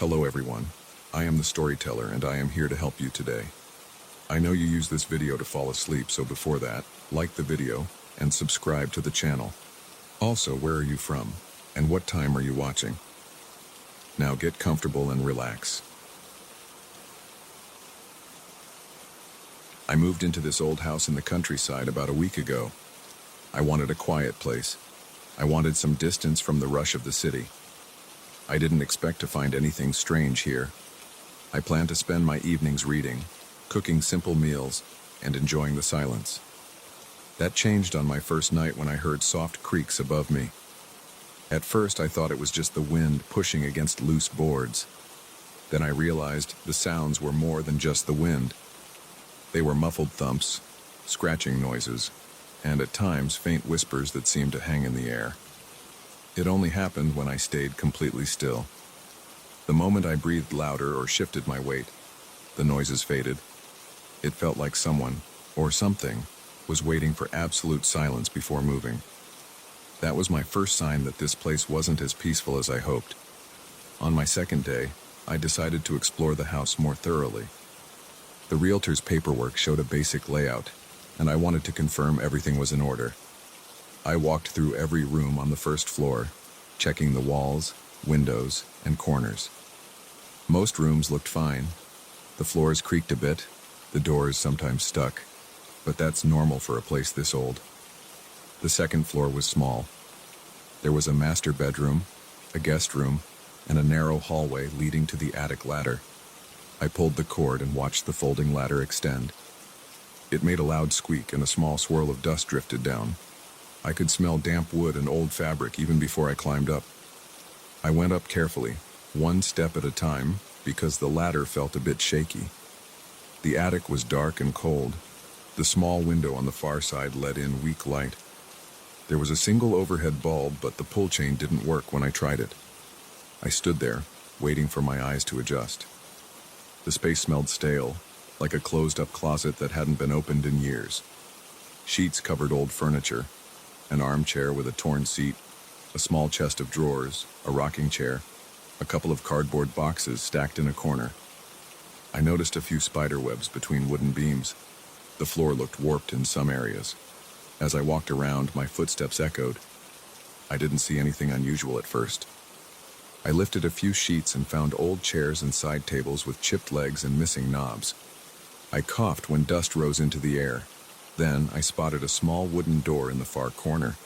Hello everyone, I am the storyteller and I am here to help you today. I know you use this video to fall asleep, so before that, like the video and subscribe to the channel. Also, where are you from and what time are you watching? Now get comfortable and relax. I moved into this old house in the countryside about a week ago. I wanted a quiet place. I wanted some distance from the rush of the city. I didn't expect to find anything strange here. I planned to spend my evenings reading, cooking simple meals, and enjoying the silence. That changed on my first night when I heard soft creaks above me. At first I thought it was just the wind pushing against loose boards. Then I realized the sounds were more than just the wind. They were muffled thumps, scratching noises, and at times faint whispers that seemed to hang in the air. It only happened when I stayed completely still. The moment I breathed louder or shifted my weight, the noises faded. It felt like someone, or something, was waiting for absolute silence before moving. That was my first sign that this place wasn't as peaceful as I hoped. On my second day, I decided to explore the house more thoroughly. The realtor's paperwork showed a basic layout, and I wanted to confirm everything was in order. I walked through every room on the first floor, checking the walls, windows, and corners. Most rooms looked fine. The floors creaked a bit, the doors sometimes stuck, but that's normal for a place this old. The second floor was small. There was a master bedroom, a guest room, and a narrow hallway leading to the attic ladder. I pulled the cord and watched the folding ladder extend. It made a loud squeak and a small swirl of dust drifted down. I could smell damp wood and old fabric even before I climbed up. I went up carefully, one step at a time, because the ladder felt a bit shaky. The attic was dark and cold. The small window on the far side let in weak light. There was a single overhead bulb, but the pull chain didn't work when I tried it. I stood there, waiting for my eyes to adjust. The space smelled stale, like a closed-up closet that hadn't been opened in years. Sheets covered old furniture, an armchair with a torn seat, a small chest of drawers, a rocking chair, a couple of cardboard boxes stacked in a corner. I noticed a few spider webs between wooden beams. The floor looked warped in some areas. As I walked around, my footsteps echoed. I didn't see anything unusual at first. I lifted a few sheets and found old chairs and side tables with chipped legs and missing knobs. I coughed when dust rose into the air. Then I spotted a small wooden door in the far corner.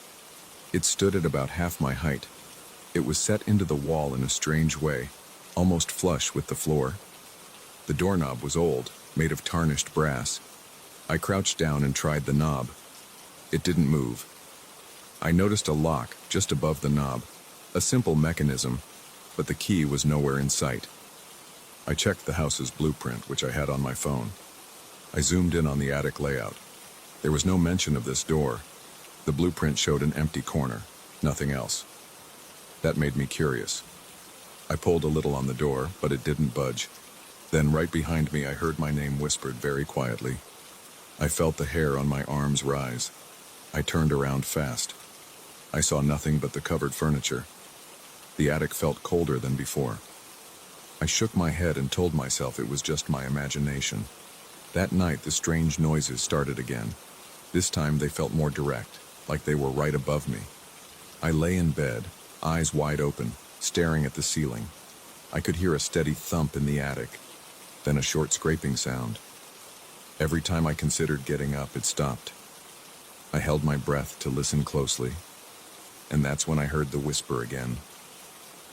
It stood at about half my height. It was set into the wall in a strange way, almost flush with the floor. The doorknob was old, made of tarnished brass. I crouched down and tried the knob. It didn't move. I noticed a lock just above the knob, a simple mechanism, but the key was nowhere in sight. I checked the house's blueprint, which I had on my phone. I zoomed in on the attic layout. There was no mention of this door. The blueprint showed an empty corner, nothing else. That made me curious. I pulled a little on the door, but it didn't budge. Then right behind me I heard my name whispered very quietly. I felt the hair on my arms rise. I turned around fast. I saw nothing but the covered furniture. The attic felt colder than before. I shook my head and told myself it was just my imagination. That night the strange noises started again. This time they felt more direct, like they were right above me. I lay in bed, eyes wide open, staring at the ceiling. I could hear a steady thump in the attic, then a short scraping sound. Every time I considered getting up, it stopped. I held my breath to listen closely, and that's when I heard the whisper again.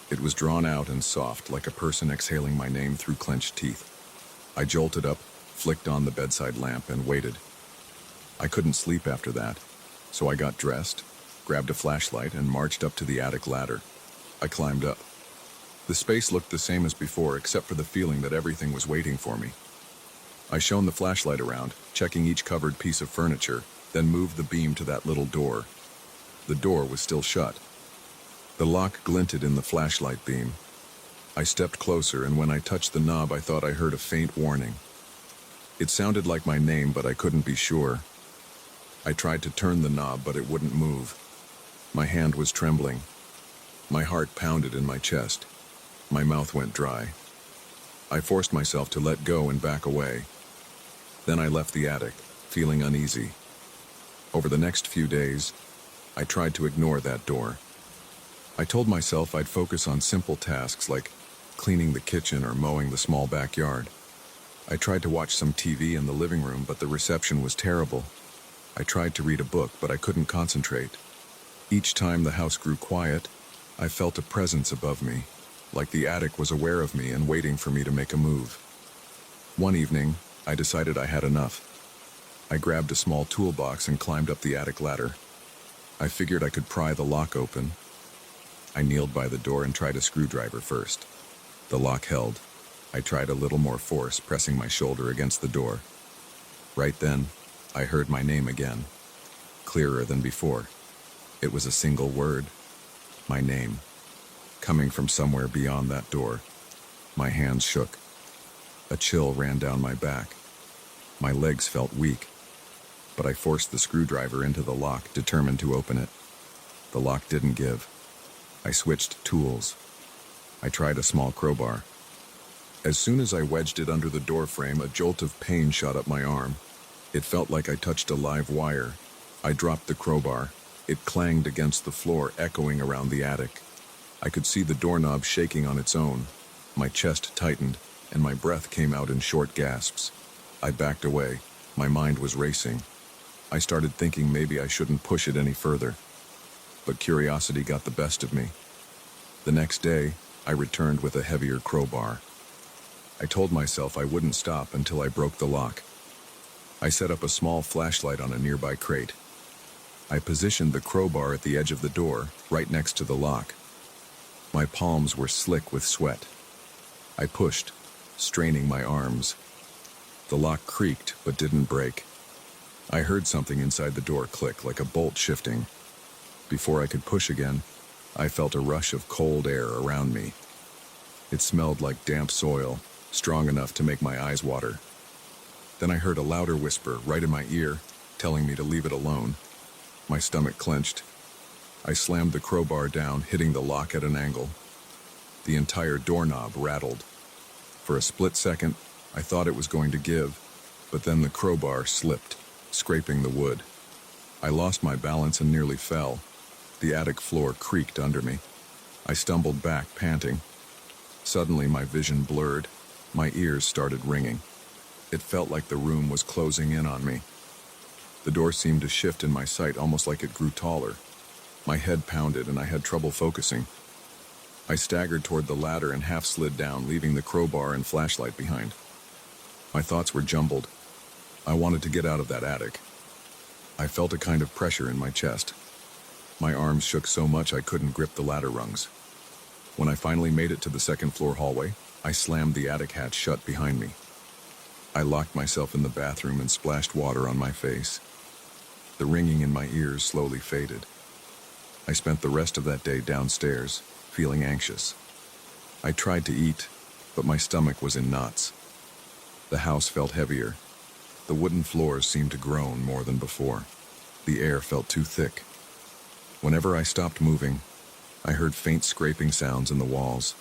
It was drawn out and soft, like a person exhaling my name through clenched teeth. I jolted up, flicked on the bedside lamp, and waited. I couldn't sleep after that, so I got dressed, grabbed a flashlight, and marched up to the attic ladder. I climbed up. The space looked the same as before, except for the feeling that everything was waiting for me. I shone the flashlight around, checking each covered piece of furniture, then moved the beam to that little door. The door was still shut. The lock glinted in the flashlight beam. I stepped closer, and when I touched the knob, I thought I heard a faint warning. It sounded like my name, but I couldn't be sure. I tried to turn the knob, but it wouldn't move. My hand was trembling. My heart pounded in my chest. My mouth went dry. I forced myself to let go and back away. Then I left the attic, feeling uneasy. Over the next few days, I tried to ignore that door. I told myself I'd focus on simple tasks like cleaning the kitchen or mowing the small backyard. I tried to watch some TV in the living room, but the reception was terrible. I tried to read a book, but I couldn't concentrate. Each time the house grew quiet, I felt a presence above me, like the attic was aware of me and waiting for me to make a move. One evening, I decided I had enough. I grabbed a small toolbox and climbed up the attic ladder. I figured I could pry the lock open. I kneeled by the door and tried a screwdriver first. The lock held. I tried a little more force, pressing my shoulder against the door. Right then, I heard my name again, clearer than before. It was a single word, my name, coming from somewhere beyond that door. My hands shook. A chill ran down my back. My legs felt weak, but I forced the screwdriver into the lock, determined to open it. The lock didn't give. I switched tools. I tried a small crowbar. As soon as I wedged it under the door frame, a jolt of pain shot up my arm. It felt like I touched a live wire. I dropped the crowbar. It clanged against the floor, echoing around the attic. I could see the doorknob shaking on its own. My chest tightened, and my breath came out in short gasps. I backed away. My mind was racing. I started thinking maybe I shouldn't push it any further. But curiosity got the best of me. The next day, I returned with a heavier crowbar. I told myself I wouldn't stop until I broke the lock. I set up a small flashlight on a nearby crate. I positioned the crowbar at the edge of the door, right next to the lock. My palms were slick with sweat. I pushed, straining my arms. The lock creaked, but didn't break. I heard something inside the door click, like a bolt shifting. Before I could push again, I felt a rush of cold air around me. It smelled like damp soil, strong enough to make my eyes water. Then I heard a louder whisper right in my ear, telling me to leave it alone. My stomach clenched. I slammed the crowbar down, hitting the lock at an angle. The entire doorknob rattled. For a split second, I thought it was going to give, but then the crowbar slipped, scraping the wood. I lost my balance and nearly fell. The attic floor creaked under me. I stumbled back, panting. Suddenly, my vision blurred. My ears started ringing. It felt like the room was closing in on me. The door seemed to shift in my sight, almost like it grew taller. My head pounded and I had trouble focusing. I staggered toward the ladder and half slid down, leaving the crowbar and flashlight behind. My thoughts were jumbled. I wanted to get out of that attic. I felt a kind of pressure in my chest. My arms shook so much I couldn't grip the ladder rungs. When I finally made it to the second-floor hallway, I slammed the attic hatch shut behind me. I locked myself in the bathroom and splashed water on my face. The ringing in my ears slowly faded. I spent the rest of that day downstairs, feeling anxious. I tried to eat, but my stomach was in knots. The house felt heavier. The wooden floors seemed to groan more than before. The air felt too thick. Whenever I stopped moving, I heard faint scraping sounds in the walls.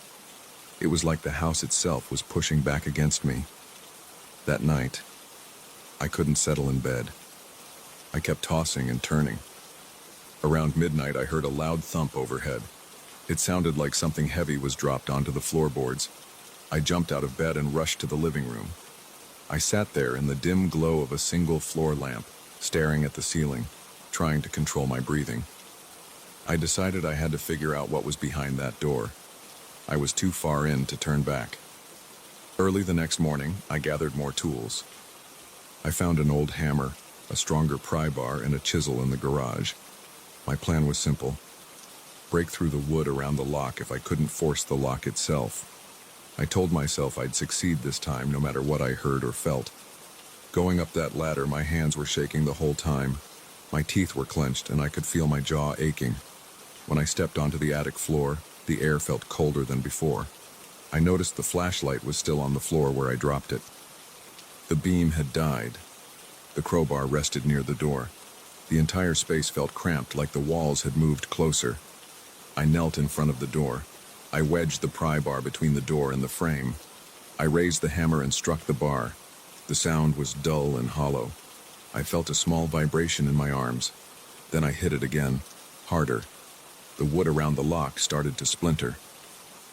It was like the house itself was pushing back against me. That night, I couldn't settle in bed. I kept tossing and turning. Around midnight, I heard a loud thump overhead. It sounded like something heavy was dropped onto the floorboards. I jumped out of bed and rushed to the living room. I sat there in the dim glow of a single floor lamp, staring at the ceiling, trying to control my breathing. I decided I had to figure out what was behind that door. I was too far in to turn back. Early the next morning, I gathered more tools. I found an old hammer, a stronger pry bar, and a chisel in the garage. My plan was simple: break through the wood around the lock if I couldn't force the lock itself. I told myself I'd succeed this time, no matter what I heard or felt. Going up that ladder, my hands were shaking the whole time. My teeth were clenched, and I could feel my jaw aching. When I stepped onto the attic floor, the air felt colder than before. I noticed the flashlight was still on the floor where I dropped it. The beam had died. The crowbar rested near the door. The entire space felt cramped, like the walls had moved closer. I knelt in front of the door. I wedged the pry bar between the door and the frame. I raised the hammer and struck the bar. The sound was dull and hollow. I felt a small vibration in my arms. Then I hit it again, harder. The wood around the lock started to splinter.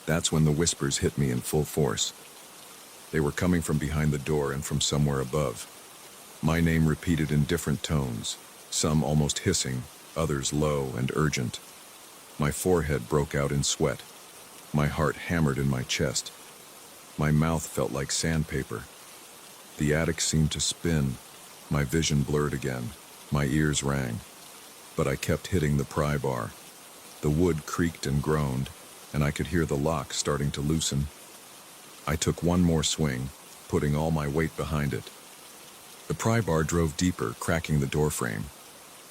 That's when the whispers hit me in full force. They were coming from behind the door and from somewhere above. My name repeated in different tones, some almost hissing, others low and urgent. My forehead broke out in sweat. My heart hammered in my chest. My mouth felt like sandpaper. The attic seemed to spin. My vision blurred again. My ears rang. But I kept hitting the pry bar. The wood creaked and groaned, and I could hear the lock starting to loosen. I took one more swing, putting all my weight behind it. The pry bar drove deeper, cracking the doorframe.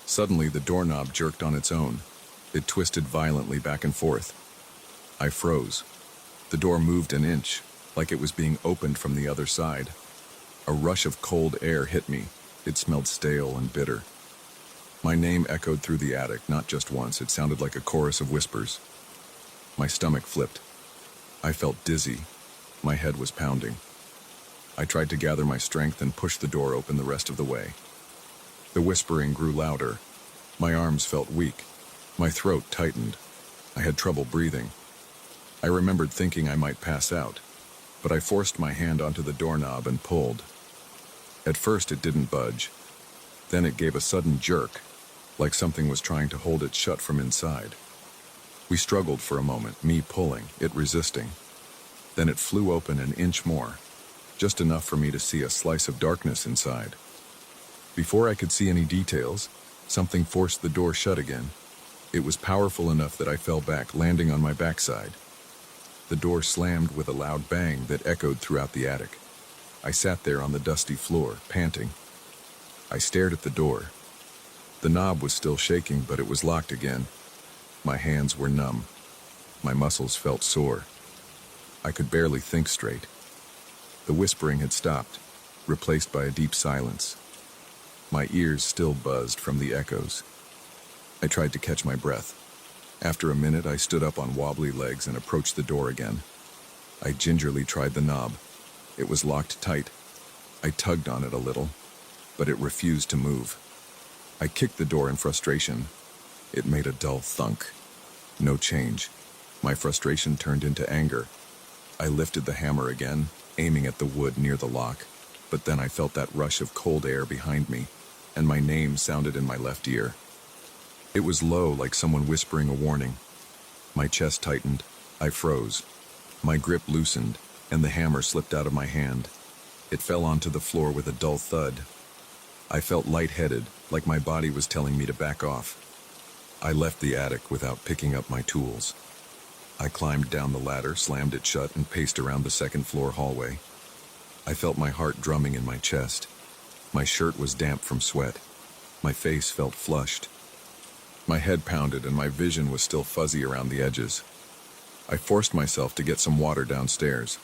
Suddenly, the doorknob jerked on its own. It twisted violently back and forth. I froze. The door moved an inch, like it was being opened from the other side. A rush of cold air hit me. It smelled stale and bitter. My name echoed through the attic, not just once. It sounded like a chorus of whispers. My stomach flipped. I felt dizzy. My head was pounding. I tried to gather my strength and push the door open the rest of the way. The whispering grew louder. My arms felt weak. My throat tightened. I had trouble breathing. I remembered thinking I might pass out, but I forced my hand onto the doorknob and pulled. At first it didn't budge. Then it gave a sudden jerk, like something was trying to hold it shut from inside. We struggled for a moment, me pulling, it resisting. Then it flew open an inch more, just enough for me to see a slice of darkness inside. Before I could see any details, something forced the door shut again. It was powerful enough that I fell back, landing on my backside. The door slammed with a loud bang that echoed throughout the attic. I sat there on the dusty floor, panting. I stared at the door. The knob was still shaking, but it was locked again. My hands were numb. My muscles felt sore. I could barely think straight. The whispering had stopped, replaced by a deep silence. My ears still buzzed from the echoes. I tried to catch my breath. After a minute, I stood up on wobbly legs and approached the door again. I gingerly tried the knob. It was locked tight. I tugged on it a little, but it refused to move. I kicked the door in frustration. It made a dull thunk. No change. My frustration turned into anger. I lifted the hammer again, aiming at the wood near the lock, but then I felt that rush of cold air behind me, and my name sounded in my left ear. It was low, like someone whispering a warning. My chest tightened. I froze. My grip loosened, and the hammer slipped out of my hand. It fell onto the floor with a dull thud. I felt lightheaded, like my body was telling me to back off. I left the attic without picking up my tools. I climbed down the ladder, slammed it shut, and paced around the second-floor hallway. I felt my heart drumming in my chest. My shirt was damp from sweat. My face felt flushed. My head pounded, and my vision was still fuzzy around the edges. I forced myself to get some water downstairs.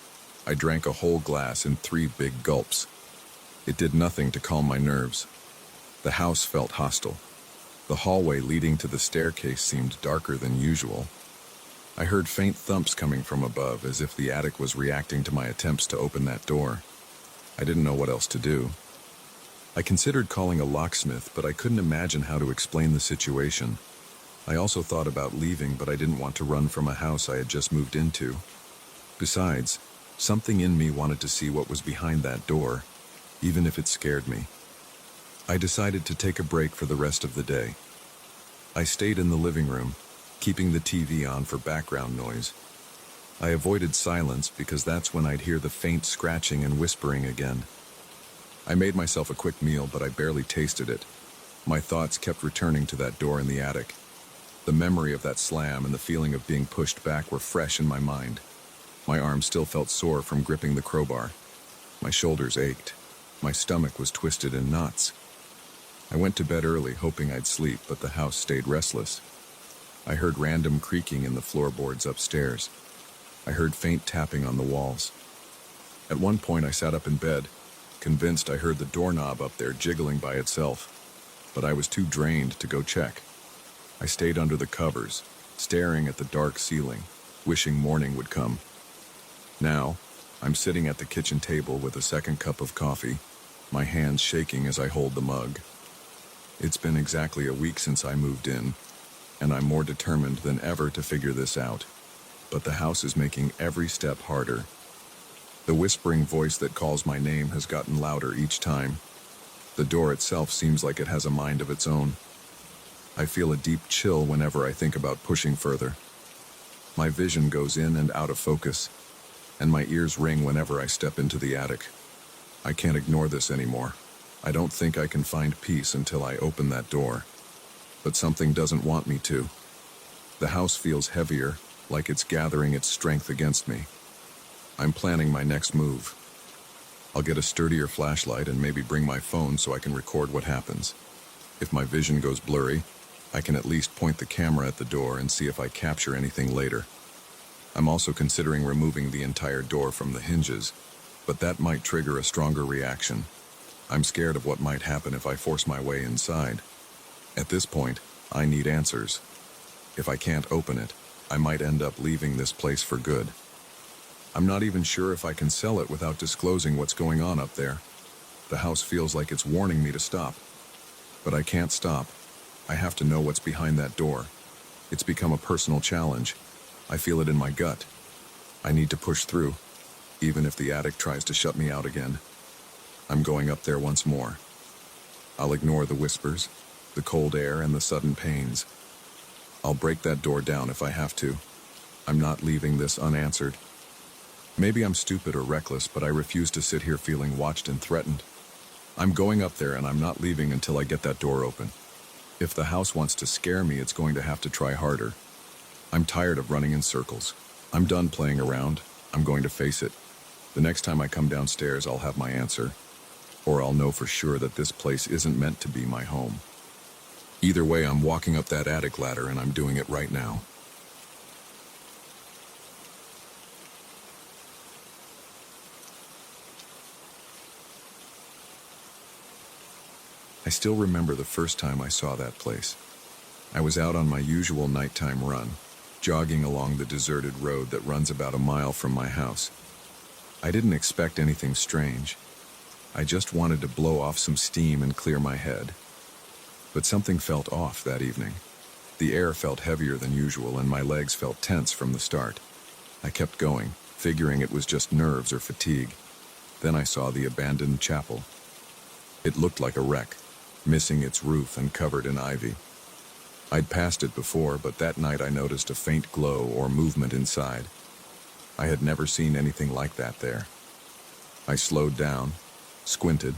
I drank a whole glass in 3 big gulps. It did nothing to calm my nerves. The house felt hostile. The hallway leading to the staircase seemed darker than usual. I heard faint thumps coming from above, as if the attic was reacting to my attempts to open that door. I didn't know what else to do. I considered calling a locksmith, but I couldn't imagine how to explain the situation. I also thought about leaving, but I didn't want to run from a house I had just moved into. Besides, something in me wanted to see what was behind that door, even if it scared me. I decided to take a break for the rest of the day. I stayed in the living room, keeping the TV on for background noise. I avoided silence because that's when I'd hear the faint scratching and whispering again. I made myself a quick meal, but I barely tasted it. My thoughts kept returning to that door in the attic. The memory of that slam and the feeling of being pushed back were fresh in my mind. My arms still felt sore from gripping the crowbar. My shoulders ached. My stomach was twisted in knots. I went to bed early, hoping I'd sleep, but the house stayed restless. I heard random creaking in the floorboards upstairs. I heard faint tapping on the walls. At one point, I sat up in bed, convinced I heard the doorknob up there jiggling by itself, but I was too drained to go check. I stayed under the covers, staring at the dark ceiling. wishing morning would come. Now, I'm sitting at the kitchen table with a second cup of coffee, my hands shaking as I hold the mug. It's been exactly a week since I moved in, and I'm more determined than ever to figure this out. But the house is making every step harder. The whispering voice that calls my name has gotten louder each time. The door itself seems like it has a mind of its own. I feel a deep chill whenever I think about pushing further. My vision goes in and out of focus, and my ears ring whenever I step into the attic. I can't ignore this anymore. I don't think I can find peace until I open that door. But something doesn't want me to. The house feels heavier, like it's gathering its strength against me. I'm planning my next move. I'll get a sturdier flashlight and maybe bring my phone so I can record what happens. If my vision goes blurry, I can at least point the camera at the door and see if I capture anything later. I'm also considering removing the entire door from the hinges, but that might trigger a stronger reaction. I'm scared of what might happen if I force my way inside. At this point, I need answers. If I can't open it, I might end up leaving this place for good. I'm not even sure if I can sell it without disclosing what's going on up there. The house feels like it's warning me to stop. But I can't stop. I have to know what's behind that door. It's become a personal challenge. I feel it in my gut. I need to push through, even if the attic tries to shut me out again. I'm going up there once more. I'll ignore the whispers, the cold air, and the sudden pains. I'll break that door down if I have to. I'm not leaving this unanswered. Maybe I'm stupid or reckless, but I refuse to sit here feeling watched and threatened. I'm going up there and I'm not leaving until I get that door open. If the house wants to scare me, it's going to have to try harder. I'm tired of running in circles. I'm done playing around. I'm going to face it. The next time I come downstairs, I'll have my answer. Or I'll know for sure that this place isn't meant to be my home. Either way, I'm walking up that attic ladder and I'm doing it right now. I still remember the first time I saw that place. I was out on my usual nighttime run, jogging along the deserted road that runs about a mile from my house. I didn't expect anything strange. I just wanted to blow off some steam and clear my head. But something felt off that evening. The air felt heavier than usual and my legs felt tense from the start. I kept going, figuring it was just nerves or fatigue. Then I saw the abandoned chapel. It looked like a wreck, missing its roof and covered in ivy. I'd passed it before, but that night I noticed a faint glow or movement inside. I had never seen anything like that there. I slowed down, squinted,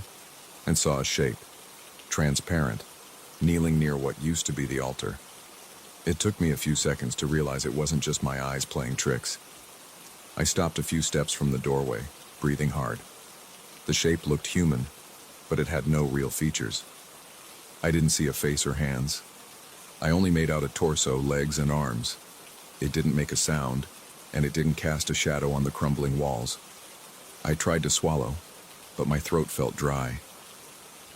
and saw a shape, transparent, kneeling near what used to be the altar. It took me a few seconds to realize it wasn't just my eyes playing tricks. I stopped a few steps from the doorway, breathing hard. The shape looked human, but it had no real features. I didn't see a face or hands. I only made out a torso, legs, and arms. It didn't make a sound, and it didn't cast a shadow on the crumbling walls. I tried to swallow, but my throat felt dry.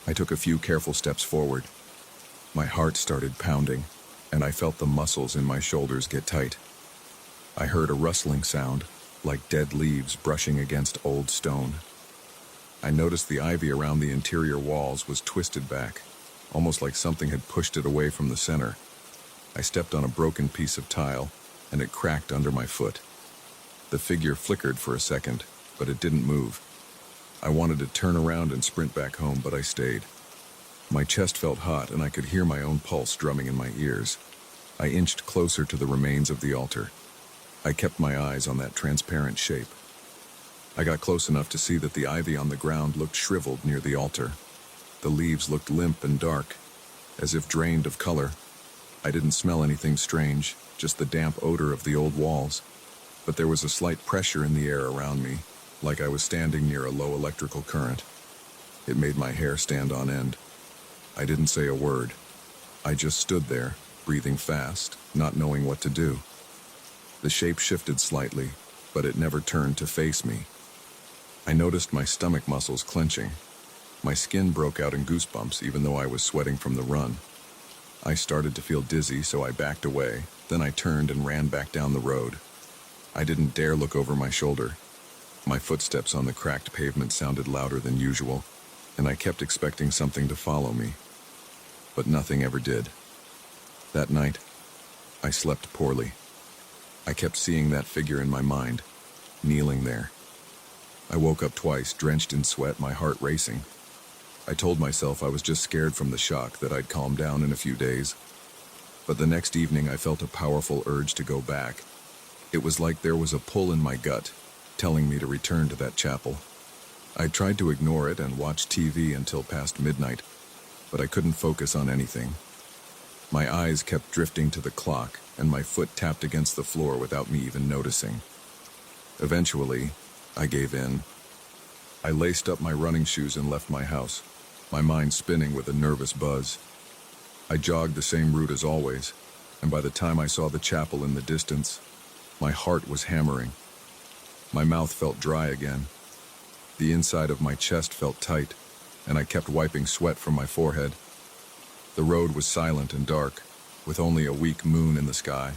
I took a few careful steps forward. My heart started pounding, and I felt the muscles in my shoulders get tight. I heard a rustling sound, like dead leaves brushing against old stone. I noticed the ivy around the interior walls was twisted back, almost like something had pushed it away from the center. I stepped on a broken piece of tile, and it cracked under my foot. The figure flickered for a second, but it didn't move. I wanted to turn around and sprint back home, but I stayed. My chest felt hot, and I could hear my own pulse drumming in my ears. I inched closer to the remains of the altar. I kept my eyes on that transparent shape. I got close enough to see that the ivy on the ground looked shriveled near the altar. The leaves looked limp and dark, as if drained of color. I didn't smell anything strange, just the damp odor of the old walls. But there was a slight pressure in the air around me, like I was standing near a low electrical current. It made my hair stand on end. I didn't say a word. I just stood there, breathing fast, not knowing what to do. The shape shifted slightly, but it never turned to face me. I noticed my stomach muscles clenching. My skin broke out in goosebumps even though I was sweating from the run. I started to feel dizzy, so I backed away. Then I turned and ran back down the road. I didn't dare look over my shoulder. My footsteps on the cracked pavement sounded louder than usual, and I kept expecting something to follow me. But nothing ever did. That night, I slept poorly. I kept seeing that figure in my mind, kneeling there. I woke up twice, drenched in sweat, my heart racing. I told myself I was just scared from the shock, that I'd calm down in a few days. But the next evening I felt a powerful urge to go back. It was like there was a pull in my gut, telling me to return to that chapel. I tried to ignore it and watch TV until past midnight, but I couldn't focus on anything. My eyes kept drifting to the clock, and my foot tapped against the floor without me even noticing. Eventually, I gave in. I laced up my running shoes and left my house, my mind spinning with a nervous buzz. I jogged the same route as always, and by the time I saw the chapel in the distance, my heart was hammering. My mouth felt dry again. The inside of my chest felt tight, and I kept wiping sweat from my forehead. The road was silent and dark, with only a weak moon in the sky.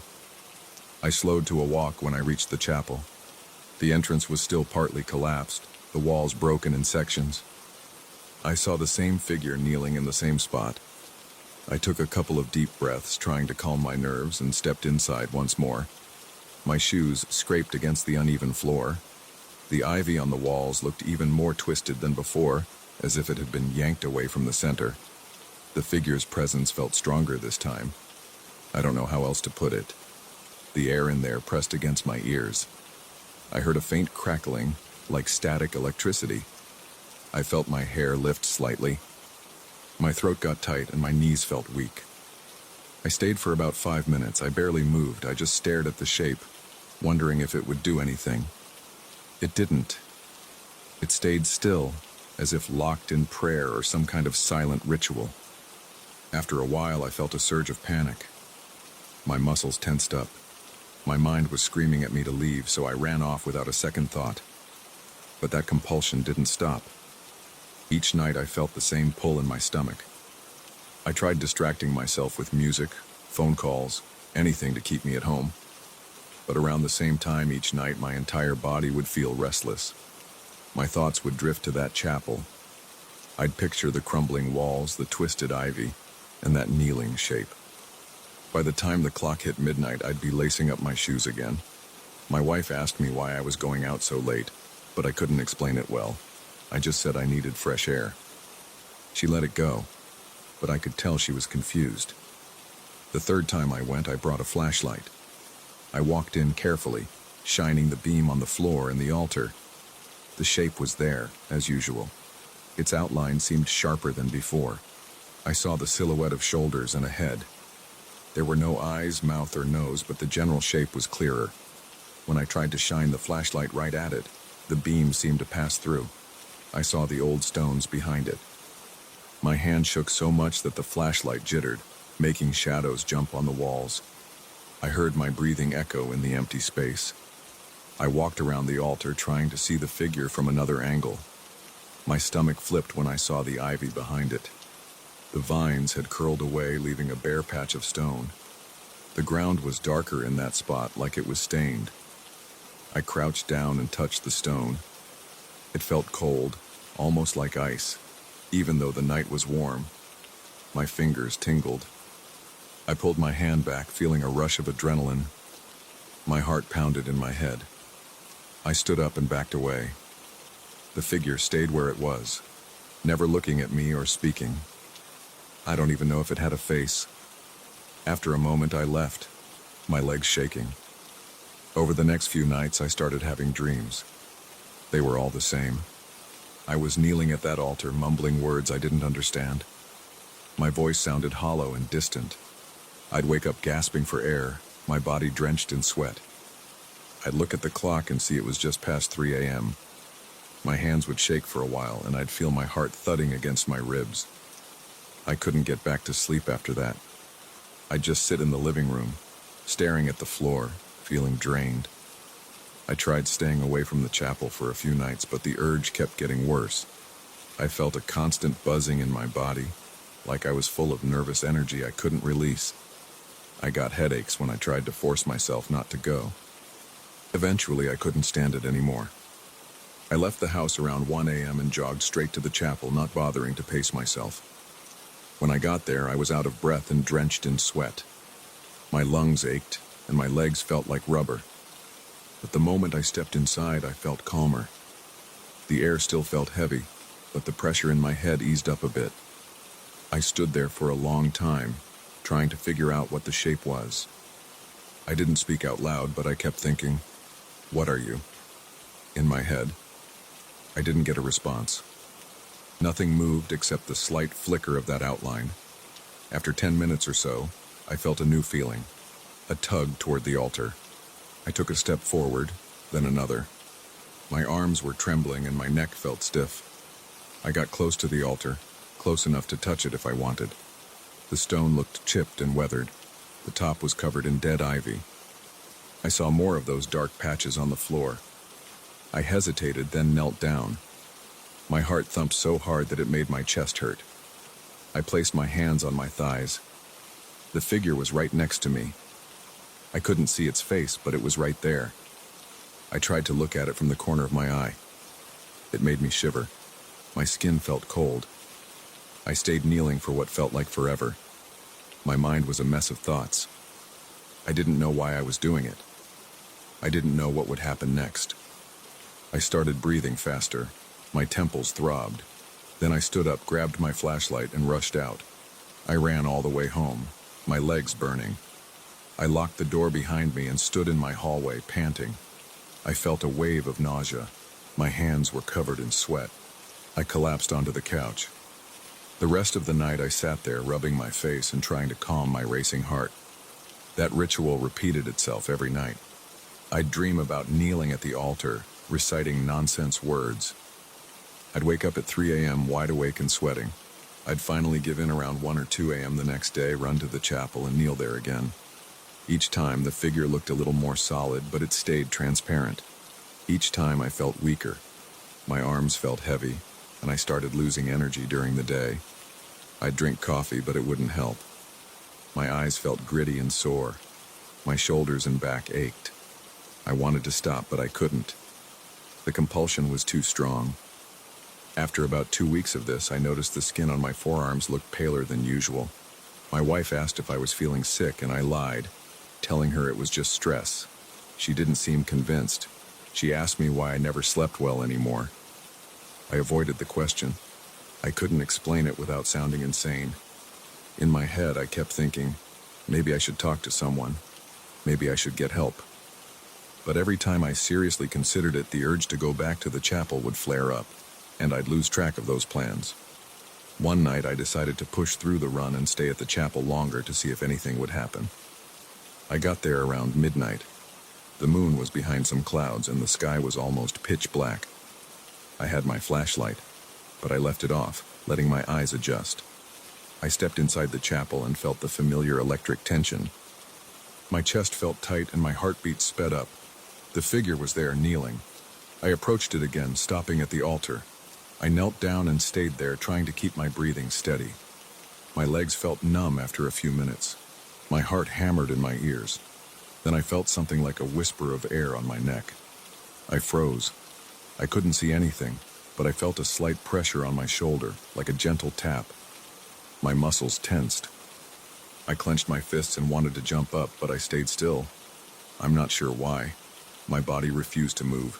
I slowed to a walk when I reached the chapel. The entrance was still partly collapsed, the walls broken in sections. I saw the same figure kneeling in the same spot. I took a couple of deep breaths, trying to calm my nerves, and stepped inside once more. My shoes scraped against the uneven floor. The ivy on the walls looked even more twisted than before, as if it had been yanked away from the center. The figure's presence felt stronger this time. I don't know how else to put it. The air in there pressed against my ears. I heard a faint crackling, like static electricity. I felt my hair lift slightly. My throat got tight and my knees felt weak. I stayed for about 5 minutes. I barely moved. I just stared at the shape, wondering if it would do anything. It didn't. It stayed still, as if locked in prayer or some kind of silent ritual. After a while, I felt a surge of panic. My muscles tensed up. My mind was screaming at me to leave, so I ran off without a second thought. But that compulsion didn't stop. Each night I felt the same pull in my stomach. I tried distracting myself with music, phone calls, anything to keep me at home. But around the same time each night, my entire body would feel restless. My thoughts would drift to that chapel. I'd picture the crumbling walls, the twisted ivy, and that kneeling shape. By the time the clock hit midnight, I'd be lacing up my shoes again. My wife asked me why I was going out so late, but I couldn't explain it well. I just said I needed fresh air. She let it go, but I could tell she was confused. The third time I went, I brought a flashlight. I walked in carefully, shining the beam on the floor and the altar. The shape was there, as usual. Its outline seemed sharper than before. I saw the silhouette of shoulders and a head. There were no eyes, mouth, or nose, but the general shape was clearer. When I tried to shine the flashlight right at it, the beam seemed to pass through. I saw the old stones behind it. My hand shook so much that the flashlight jittered, making shadows jump on the walls. I heard my breathing echo in the empty space. I walked around the altar, trying to see the figure from another angle. My stomach flipped when I saw the ivy behind it. The vines had curled away, leaving a bare patch of stone. The ground was darker in that spot, like it was stained. I crouched down and touched the stone. It felt cold, almost like ice, even though the night was warm. My fingers tingled. I pulled my hand back, feeling a rush of adrenaline. My heart pounded in my head. I stood up and backed away. The figure stayed where it was, never looking at me or speaking. I don't even know if it had a face. After a moment, I left, my legs shaking. Over the next few nights, I started having dreams. They were all the same. I was kneeling at that altar, mumbling words I didn't understand. My voice sounded hollow and distant. I'd wake up gasping for air, my body drenched in sweat. I'd look at the clock and see it was just past 3 a.m. My hands would shake for a while, and I'd feel my heart thudding against my ribs. I couldn't get back to sleep after that. I'd just sit in the living room, staring at the floor, feeling drained. I tried staying away from the chapel for a few nights, but the urge kept getting worse. I felt a constant buzzing in my body, like I was full of nervous energy I couldn't release. I got headaches when I tried to force myself not to go. Eventually, I couldn't stand it anymore. I left the house around 1 a.m. and jogged straight to the chapel, not bothering to pace myself. When I got there, I was out of breath and drenched in sweat. My lungs ached, and my legs felt like rubber. But the moment I stepped inside, I felt calmer. The air still felt heavy, but the pressure in my head eased up a bit. I stood there for a long time, trying to figure out what the shape was. I didn't speak out loud, but I kept thinking, "What are you?" in my head. I didn't get a response. Nothing moved except the slight flicker of that outline. After 10 minutes or so, I felt a new feeling, a tug toward the altar. I took a step forward, then another. My arms were trembling and my neck felt stiff. I got close to the altar, close enough to touch it if I wanted. The stone looked chipped and weathered. The top was covered in dead ivy. I saw more of those dark patches on the floor. I hesitated, then knelt down. My heart thumped so hard that it made my chest hurt. I placed my hands on my thighs. The figure was right next to me. I couldn't see its face, but it was right there. I tried to look at it from the corner of my eye. It made me shiver. My skin felt cold. I stayed kneeling for what felt like forever. My mind was a mess of thoughts. I didn't know why I was doing it. I didn't know what would happen next. I started breathing faster. My temples throbbed. Then I stood up, grabbed my flashlight, and rushed out. I ran all the way home, my legs burning. I locked the door behind me and stood in my hallway, panting. I felt a wave of nausea. My hands were covered in sweat. I collapsed onto the couch. The rest of the night I sat there, rubbing my face and trying to calm my racing heart. That ritual repeated itself every night. I'd dream about kneeling at the altar, reciting nonsense words. I'd wake up at 3 a.m. wide awake and sweating. I'd finally give in around 1 or 2 a.m. the next day, run to the chapel, and kneel there again. Each time the figure looked a little more solid, but it stayed transparent. Each time I felt weaker. My arms felt heavy, and I started losing energy during the day. I'd drink coffee, but it wouldn't help. My eyes felt gritty and sore. My shoulders and back ached. I wanted to stop, but I couldn't. The compulsion was too strong. After about 2 weeks of this, I noticed the skin on my forearms looked paler than usual. My wife asked if I was feeling sick, and I lied, telling her it was just stress. She didn't seem convinced. She asked me why I never slept well anymore. I avoided the question. I couldn't explain it without sounding insane. In my head, I kept thinking, maybe I should talk to someone. Maybe I should get help. But every time I seriously considered it, the urge to go back to the chapel would flare up, and I'd lose track of those plans. One night, I decided to push through the run and stay at the chapel longer to see if anything would happen. I got there around midnight. The moon was behind some clouds, and the sky was almost pitch black. I had my flashlight, but I left it off, letting my eyes adjust. I stepped inside the chapel and felt the familiar electric tension. My chest felt tight and my heartbeat sped up. The figure was there, kneeling. I approached it again, stopping at the altar. I knelt down and stayed there, trying to keep my breathing steady. My legs felt numb after a few minutes. My heart hammered in my ears. Then I felt something like a whisper of air on my neck. I froze. I couldn't see anything, but I felt a slight pressure on my shoulder, like a gentle tap. My muscles tensed. I clenched my fists and wanted to jump up, but I stayed still. I'm not sure why. My body refused to move.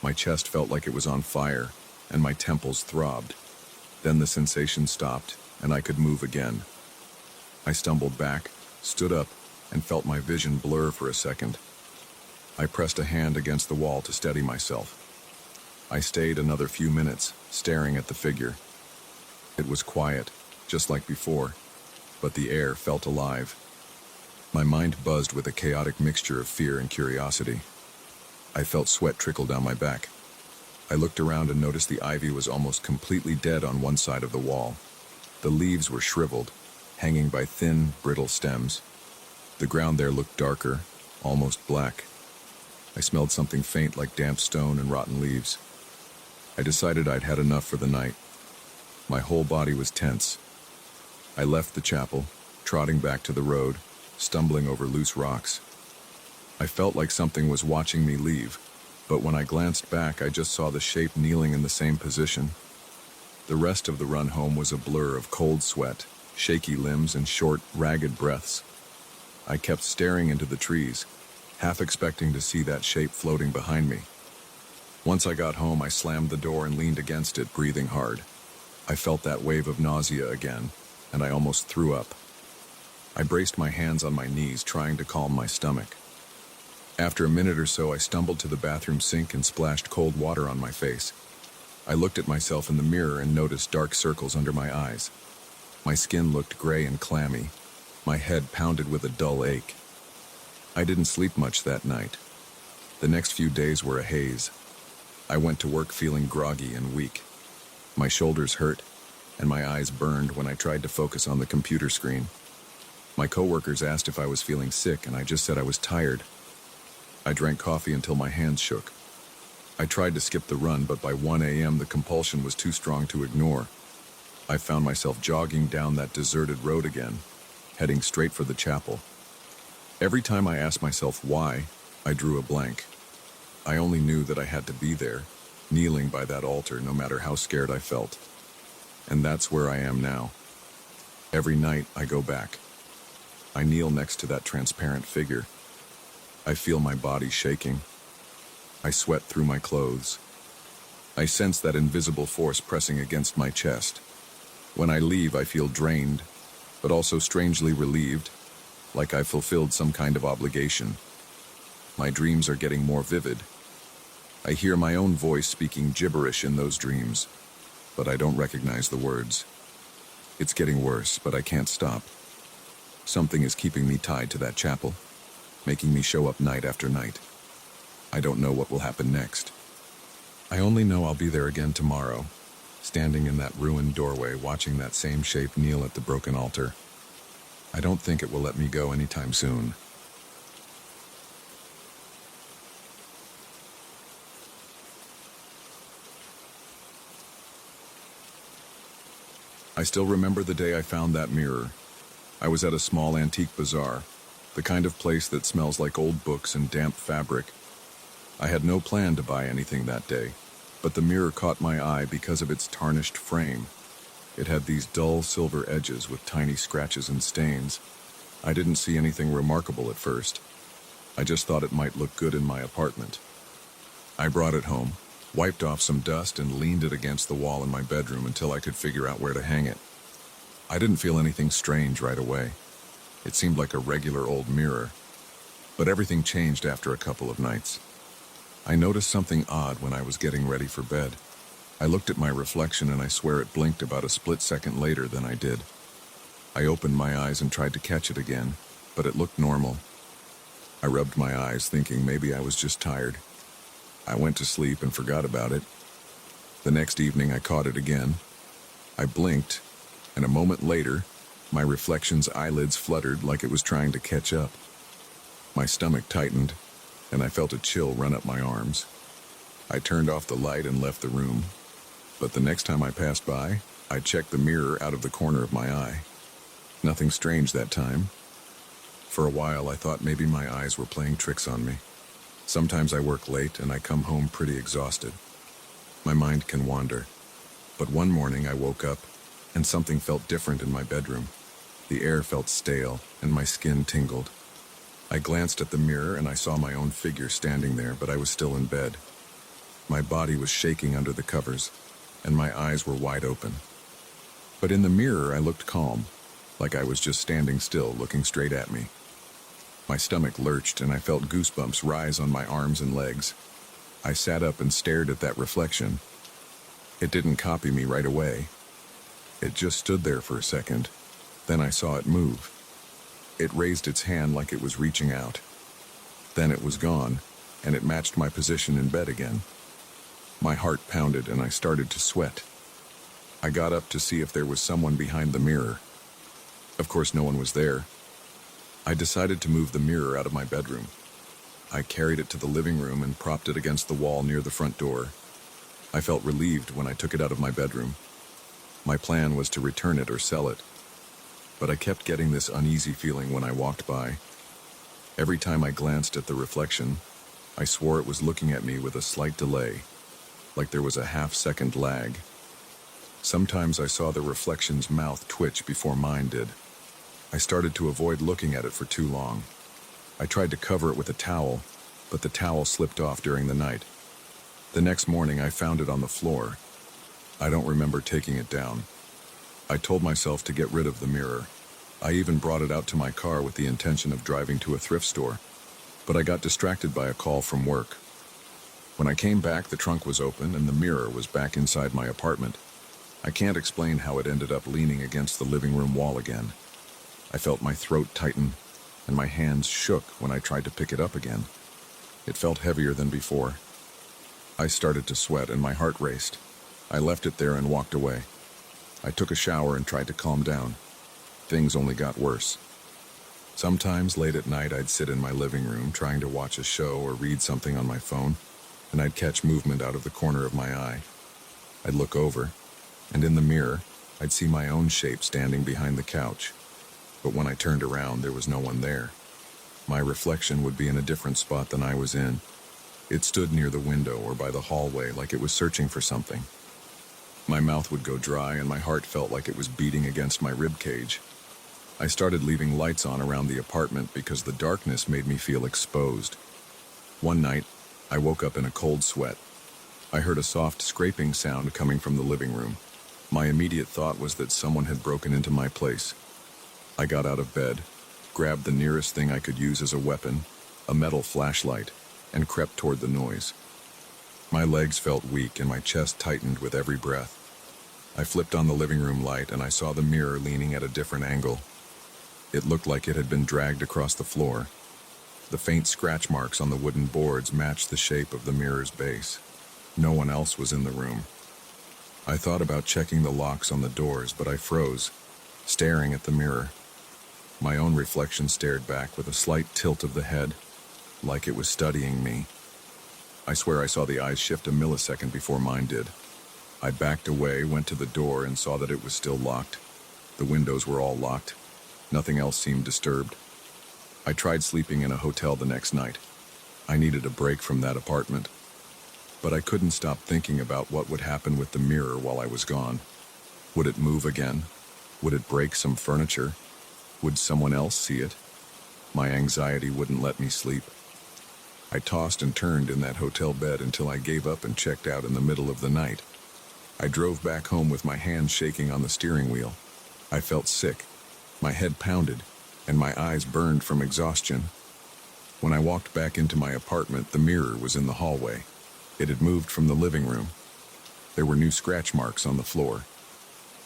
My chest felt like it was on fire, and my temples throbbed. Then the sensation stopped, and I could move again. I stumbled back, stood up, and felt my vision blur for a second. I pressed a hand against the wall to steady myself. I stayed another few minutes, staring at the figure. It was quiet, just like before, but the air felt alive. My mind buzzed with a chaotic mixture of fear and curiosity. I felt sweat trickle down my back. I looked around and noticed the ivy was almost completely dead on one side of the wall. The leaves were shriveled, hanging by thin, brittle stems. The ground there looked darker, almost black. I smelled something faint like damp stone and rotten leaves. I decided I'd had enough for the night. My whole body was tense. I left the chapel, trotting back to the road, stumbling over loose rocks. I felt like something was watching me leave, but when I glanced back, I just saw the shape kneeling in the same position. The rest of the run home was a blur of cold sweat, shaky limbs, and short, ragged breaths. I kept staring into the trees, half expecting to see that shape floating behind me. Once I got home, I slammed the door and leaned against it, breathing hard. I felt that wave of nausea again, and I almost threw up. I braced my hands on my knees, trying to calm my stomach. After a minute or so, I stumbled to the bathroom sink and splashed cold water on my face. I looked at myself in the mirror and noticed dark circles under my eyes. My skin looked gray and clammy. My head pounded with a dull ache. I didn't sleep much that night. The next few days were a haze. I went to work feeling groggy and weak. My shoulders hurt, and my eyes burned when I tried to focus on the computer screen. My coworkers asked if I was feeling sick, and I just said I was tired. I drank coffee until my hands shook. I tried to skip the run, but by 1 a.m. the compulsion was too strong to ignore. I found myself jogging down that deserted road again, heading straight for the chapel. Every time I asked myself why, I drew a blank. I only knew that I had to be there, kneeling by that altar, no matter how scared I felt. And that's where I am now. Every night I go back. I kneel next to that transparent figure. I feel my body shaking. I sweat through my clothes. I sense that invisible force pressing against my chest. When I leave, I feel drained, but also strangely relieved, like I've fulfilled some kind of obligation. My dreams are getting more vivid. I hear my own voice speaking gibberish in those dreams, but I don't recognize the words. It's getting worse, but I can't stop. Something is keeping me tied to that chapel, making me show up night after night. I don't know what will happen next. I only know I'll be there again tomorrow, standing in that ruined doorway, watching that same shape kneel at the broken altar. I don't think it will let me go anytime soon. I still remember the day I found that mirror. I was at a small antique bazaar, the kind of place that smells like old books and damp fabric. I had no plan to buy anything that day, but the mirror caught my eye because of its tarnished frame. It had these dull silver edges with tiny scratches and stains. I didn't see anything remarkable at first. I just thought it might look good in my apartment. I brought it home, wiped off some dust, and leaned it against the wall in my bedroom until I could figure out where to hang it. I didn't feel anything strange right away. It seemed like a regular old mirror. But everything changed after a couple of nights. I noticed something odd when I was getting ready for bed. I looked at my reflection, and I swear it blinked about a split second later than I did. I opened my eyes and tried to catch it again, but it looked normal. I rubbed my eyes, thinking maybe I was just tired. I went to sleep and forgot about it. The next evening I caught it again. I blinked, and a moment later, my reflection's eyelids fluttered like it was trying to catch up. My stomach tightened, and I felt a chill run up my arms. I turned off the light and left the room, but the next time I passed by, I checked the mirror out of the corner of my eye. Nothing strange that time. For a while, I thought maybe my eyes were playing tricks on me. Sometimes I work late and I come home pretty exhausted. My mind can wander. But one morning I woke up, and something felt different in my bedroom. The air felt stale, and my skin tingled. I glanced at the mirror and I saw my own figure standing there, but I was still in bed. My body was shaking under the covers, and my eyes were wide open. But in the mirror I looked calm, like I was just standing still, looking straight at me. My stomach lurched and I felt goosebumps rise on my arms and legs. I sat up and stared at that reflection. It didn't copy me right away. It just stood there for a second. Then I saw it move. It raised its hand like it was reaching out. Then it was gone, and it matched my position in bed again. My heart pounded and I started to sweat. I got up to see if there was someone behind the mirror. Of course, no one was there. I decided to move the mirror out of my bedroom. I carried it to the living room and propped it against the wall near the front door. I felt relieved when I took it out of my bedroom. My plan was to return it or sell it. But I kept getting this uneasy feeling when I walked by. Every time I glanced at the reflection, I swore it was looking at me with a slight delay, like there was a half-second lag. Sometimes I saw the reflection's mouth twitch before mine did. I started to avoid looking at it for too long. I tried to cover it with a towel, but the towel slipped off during the night. The next morning I found it on the floor. I don't remember taking it down. I told myself to get rid of the mirror. I even brought it out to my car with the intention of driving to a thrift store, but I got distracted by a call from work. When I came back, the trunk was open and the mirror was back inside my apartment. I can't explain how it ended up leaning against the living room wall again. I felt my throat tighten and my hands shook when I tried to pick it up again. It felt heavier than before. I started to sweat and my heart raced. I left it there and walked away. I took a shower and tried to calm down. Things only got worse. Sometimes late at night I'd sit in my living room trying to watch a show or read something on my phone, and I'd catch movement out of the corner of my eye. I'd look over, and in the mirror, I'd see my own shape standing behind the couch. But when I turned around, there was no one there. My reflection would be in a different spot than I was in. It stood near the window or by the hallway like it was searching for something. My mouth would go dry and my heart felt like it was beating against my rib cage. I started leaving lights on around the apartment because the darkness made me feel exposed. One night, I woke up in a cold sweat. I heard a soft scraping sound coming from the living room. My immediate thought was that someone had broken into my place. I got out of bed, grabbed the nearest thing I could use as a weapon, a metal flashlight, and crept toward the noise. My legs felt weak and my chest tightened with every breath. I flipped on the living room light and I saw the mirror leaning at a different angle. It looked like it had been dragged across the floor. The faint scratch marks on the wooden boards matched the shape of the mirror's base. No one else was in the room. I thought about checking the locks on the doors, but I froze, staring at the mirror. My own reflection stared back with a slight tilt of the head, like it was studying me. I swear I saw the eyes shift a millisecond before mine did. I backed away, went to the door, and saw that it was still locked. The windows were all locked. Nothing else seemed disturbed. I tried sleeping in a hotel the next night. I needed a break from that apartment. But I couldn't stop thinking about what would happen with the mirror while I was gone. Would it move again? Would it break some furniture? Would someone else see it? My anxiety wouldn't let me sleep. I tossed and turned in that hotel bed until I gave up and checked out in the middle of the night. I drove back home with my hands shaking on the steering wheel. I felt sick. My head pounded, and my eyes burned from exhaustion. When I walked back into my apartment, the mirror was in the hallway. It had moved from the living room. There were new scratch marks on the floor.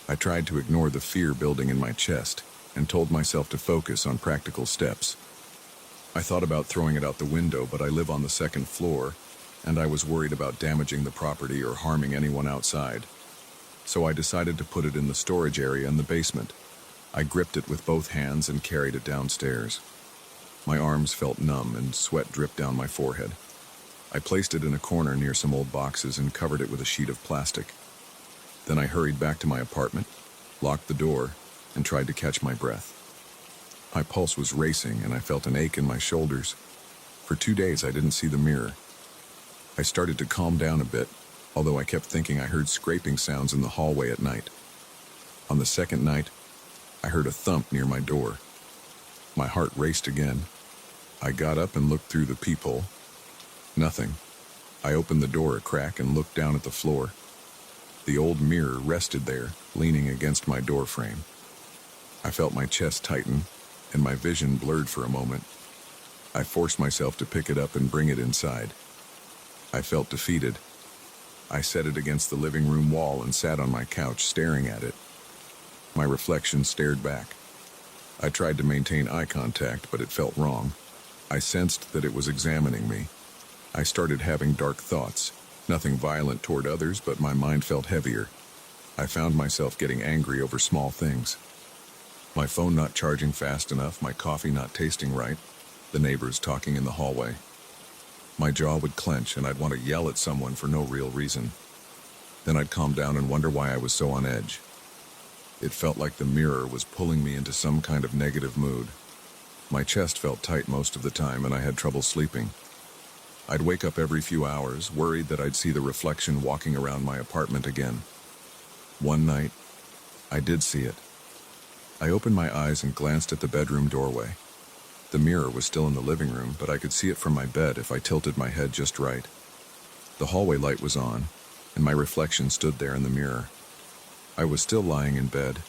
I tried to ignore the fear building in my chest and told myself to focus on practical steps. I thought about throwing it out the window, but I live on the second floor, and I was worried about damaging the property or harming anyone outside. So I decided to put it in the storage area in the basement. I gripped it with both hands and carried it downstairs. My arms felt numb and sweat dripped down my forehead. I placed it in a corner near some old boxes and covered it with a sheet of plastic. Then I hurried back to my apartment, locked the door, and tried to catch my breath. My pulse was racing and I felt an ache in my shoulders. For 2 days I didn't see the mirror. I started to calm down a bit, although I kept thinking I heard scraping sounds in the hallway at night. On the second night, I heard a thump near my door. My heart raced again. I got up and looked through the peephole. Nothing. I opened the door a crack and looked down at the floor. The old mirror rested there, leaning against my door frame. I felt my chest tighten, and my vision blurred for a moment. I forced myself to pick it up and bring it inside. I felt defeated. I set it against the living room wall and sat on my couch staring at it. My reflection stared back. I tried to maintain eye contact, but it felt wrong. I sensed that it was examining me. I started having dark thoughts, nothing violent toward others, but my mind felt heavier. I found myself getting angry over small things. My phone not charging fast enough, my coffee not tasting right, the neighbors talking in the hallway. My jaw would clench and I'd want to yell at someone for no real reason. Then I'd calm down and wonder why I was so on edge. It felt like the mirror was pulling me into some kind of negative mood. My chest felt tight most of the time and I had trouble sleeping. I'd wake up every few hours, worried that I'd see the reflection walking around my apartment again. One night, I did see it. I opened my eyes and glanced at the bedroom doorway. The mirror was still in the living room, but I could see it from my bed if I tilted my head just right. The hallway light was on, and my reflection stood there in the mirror. I was still lying in bed,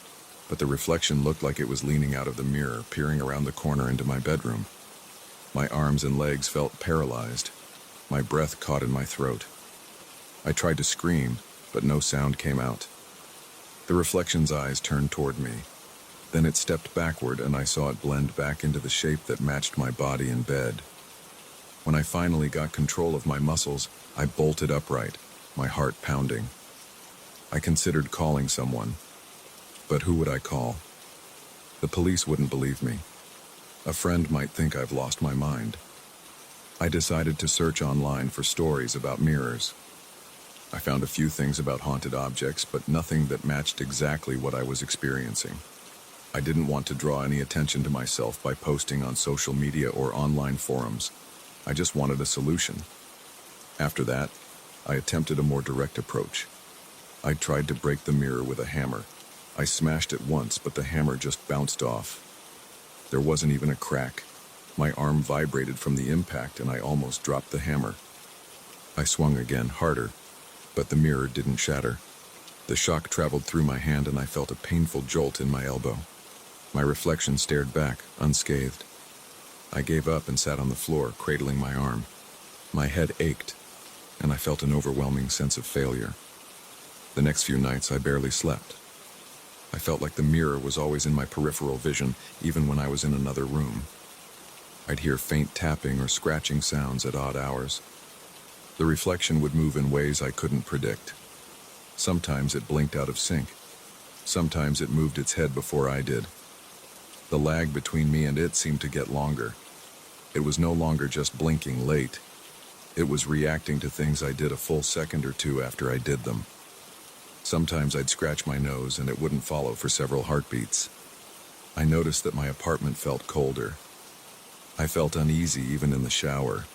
but the reflection looked like it was leaning out of the mirror, peering around the corner into my bedroom. My arms and legs felt paralyzed. My breath caught in my throat. I tried to scream, but no sound came out. The reflection's eyes turned toward me. Then it stepped backward and I saw it blend back into the shape that matched my body in bed. When I finally got control of my muscles, I bolted upright, my heart pounding. I considered calling someone, but who would I call? The police wouldn't believe me. A friend might think I've lost my mind. I decided to search online for stories about mirrors. I found a few things about haunted objects, but nothing that matched exactly what I was experiencing. I didn't want to draw any attention to myself by posting on social media or online forums. I just wanted a solution. After that, I attempted a more direct approach. I tried to break the mirror with a hammer. I smashed it once, but the hammer just bounced off. There wasn't even a crack. My arm vibrated from the impact and I almost dropped the hammer. I swung again, harder, but the mirror didn't shatter. The shock traveled through my hand and I felt a painful jolt in my elbow. My reflection stared back, unscathed. I gave up and sat on the floor, cradling my arm. My head ached, and I felt an overwhelming sense of failure. The next few nights I barely slept. I felt like the mirror was always in my peripheral vision, even when I was in another room. I'd hear faint tapping or scratching sounds at odd hours. The reflection would move in ways I couldn't predict. Sometimes it blinked out of sync. Sometimes it moved its head before I did. The lag between me and it seemed to get longer. It was no longer just blinking late. It was reacting to things I did a full second or two after I did them. Sometimes I'd scratch my nose and it wouldn't follow for several heartbeats. I noticed that my apartment felt colder. I felt uneasy even in the shower.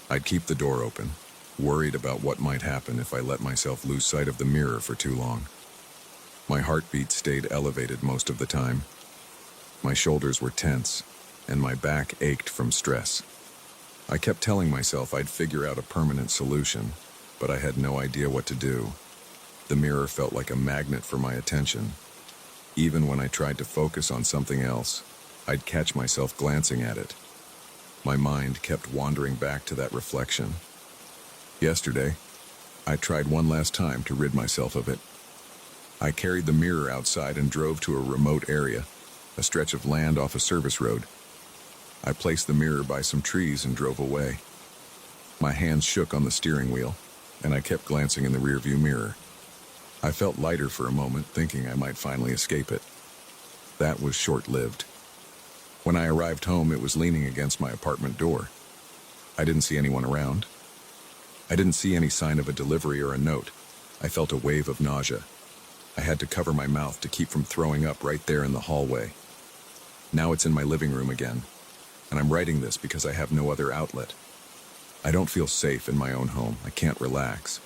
I'd keep the door open, worried about what might happen if I let myself lose sight of the mirror for too long. My heartbeat stayed elevated most of the time. My shoulders were tense, and my back ached from stress. I kept telling myself I'd figure out a permanent solution, but I had no idea what to do. The mirror felt like a magnet for my attention. Even when I tried to focus on something else, I'd catch myself glancing at it. My mind kept wandering back to that reflection. Yesterday, I tried one last time to rid myself of it. I carried the mirror outside and drove to a remote area, a stretch of land off a service road. I placed the mirror by some trees and drove away. My hands shook on the steering wheel, and I kept glancing in the rearview mirror. I felt lighter for a moment, thinking I might finally escape it. That was short-lived. When I arrived home, it was leaning against my apartment door. I didn't see anyone around. I didn't see any sign of a delivery or a note. I felt a wave of nausea. I had to cover my mouth to keep from throwing up right there in the hallway. Now it's in my living room again, and I'm writing this because I have no other outlet. I don't feel safe in my own home. I can't relax.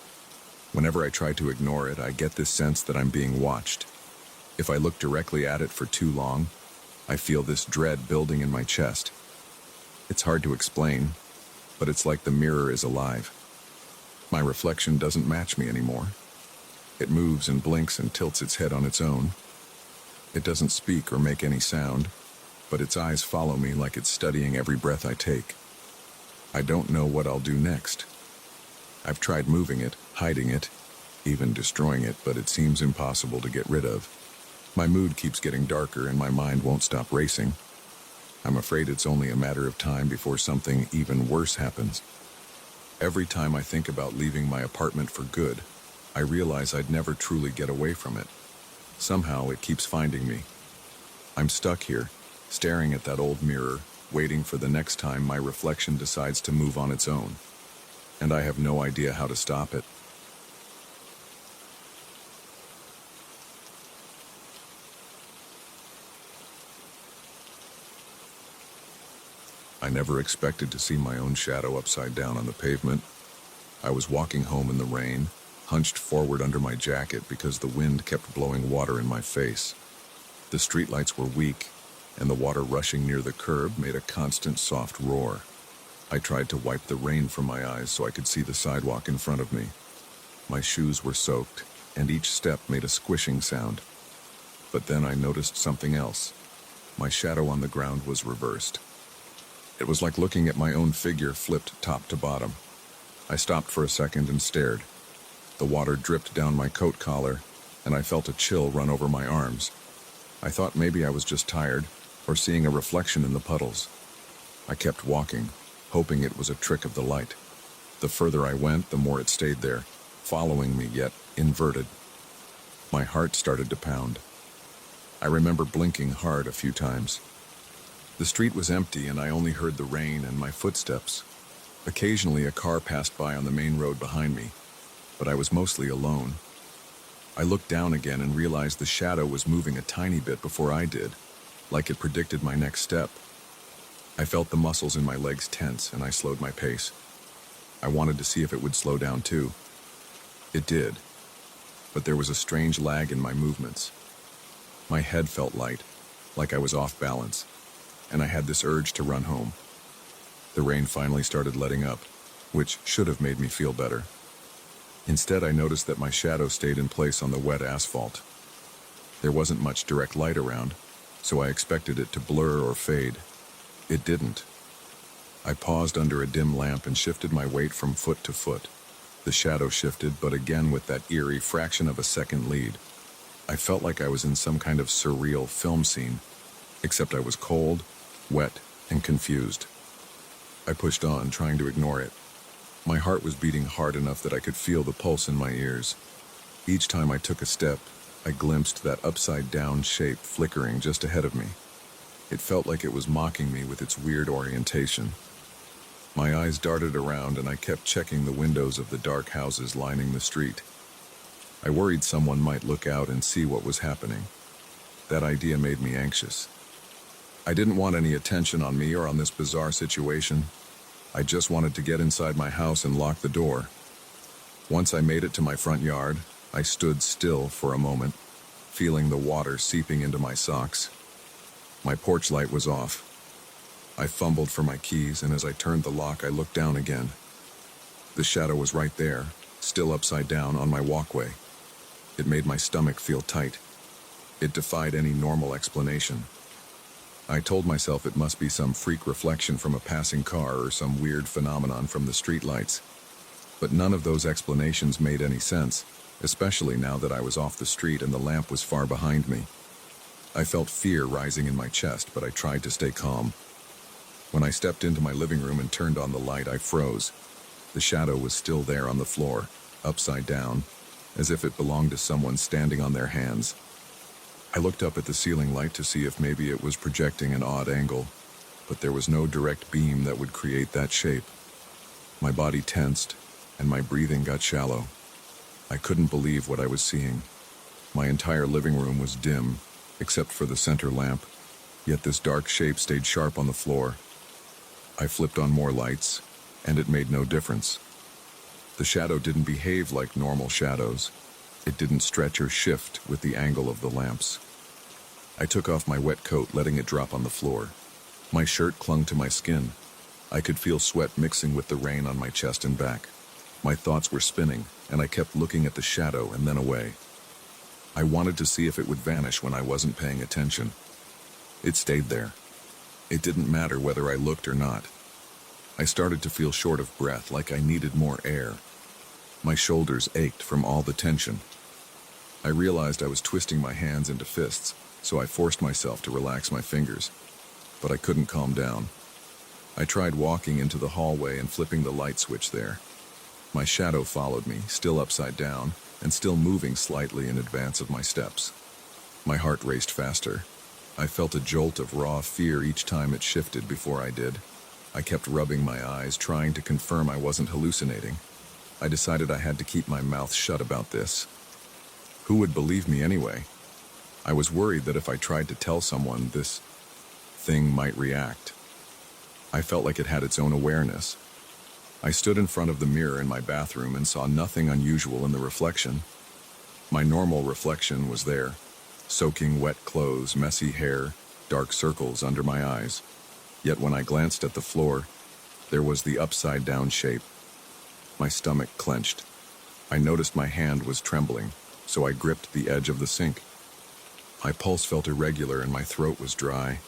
Whenever I try to ignore it, I get this sense that I'm being watched. If I look directly at it for too long, I feel this dread building in my chest. It's hard to explain, but it's like the mirror is alive. My reflection doesn't match me anymore. It moves and blinks and tilts its head on its own. It doesn't speak or make any sound, but its eyes follow me like it's studying every breath I take. I don't know what I'll do next. I've tried moving it, hiding it, even destroying it, but it seems impossible to get rid of. My mood keeps getting darker and my mind won't stop racing. I'm afraid it's only a matter of time before something even worse happens. Every time I think about leaving my apartment for good, I realize I'd never truly get away from it. Somehow it keeps finding me. I'm stuck here, staring at that old mirror, waiting for the next time my reflection decides to move on its own. And I have no idea how to stop it. I never expected to see my own shadow upside down on the pavement. I was walking home in the rain, hunched forward under my jacket because the wind kept blowing water in my face. The streetlights were weak, and the water rushing near the curb made a constant soft roar. I tried to wipe the rain from my eyes so I could see the sidewalk in front of me. My shoes were soaked, and each step made a squishing sound. But then I noticed something else. My shadow on the ground was reversed. It was like looking at my own figure flipped top to bottom. I stopped for a second and stared. The water dripped down my coat collar, and I felt a chill run over my arms. I thought maybe I was just tired, or seeing a reflection in the puddles. I kept walking, hoping it was a trick of the light. The further I went, the more it stayed there, following me, yet inverted. My heart started to pound. I remember blinking hard a few times. The street was empty, and I only heard the rain and my footsteps. Occasionally, a car passed by on the main road behind me, but I was mostly alone. I looked down again and realized the shadow was moving a tiny bit before I did, like it predicted my next step. I felt the muscles in my legs tense, and I slowed my pace. I wanted to see if it would slow down too. It did, but there was a strange lag in my movements. My head felt light, like I was off balance, and I had this urge to run home. The rain finally started letting up, which should have made me feel better. Instead, I noticed that my shadow stayed in place on the wet asphalt. There wasn't much direct light around, so I expected it to blur or fade. It didn't. I paused under a dim lamp and shifted my weight from foot to foot. The shadow shifted, but again with that eerie fraction of a second lead. I felt like I was in some kind of surreal film scene, except I was cold, wet, and confused. I pushed on, trying to ignore it. My heart was beating hard enough that I could feel the pulse in my ears. Each time I took a step, I glimpsed that upside-down shape flickering just ahead of me. It felt like it was mocking me with its weird orientation. My eyes darted around, and I kept checking the windows of the dark houses lining the street. I worried someone might look out and see what was happening. That idea made me anxious. I didn't want any attention on me or on this bizarre situation. I just wanted to get inside my house and lock the door. Once I made it to my front yard, I stood still for a moment, feeling the water seeping into my socks. My porch light was off. I fumbled for my keys, and as I turned the lock, I looked down again. The shadow was right there, still upside down on my walkway. It made my stomach feel tight. It defied any normal explanation. I told myself it must be some freak reflection from a passing car or some weird phenomenon from the streetlights. But none of those explanations made any sense, especially now that I was off the street and the lamp was far behind me. I felt fear rising in my chest, but I tried to stay calm. When I stepped into my living room and turned on the light, I froze. The shadow was still there on the floor, upside down, as if it belonged to someone standing on their hands. I looked up at the ceiling light to see if maybe it was projecting an odd angle, but there was no direct beam that would create that shape. My body tensed, and my breathing got shallow. I couldn't believe what I was seeing. My entire living room was dim, except for the center lamp, yet this dark shape stayed sharp on the floor. I flipped on more lights, and it made no difference. The shadow didn't behave like normal shadows. It didn't stretch or shift with the angle of the lamps. I took off my wet coat, letting it drop on the floor. My shirt clung to my skin. I could feel sweat mixing with the rain on my chest and back. My thoughts were spinning, and I kept looking at the shadow and then away. I wanted to see if it would vanish when I wasn't paying attention. It stayed there. It didn't matter whether I looked or not. I started to feel short of breath, like I needed more air. My shoulders ached from all the tension. I realized I was twisting my hands into fists, so I forced myself to relax my fingers. But I couldn't calm down. I tried walking into the hallway and flipping the light switch there. My shadow followed me, still upside down, and still moving slightly in advance of my steps. My heart raced faster. I felt a jolt of raw fear each time it shifted before I did. I kept rubbing my eyes, trying to confirm I wasn't hallucinating. I decided I had to keep my mouth shut about this. Who would believe me anyway? I was worried that if I tried to tell someone, this thing might react. I felt like it had its own awareness. I stood in front of the mirror in my bathroom and saw nothing unusual in the reflection. My normal reflection was there, soaking wet clothes, messy hair, dark circles under my eyes. Yet when I glanced at the floor, there was the upside-down shape. My stomach clenched. I noticed my hand was trembling, so I gripped the edge of the sink. My pulse felt irregular and my throat was dry.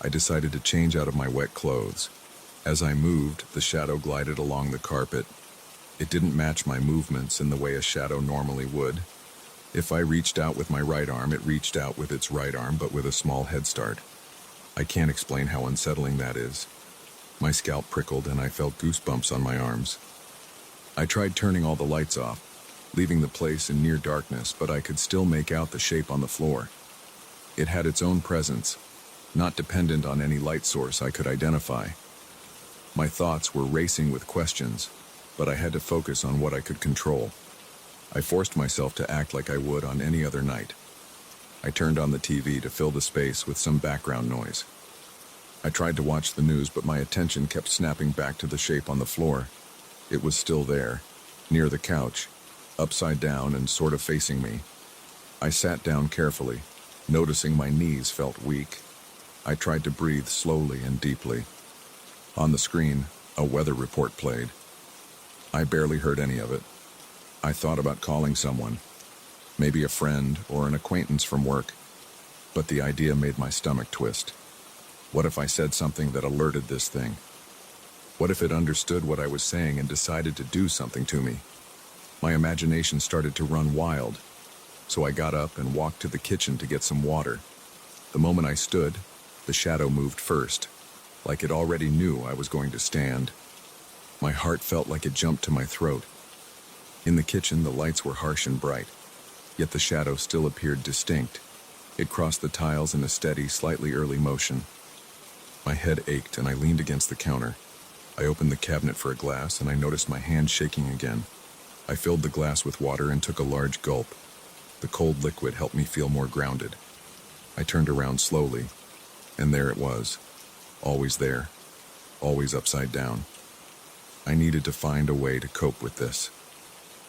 I decided to change out of my wet clothes. As I moved, the shadow glided along the carpet. It didn't match my movements in the way a shadow normally would. If I reached out with my right arm, it reached out with its right arm, but with a small head start. I can't explain how unsettling that is. My scalp prickled and I felt goosebumps on my arms. I tried turning all the lights off, leaving the place in near darkness, but I could still make out the shape on the floor. It had its own presence, not dependent on any light source I could identify. My thoughts were racing with questions, but I had to focus on what I could control. I forced myself to act like I would on any other night. I turned on the TV to fill the space with some background noise. I tried to watch the news, but my attention kept snapping back to the shape on the floor. It was still there, near the couch, upside down and sort of facing me. I sat down carefully, noticing my knees felt weak. I tried to breathe slowly and deeply. On the screen, a weather report played. I barely heard any of it. I thought about calling someone, maybe a friend or an acquaintance from work, but the idea made my stomach twist. What if I said something that alerted this thing? What if it understood what I was saying and decided to do something to me? My imagination started to run wild, so I got up and walked to the kitchen to get some water. The moment I stood, the shadow moved first, like it already knew I was going to stand. My heart felt like it jumped to my throat. In the kitchen, the lights were harsh and bright, yet the shadow still appeared distinct. It crossed the tiles in a steady, slightly early motion. My head ached and I leaned against the counter. I opened the cabinet for a glass and I noticed my hand shaking again. I filled the glass with water and took a large gulp. The cold liquid helped me feel more grounded. I turned around slowly, and there it was. Always there. Always upside down. I needed to find a way to cope with this,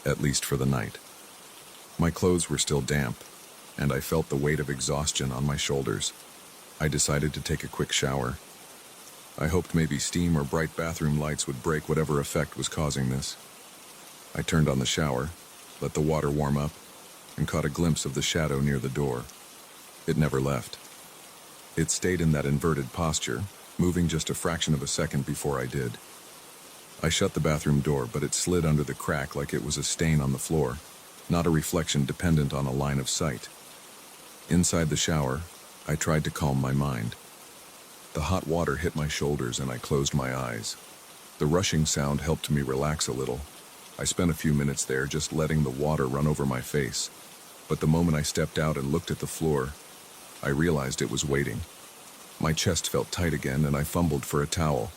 at least for the night. My clothes were still damp, and I felt the weight of exhaustion on my shoulders. I decided to take a quick shower. I hoped maybe steam or bright bathroom lights would break whatever effect was causing this. I turned on the shower, let the water warm up, and caught a glimpse of the shadow near the door. It never left. It stayed in that inverted posture, moving just a fraction of a second before I did. I shut the bathroom door, but it slid under the crack like it was a stain on the floor, not a reflection dependent on a line of sight. Inside the shower, I tried to calm my mind. The hot water hit my shoulders and I closed my eyes. The rushing sound helped me relax a little. I spent a few minutes there just letting the water run over my face. But the moment I stepped out and looked at the floor, I realized it was waiting. My chest felt tight again and I fumbled for a towel.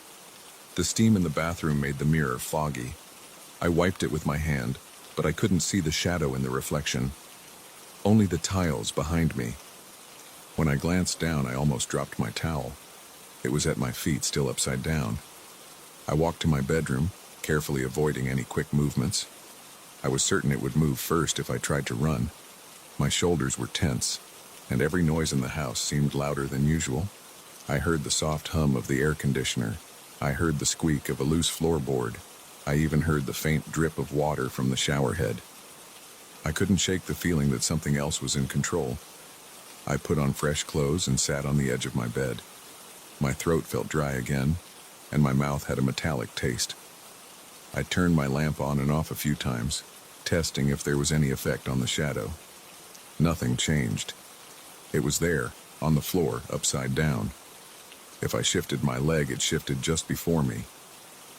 The steam in the bathroom made the mirror foggy. I wiped it with my hand, but I couldn't see the shadow in the reflection. Only the tiles behind me. When I glanced down, I almost dropped my towel. It was at my feet, still upside down. I walked to my bedroom, carefully avoiding any quick movements. I was certain it would move first if I tried to run. My shoulders were tense, and every noise in the house seemed louder than usual. I heard the soft hum of the air conditioner. I heard the squeak of a loose floorboard. I even heard the faint drip of water from the shower head. I couldn't shake the feeling that something else was in control. I put on fresh clothes and sat on the edge of my bed. My throat felt dry again, and my mouth had a metallic taste. I turned my lamp on and off a few times, testing if there was any effect on the shadow. Nothing changed. It was there, on the floor, upside down. If I shifted my leg, it shifted just before me.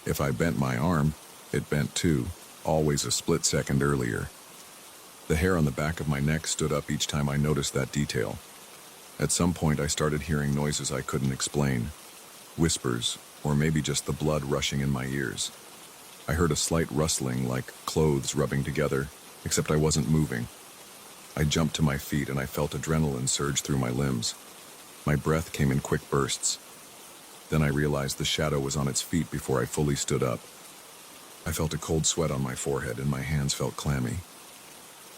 If I bent my arm, it bent too, always a split second earlier. The hair on the back of my neck stood up each time I noticed that detail. At some point, I started hearing noises I couldn't explain. Whispers, or maybe just the blood rushing in my ears. I heard a slight rustling, like clothes rubbing together, except I wasn't moving. I jumped to my feet and I felt adrenaline surge through my limbs. My breath came in quick bursts. Then I realized the shadow was on its feet before I fully stood up. I felt a cold sweat on my forehead and my hands felt clammy.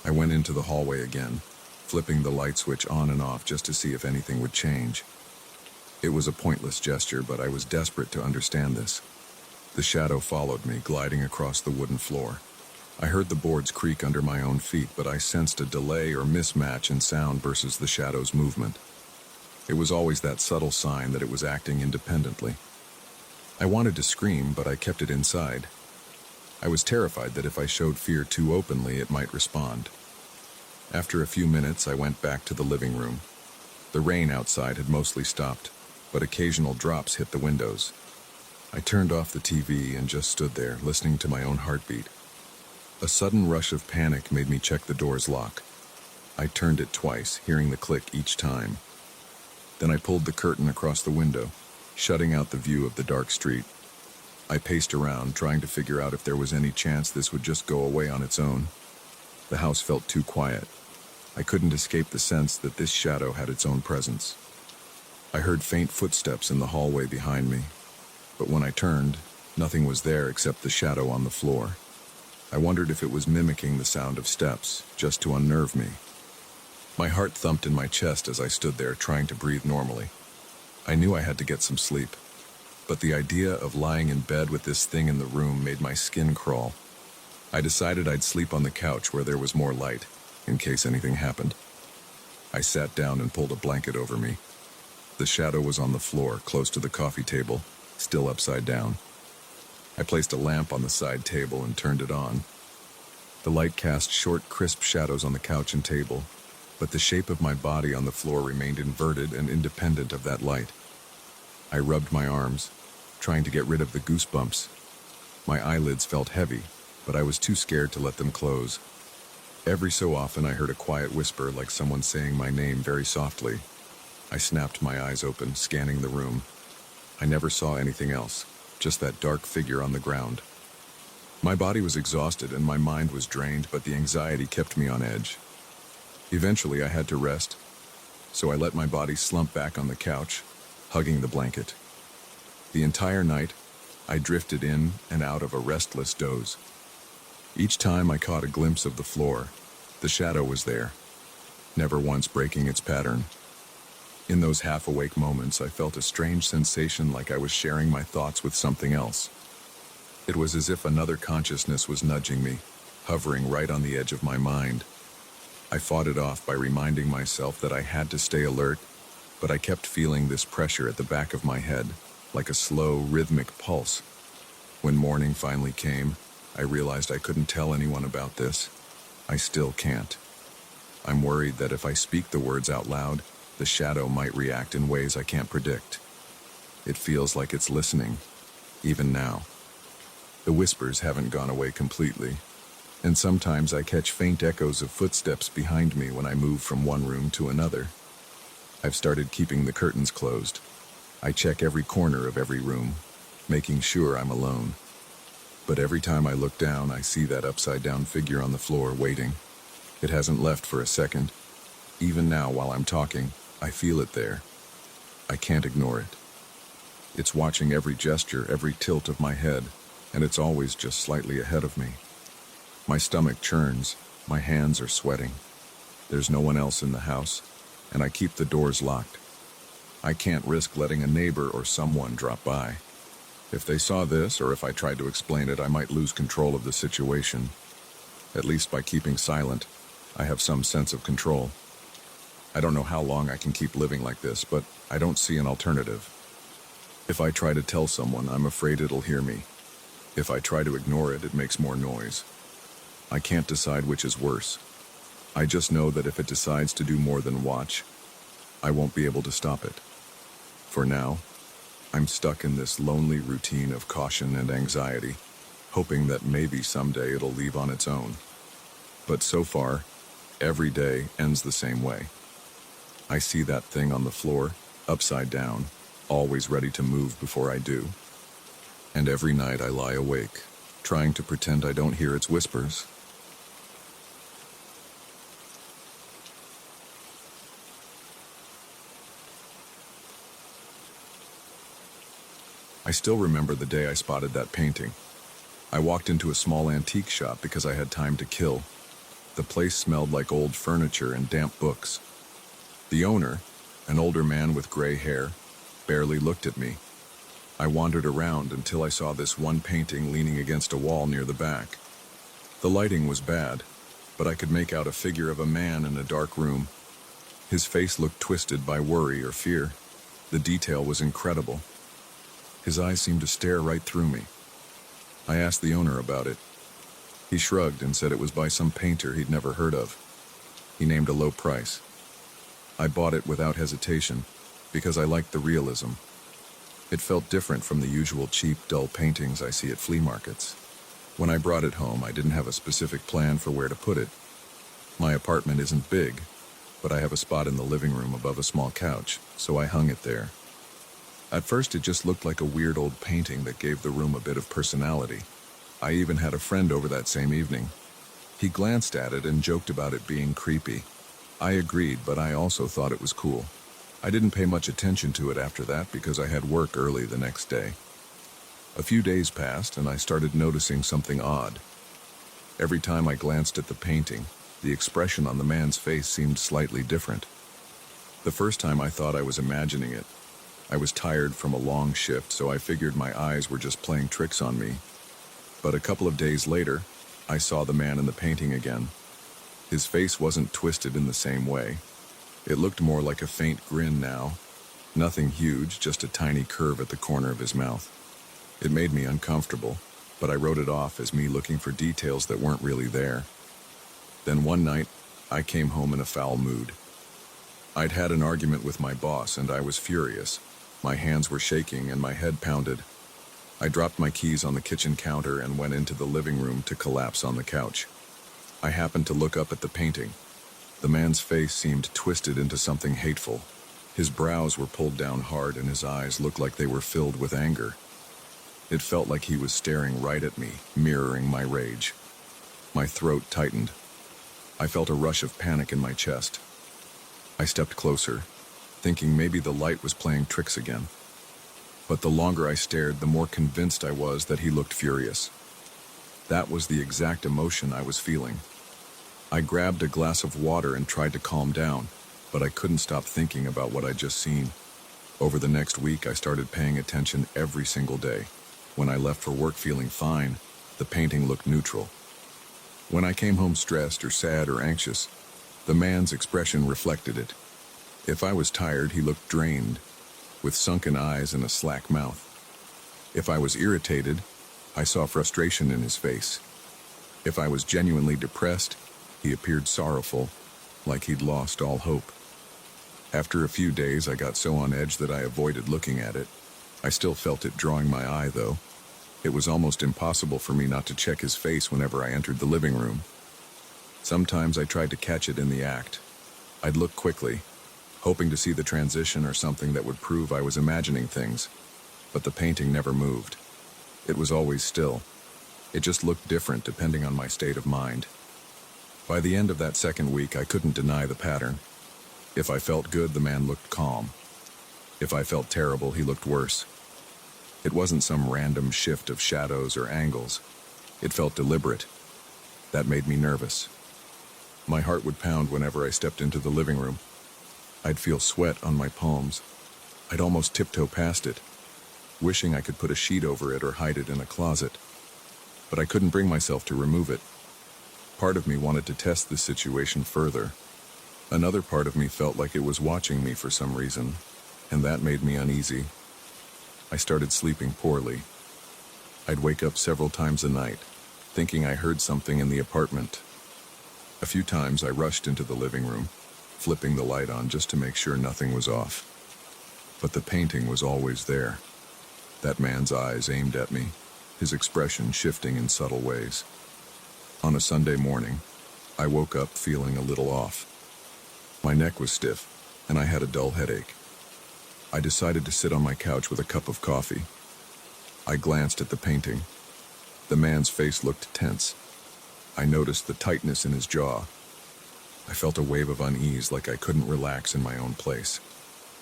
I went into the hallway again, flipping the light switch on and off just to see if anything would change. It was a pointless gesture, but I was desperate to understand this. The shadow followed me, gliding across the wooden floor. I heard the boards creak under my own feet, but I sensed a delay or mismatch in sound versus the shadow's movement. It was always that subtle sign that it was acting independently. I wanted to scream, but I kept it inside. I was terrified that if I showed fear too openly, it might respond. After a few minutes, I went back to the living room. The rain outside had mostly stopped, but occasional drops hit the windows. I turned off the TV and just stood there, listening to my own heartbeat. A sudden rush of panic made me check the door's lock. I turned it twice, hearing the click each time. Then I pulled the curtain across the window, shutting out the view of the dark street. I paced around, trying to figure out if there was any chance this would just go away on its own. The house felt too quiet. I couldn't escape the sense that this shadow had its own presence. I heard faint footsteps in the hallway behind me, but when I turned, nothing was there except the shadow on the floor. I wondered if it was mimicking the sound of steps, just to unnerve me. My heart thumped in my chest as I stood there trying to breathe normally. I knew I had to get some sleep, but the idea of lying in bed with this thing in the room made my skin crawl. I decided I'd sleep on the couch where there was more light, in case anything happened. I sat down and pulled a blanket over me. The shadow was on the floor, close to the coffee table, still upside down. I placed a lamp on the side table and turned it on. The light cast short, crisp shadows on the couch and table, but the shape of my body on the floor remained inverted and independent of that light. I rubbed my arms, trying to get rid of the goosebumps. My eyelids felt heavy, but I was too scared to let them close. Every so often I heard a quiet whisper like someone saying my name very softly. I snapped my eyes open, scanning the room. I never saw anything else, just that dark figure on the ground. My body was exhausted and my mind was drained, but the anxiety kept me on edge. Eventually I had to rest, so I let my body slump back on the couch, hugging the blanket. The entire night, I drifted in and out of a restless doze. Each time I caught a glimpse of the floor, the shadow was there, never once breaking its pattern. In those half-awake moments, I felt a strange sensation like I was sharing my thoughts with something else. It was as if another consciousness was nudging me, hovering right on the edge of my mind. I fought it off by reminding myself that I had to stay alert, but I kept feeling this pressure at the back of my head, like a slow, rhythmic pulse. When morning finally came, I realized I couldn't tell anyone about this. I still can't. I'm worried that if I speak the words out loud, the shadow might react in ways I can't predict. It feels like it's listening, even now. The whispers haven't gone away completely, and sometimes I catch faint echoes of footsteps behind me when I move from one room to another. I've started keeping the curtains closed. I check every corner of every room, making sure I'm alone. But every time I look down, I see that upside-down figure on the floor waiting. It hasn't left for a second. Even now, while I'm talking, I feel it there. I can't ignore it. It's watching every gesture, every tilt of my head, and it's always just slightly ahead of me. My stomach churns, my hands are sweating. There's no one else in the house, and I keep the doors locked. I can't risk letting a neighbor or someone drop by. If they saw this, or if I tried to explain it, I might lose control of the situation. At least by keeping silent, I have some sense of control. I don't know how long I can keep living like this, but I don't see an alternative. If I try to tell someone, I'm afraid it'll hear me. If I try to ignore it, it makes more noise. I can't decide which is worse. I just know that if it decides to do more than watch, I won't be able to stop it. For now, I'm stuck in this lonely routine of caution and anxiety, hoping that maybe someday it'll leave on its own. But so far, every day ends the same way. I see that thing on the floor, upside down, always ready to move before I do. And every night I lie awake, trying to pretend I don't hear its whispers. still remember the day I spotted that painting. I walked into a small antique shop because I had time to kill. The place smelled like old furniture and damp books. The owner, an older man with gray hair, barely looked at me. I wandered around until I saw this one painting leaning against a wall near the back. The lighting was bad, but I could make out a figure of a man in a dark room. His face looked twisted by worry or fear. The detail was incredible. His eyes seemed to stare right through me. I asked the owner about it. He shrugged and said it was by some painter he'd never heard of. He named a low price. I bought it without hesitation because I liked the realism. It felt different from the usual cheap, dull paintings I see at flea markets. When I brought it home, I didn't have a specific plan for where to put it. My apartment isn't big, but I have a spot in the living room above a small couch, so I hung it there. At first, it just looked like a weird old painting that gave the room a bit of personality. I even had a friend over that same evening. He glanced at it and joked about it being creepy. I agreed, but I also thought it was cool. I didn't pay much attention to it after that because I had work early the next day. A few days passed and I started noticing something odd. Every time I glanced at the painting, the expression on the man's face seemed slightly different. The first time I thought I was imagining it. I was tired from a long shift, so I figured my eyes were just playing tricks on me. But a couple of days later, I saw the man in the painting again. His face wasn't twisted in the same way. It looked more like a faint grin now. Nothing huge, just a tiny curve at the corner of his mouth. It made me uncomfortable, but I wrote it off as me looking for details that weren't really there. Then one night, I came home in a foul mood. I'd had an argument with my boss and I was furious. My hands were shaking and my head pounded. I dropped my keys on the kitchen counter and went into the living room to collapse on the couch. I happened to look up at the painting. The man's face seemed twisted into something hateful. His brows were pulled down hard and his eyes looked like they were filled with anger. It felt like he was staring right at me, mirroring my rage. My throat tightened. I felt a rush of panic in my chest. I stepped closer, thinking maybe the light was playing tricks again. But the longer I stared, the more convinced I was that he looked furious. That was the exact emotion I was feeling. I grabbed a glass of water and tried to calm down, but I couldn't stop thinking about what I'd just seen. Over the next week, I started paying attention every single day. When I left for work feeling fine, the painting looked neutral. When I came home stressed or sad or anxious, the man's expression reflected it. If I was tired, he looked drained, with sunken eyes and a slack mouth. If I was irritated, I saw frustration in his face. If I was genuinely depressed, he appeared sorrowful, like he'd lost all hope. After a few days, I got so on edge that I avoided looking at it. I still felt it drawing my eye, though. It was almost impossible for me not to check his face whenever I entered the living room. Sometimes I tried to catch it in the act. I'd look quickly, hoping to see the transition or something that would prove I was imagining things. But the painting never moved. It was always still. It just looked different depending on my state of mind. By the end of that second week, I couldn't deny the pattern. If I felt good, the man looked calm. If I felt terrible, he looked worse. It wasn't some random shift of shadows or angles. It felt deliberate. That made me nervous. My heart would pound whenever I stepped into the living room. I'd feel sweat on my palms. I'd almost tiptoe past it, wishing I could put a sheet over it or hide it in a closet. But I couldn't bring myself to remove it. Part of me wanted to test the situation further. Another part of me felt like it was watching me for some reason, and that made me uneasy. I started sleeping poorly. I'd wake up several times a night, thinking I heard something in the apartment. A few times I rushed into the living room, flipping the light on just to make sure nothing was off. But the painting was always there. That man's eyes aimed at me, his expression shifting in subtle ways. On a Sunday morning, I woke up feeling a little off. My neck was stiff, and I had a dull headache. I decided to sit on my couch with a cup of coffee. I glanced at the painting. The man's face looked tense. I noticed the tightness in his jaw. I felt a wave of unease, like I couldn't relax in my own place.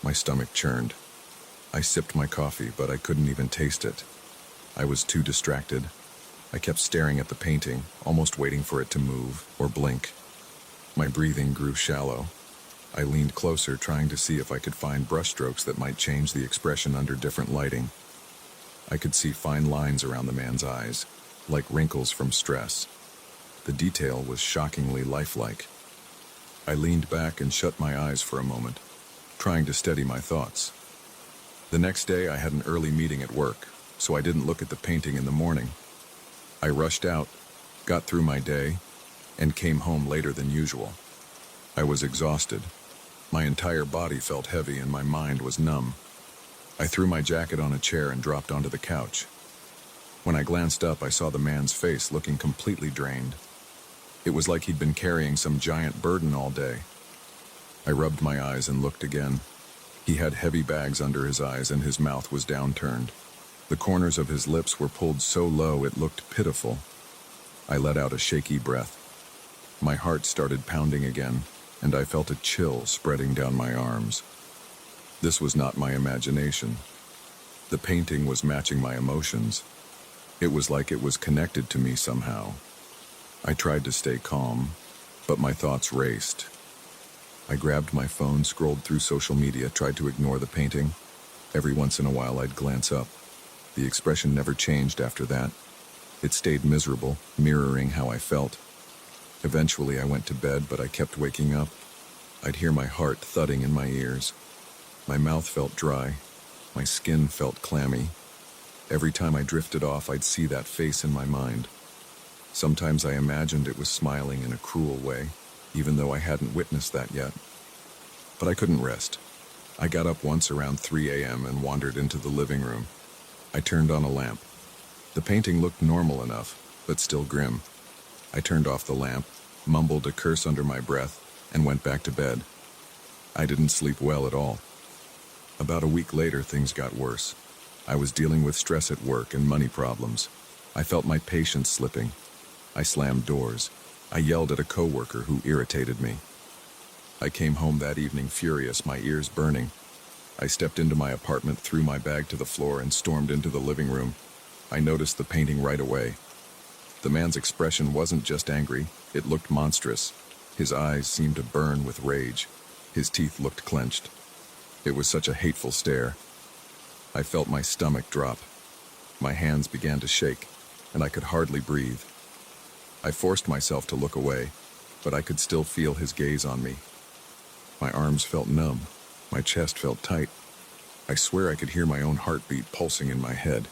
My stomach churned. I sipped my coffee, but I couldn't even taste it. I was too distracted. I kept staring at the painting, almost waiting for it to move or blink. My breathing grew shallow. I leaned closer, trying to see if I could find brushstrokes that might change the expression under different lighting. I could see fine lines around the man's eyes, like wrinkles from stress. The detail was shockingly lifelike. I leaned back and shut my eyes for a moment, trying to steady my thoughts. The next day I had an early meeting at work, so I didn't look at the painting in the morning. I rushed out, got through my day, and came home later than usual. I was exhausted. My entire body felt heavy and my mind was numb. I threw my jacket on a chair and dropped onto the couch. When I glanced up, I saw the man's face looking completely drained. It was like he'd been carrying some giant burden all day. I rubbed my eyes and looked again. He had heavy bags under his eyes and his mouth was downturned. The corners of his lips were pulled so low it looked pitiful. I let out a shaky breath. My heart started pounding again, and I felt a chill spreading down my arms. This was not my imagination. The painting was matching my emotions. It was like it was connected to me somehow. I tried to stay calm, but my thoughts raced. I grabbed my phone, scrolled through social media, tried to ignore the painting. Every once in a while I'd glance up. The expression never changed after that. It stayed miserable, mirroring how I felt. Eventually I went to bed, but I kept waking up. I'd hear my heart thudding in my ears. My mouth felt dry. My skin felt clammy. Every time I drifted off, I'd see that face in my mind. Sometimes I imagined it was smiling in a cruel way, even though I hadn't witnessed that yet. But I couldn't rest. I got up once around 3 a.m. and wandered into the living room. I turned on a lamp. The painting looked normal enough, but still grim. I turned off the lamp, mumbled a curse under my breath, and went back to bed. I didn't sleep well at all. About a week later, things got worse. I was dealing with stress at work and money problems. I felt my patience slipping. I slammed doors. I yelled at a coworker who irritated me. I came home that evening furious, my ears burning. I stepped into my apartment, threw my bag to the floor, and stormed into the living room. I noticed the painting right away. The man's expression wasn't just angry, it looked monstrous. His eyes seemed to burn with rage. His teeth looked clenched. It was such a hateful stare. I felt my stomach drop. My hands began to shake, and I could hardly breathe. I forced myself to look away, but I could still feel his gaze on me. My arms felt numb. My chest felt tight. I swear I could hear my own heartbeat pulsing in my head.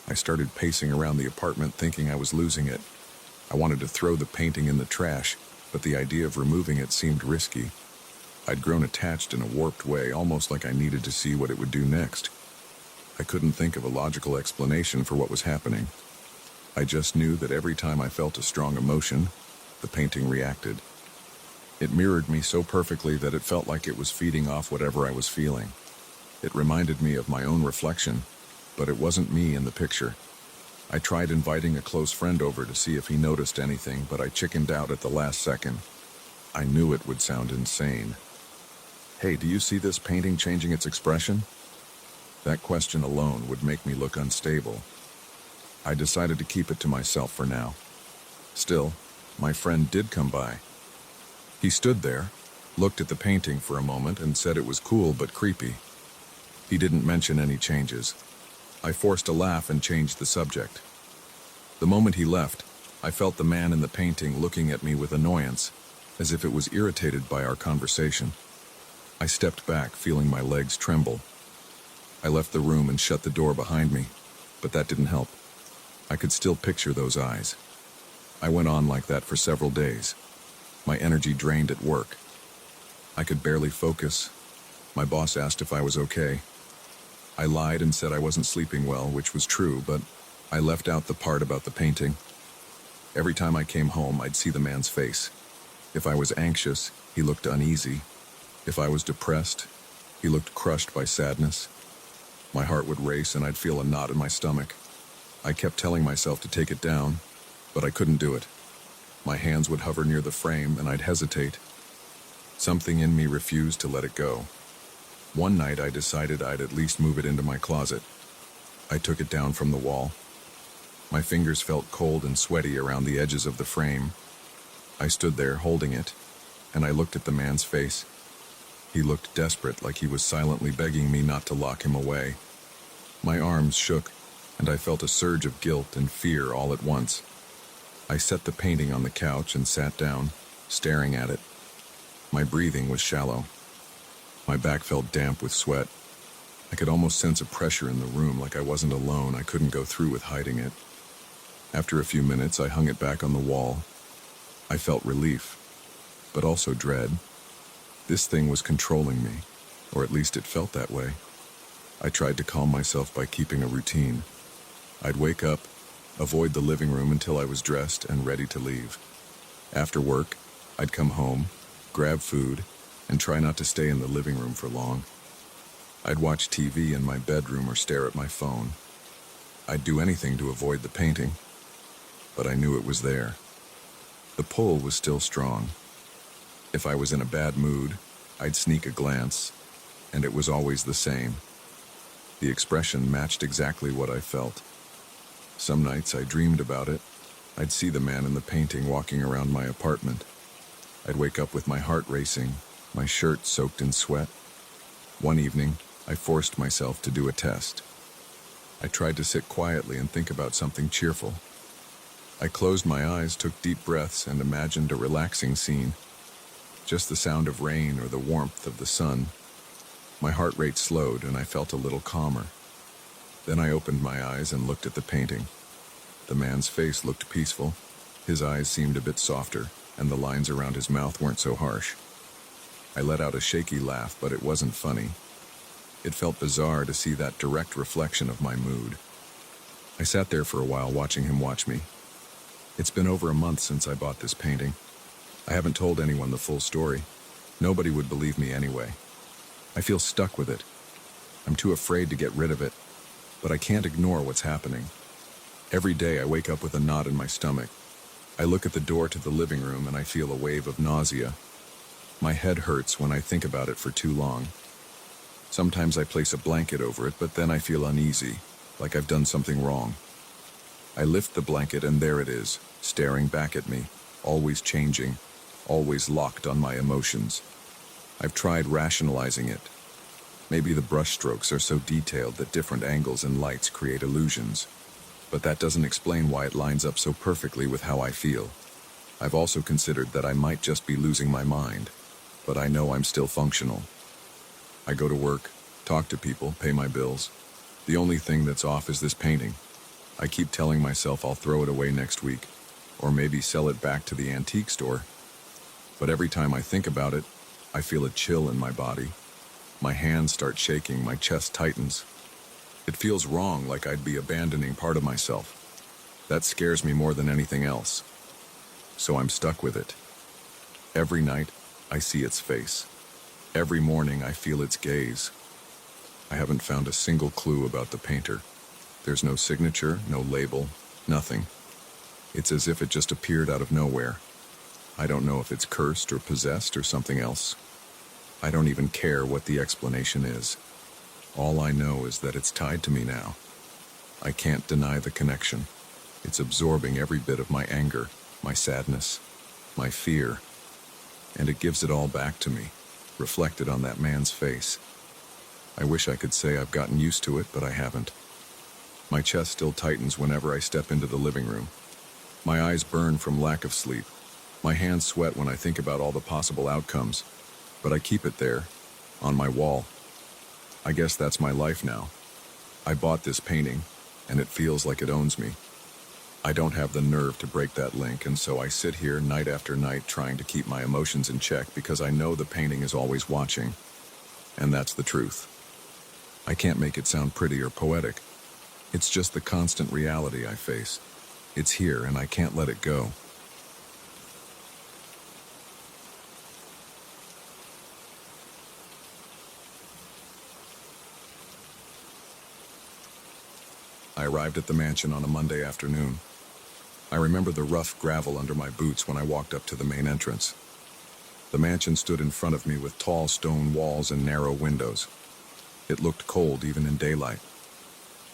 I started pacing around the apartment, thinking I was losing it. I wanted to throw the painting in the trash, but the idea of removing it seemed risky. I'd grown attached in a warped way, almost like I needed to see what it would do next. I couldn't think of a logical explanation for what was happening. I just knew that every time I felt a strong emotion, the painting reacted. It mirrored me so perfectly that it felt like it was feeding off whatever I was feeling. It reminded me of my own reflection, but it wasn't me in the picture. I tried inviting a close friend over to see if he noticed anything, but I chickened out at the last second. I knew it would sound insane. "Hey, do you see this painting changing its expression?" That question alone would make me look unstable. I decided to keep it to myself for now. Still, my friend did come by. He stood there, looked at the painting for a moment, and said it was cool but creepy. He didn't mention any changes. I forced a laugh and changed the subject. The moment he left, I felt the man in the painting looking at me with annoyance, as if it was irritated by our conversation. I stepped back, feeling my legs tremble. I left the room and shut the door behind me, but that didn't help. I could still picture those eyes. I went on like that for several days. My energy drained at work. I could barely focus. My boss asked if I was okay. I lied and said I wasn't sleeping well, which was true, but I left out the part about the painting. Every time I came home, I'd see the man's face. If I was anxious, he looked uneasy. If I was depressed, he looked crushed by sadness. My heart would race and I'd feel a knot in my stomach. I kept telling myself to take it down, but I couldn't do it. My hands would hover near the frame and I'd hesitate. Something in me refused to let it go. One night I decided I'd at least move it into my closet. I took it down from the wall. My fingers felt cold and sweaty around the edges of the frame. I stood there holding it, and I looked at the man's face. He looked desperate, like he was silently begging me not to lock him away. My arms shook, and I felt a surge of guilt and fear all at once. I set the painting on the couch and sat down, staring at it. My breathing was shallow. My back felt damp with sweat. I could almost sense a pressure in the room, like I wasn't alone. I couldn't go through with hiding it. After a few minutes, I hung it back on the wall. I felt relief, but also dread. This thing was controlling me, or at least it felt that way. I tried to calm myself by keeping a routine. I'd wake up, avoid the living room until I was dressed and ready to leave. After work, I'd come home, grab food, and try not to stay in the living room for long. I'd watch TV in my bedroom or stare at my phone. I'd do anything to avoid the painting, but I knew it was there. The pull was still strong. If I was in a bad mood, I'd sneak a glance, and it was always the same. The expression matched exactly what I felt. Some nights I dreamed about it. I'd see the man in the painting walking around my apartment. I'd wake up with my heart racing, my shirt soaked in sweat. One evening, I forced myself to do a test. I tried to sit quietly and think about something cheerful. I closed my eyes, took deep breaths, and imagined a relaxing scene. Just the sound of rain or the warmth of the sun. My heart rate slowed and I felt a little calmer. Then I opened my eyes and looked at the painting. The man's face looked peaceful. His eyes seemed a bit softer, and the lines around his mouth weren't so harsh. I let out a shaky laugh, but it wasn't funny. It felt bizarre to see that direct reflection of my mood. I sat there for a while watching him watch me. It's been over a month since I bought this painting. I haven't told anyone the full story. Nobody would believe me anyway. I feel stuck with it. I'm too afraid to get rid of it, but I can't ignore what's happening. Every day I wake up with a knot in my stomach. I look at the door to the living room and I feel a wave of nausea. My head hurts when I think about it for too long. Sometimes I place a blanket over it, but then I feel uneasy, like I've done something wrong. I lift the blanket and there it is, staring back at me, always changing, always locked on my emotions. I've tried rationalizing it. Maybe the brushstrokes are so detailed that different angles and lights create illusions. But that doesn't explain why it lines up so perfectly with how I feel. I've also considered that I might just be losing my mind, but I know I'm still functional. I go to work, talk to people, pay my bills. The only thing that's off is this painting. I keep telling myself I'll throw it away next week, or maybe sell it back to the antique store. But every time I think about it, I feel a chill in my body. My hands start shaking, my chest tightens. It feels wrong, like I'd be abandoning part of myself. That scares me more than anything else. So I'm stuck with it. Every night, I see its face. Every morning, I feel its gaze. I haven't found a single clue about the painter. There's no signature, no label, nothing. It's as if it just appeared out of nowhere. I don't know if it's cursed or possessed or something else. I don't even care what the explanation is. All I know is that it's tied to me now. I can't deny the connection. It's absorbing every bit of my anger, my sadness, my fear. And it gives it all back to me, reflected on that man's face. I wish I could say I've gotten used to it, but I haven't. My chest still tightens whenever I step into the living room. My eyes burn from lack of sleep. My hands sweat when I think about all the possible outcomes. But I keep it there, on my wall. I guess that's my life now. I bought this painting, and it feels like it owns me. I don't have the nerve to break that link, and so I sit here night after night trying to keep my emotions in check because I know the painting is always watching. And that's the truth. I can't make it sound pretty or poetic. It's just the constant reality I face. It's here, and I can't let it go. I arrived at the mansion on a Monday afternoon. I remember the rough gravel under my boots when I walked up to the main entrance. The mansion stood in front of me with tall stone walls and narrow windows. It looked cold even in daylight.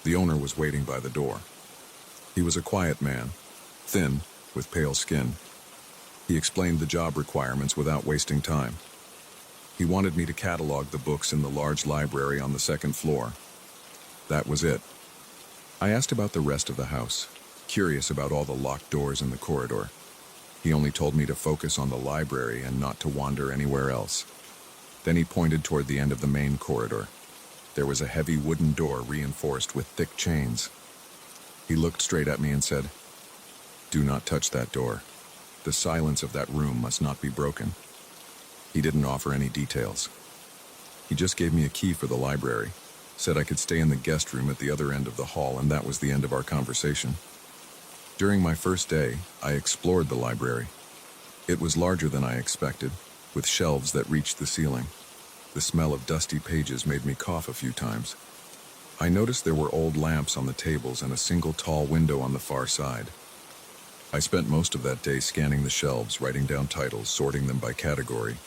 The owner was waiting by the door. He was a quiet man, thin, with pale skin. He explained the job requirements without wasting time. He wanted me to catalog the books in the large library on the second floor. That was it. I asked about the rest of the house, curious about all the locked doors in the corridor. He only told me to focus on the library and not to wander anywhere else. Then he pointed toward the end of the main corridor. There was a heavy wooden door reinforced with thick chains. He looked straight at me and said, "Do not touch that door. The silence of that room must not be broken." He didn't offer any details. He just gave me a key for the library, said I could stay in the guest room at the other end of the hall, and that was the end of our conversation. During my first day, I explored the library. It was larger than I expected, with shelves that reached the ceiling. The smell of dusty pages made me cough a few times. I noticed there were old lamps on the tables and a single tall window on the far side. I spent most of that day scanning the shelves, writing down titles, sorting them by category.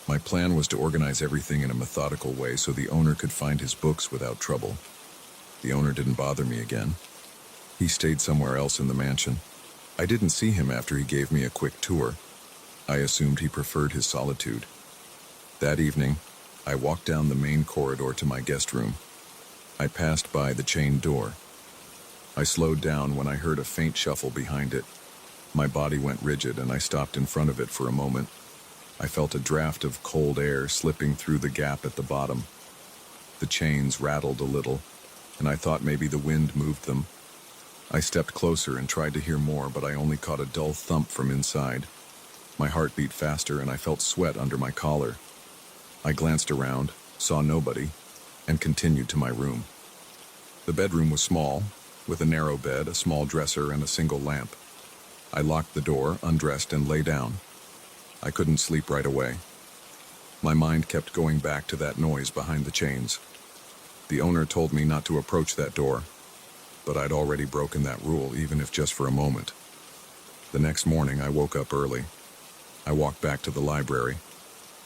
My plan was to organize everything in a methodical way so the owner could find his books without trouble. The owner didn't bother me again. He stayed somewhere else in the mansion. I didn't see him after he gave me a quick tour. I assumed he preferred his solitude. That evening, I walked down the main corridor to my guest room. I passed by the chained door. I slowed down when I heard a faint shuffle behind it. My body went rigid and I stopped in front of it for a moment. I felt a draft of cold air slipping through the gap at the bottom. The chains rattled a little, and I thought maybe the wind moved them. I stepped closer and tried to hear more, but I only caught a dull thump from inside. My heart beat faster and I felt sweat under my collar. I glanced around, saw nobody, and continued to my room. The bedroom was small, with a narrow bed, a small dresser, and a single lamp. I locked the door, undressed, and lay down. I couldn't sleep right away. My mind kept going back to that noise behind the chains. The owner told me not to approach that door, but I'd already broken that rule, even if just for a moment. The next morning, I woke up early. I walked back to the library.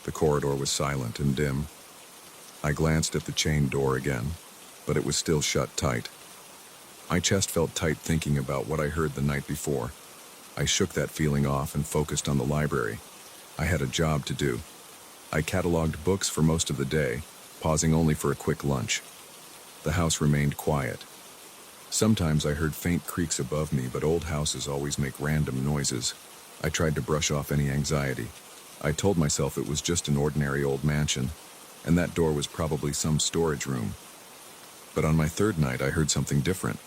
The corridor was silent and dim. I glanced at the chained door again, but it was still shut tight. My chest felt tight thinking about what I heard the night before. I shook that feeling off and focused on the library. I had a job to do. I cataloged books for most of the day, pausing only for a quick lunch. The house remained quiet. Sometimes I heard faint creaks above me, but old houses always make random noises. I tried to brush off any anxiety. I told myself it was just an ordinary old mansion, and that door was probably some storage room. But on my third night, I heard something different.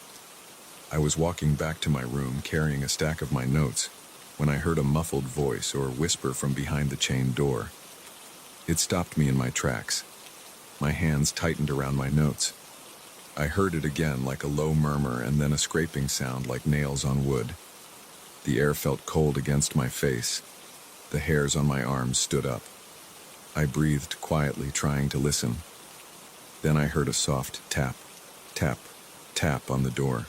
I was walking back to my room, carrying a stack of my notes, when I heard a muffled voice or whisper from behind the chained door. It stopped me in my tracks. My hands tightened around my notes. I heard it again, like a low murmur, and then a scraping sound like nails on wood. The air felt cold against my face. The hairs on my arms stood up. I breathed quietly, trying to listen. Then I heard a soft tap, tap, tap on the door.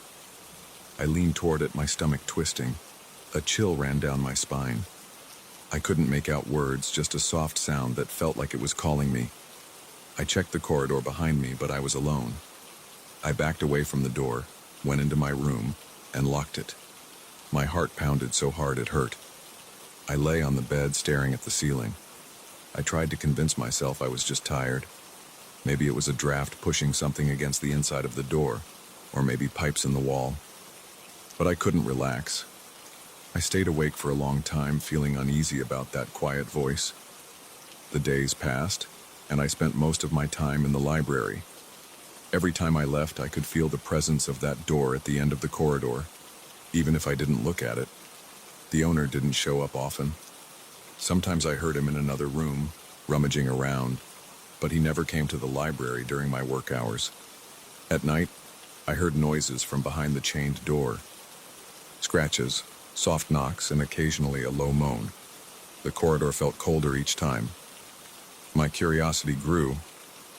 I leaned toward it, my stomach twisting. A chill ran down my spine. I couldn't make out words, just a soft sound that felt like it was calling me. I checked the corridor behind me, but I was alone. I backed away from the door, went into my room, and locked it. My heart pounded so hard it hurt. I lay on the bed, staring at the ceiling. I tried to convince myself I was just tired. Maybe it was a draft pushing something against the inside of the door, or maybe pipes in the wall. But I couldn't relax. I stayed awake for a long time, feeling uneasy about that quiet voice. The days passed, and I spent most of my time in the library. Every time I left, I could feel the presence of that door at the end of the corridor, even if I didn't look at it. The owner didn't show up often. Sometimes I heard him in another room, rummaging around, but he never came to the library during my work hours. At night, I heard noises from behind the chained door. Scratches, soft knocks, and occasionally a low moan. The corridor felt colder each time. My curiosity grew,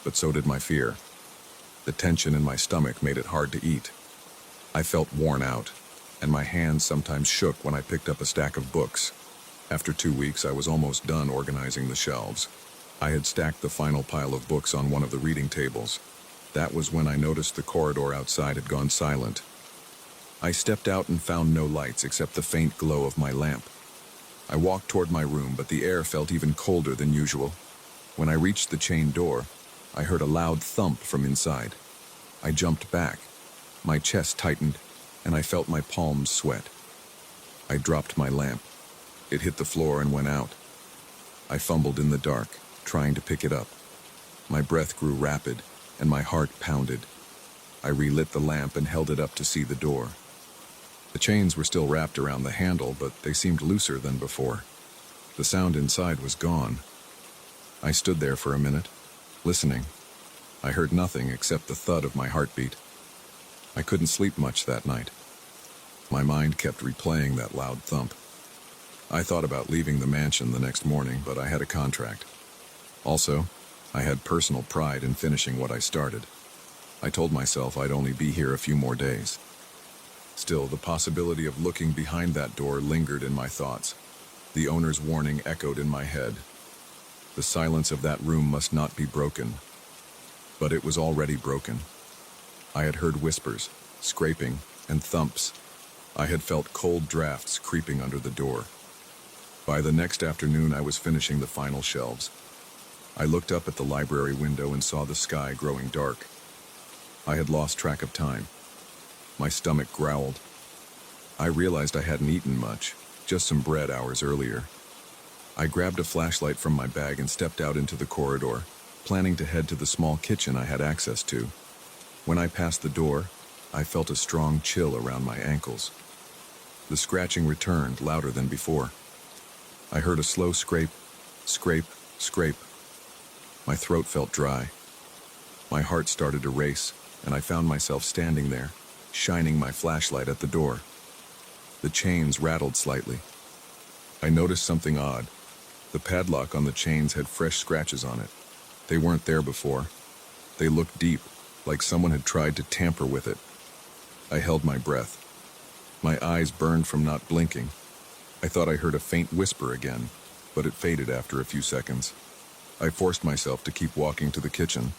but so did my fear. The tension in my stomach made it hard to eat. I felt worn out, and my hands sometimes shook when I picked up a stack of books. After 2 weeks, I was almost done organizing the shelves. I had stacked the final pile of books on one of the reading tables. That was when I noticed the corridor outside had gone silent. I stepped out and found no lights except the faint glow of my lamp. I walked toward my room, but the air felt even colder than usual. When I reached the chain door, I heard a loud thump from inside. I jumped back. My chest tightened, and I felt my palms sweat. I dropped my lamp. It hit the floor and went out. I fumbled in the dark, trying to pick it up. My breath grew rapid, and my heart pounded. I relit the lamp and held it up to see the door. The chains were still wrapped around the handle, but they seemed looser than before. The sound inside was gone. I stood there for a minute, listening. I heard nothing except the thud of my heartbeat. I couldn't sleep much that night. My mind kept replaying that loud thump. I thought about leaving the mansion the next morning, but I had a contract. Also, I had personal pride in finishing what I started. I told myself I'd only be here a few more days. Still, the possibility of looking behind that door lingered in my thoughts. The owner's warning echoed in my head. The silence of that room must not be broken. But it was already broken. I had heard whispers, scraping, and thumps. I had felt cold drafts creeping under the door. By the next afternoon, I was finishing the final shelves. I looked up at the library window and saw the sky growing dark. I had lost track of time. My stomach growled. I realized I hadn't eaten much, just some bread hours earlier. I grabbed a flashlight from my bag and stepped out into the corridor, planning to head to the small kitchen I had access to. When I passed the door, I felt a strong chill around my ankles. The scratching returned, louder than before. I heard a slow scrape, scrape, scrape. My throat felt dry. My heart started to race, and I found myself standing there, shining my flashlight at the door. The chains rattled slightly. I noticed something odd. The padlock on the chains had fresh scratches on it. They weren't there before. They looked deep, like someone had tried to tamper with it. I held my breath. My eyes burned from not blinking. I thought I heard a faint whisper again, but it faded after a few seconds. I forced myself to keep walking to the kitchen.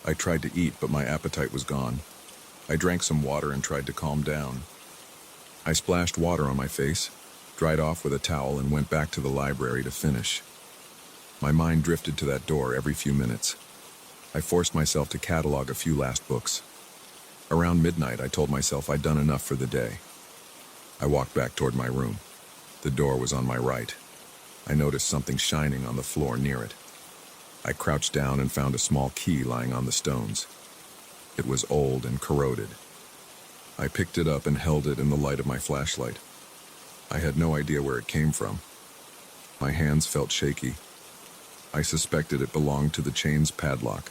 I tried to eat, but my appetite was gone. I drank some water and tried to calm down. I splashed water on my face, dried off with a towel, and went back to the library to finish. My mind drifted to that door every few minutes. I forced myself to catalog a few last books. Around midnight, I told myself I'd done enough for the day. I walked back toward my room. The door was on my right. I noticed something shining on the floor near it. I crouched down and found a small key lying on the stones. It was old and corroded. I picked it up and held it in the light of my flashlight. I had no idea where it came from. My hands felt shaky. I suspected it belonged to the chain's padlock.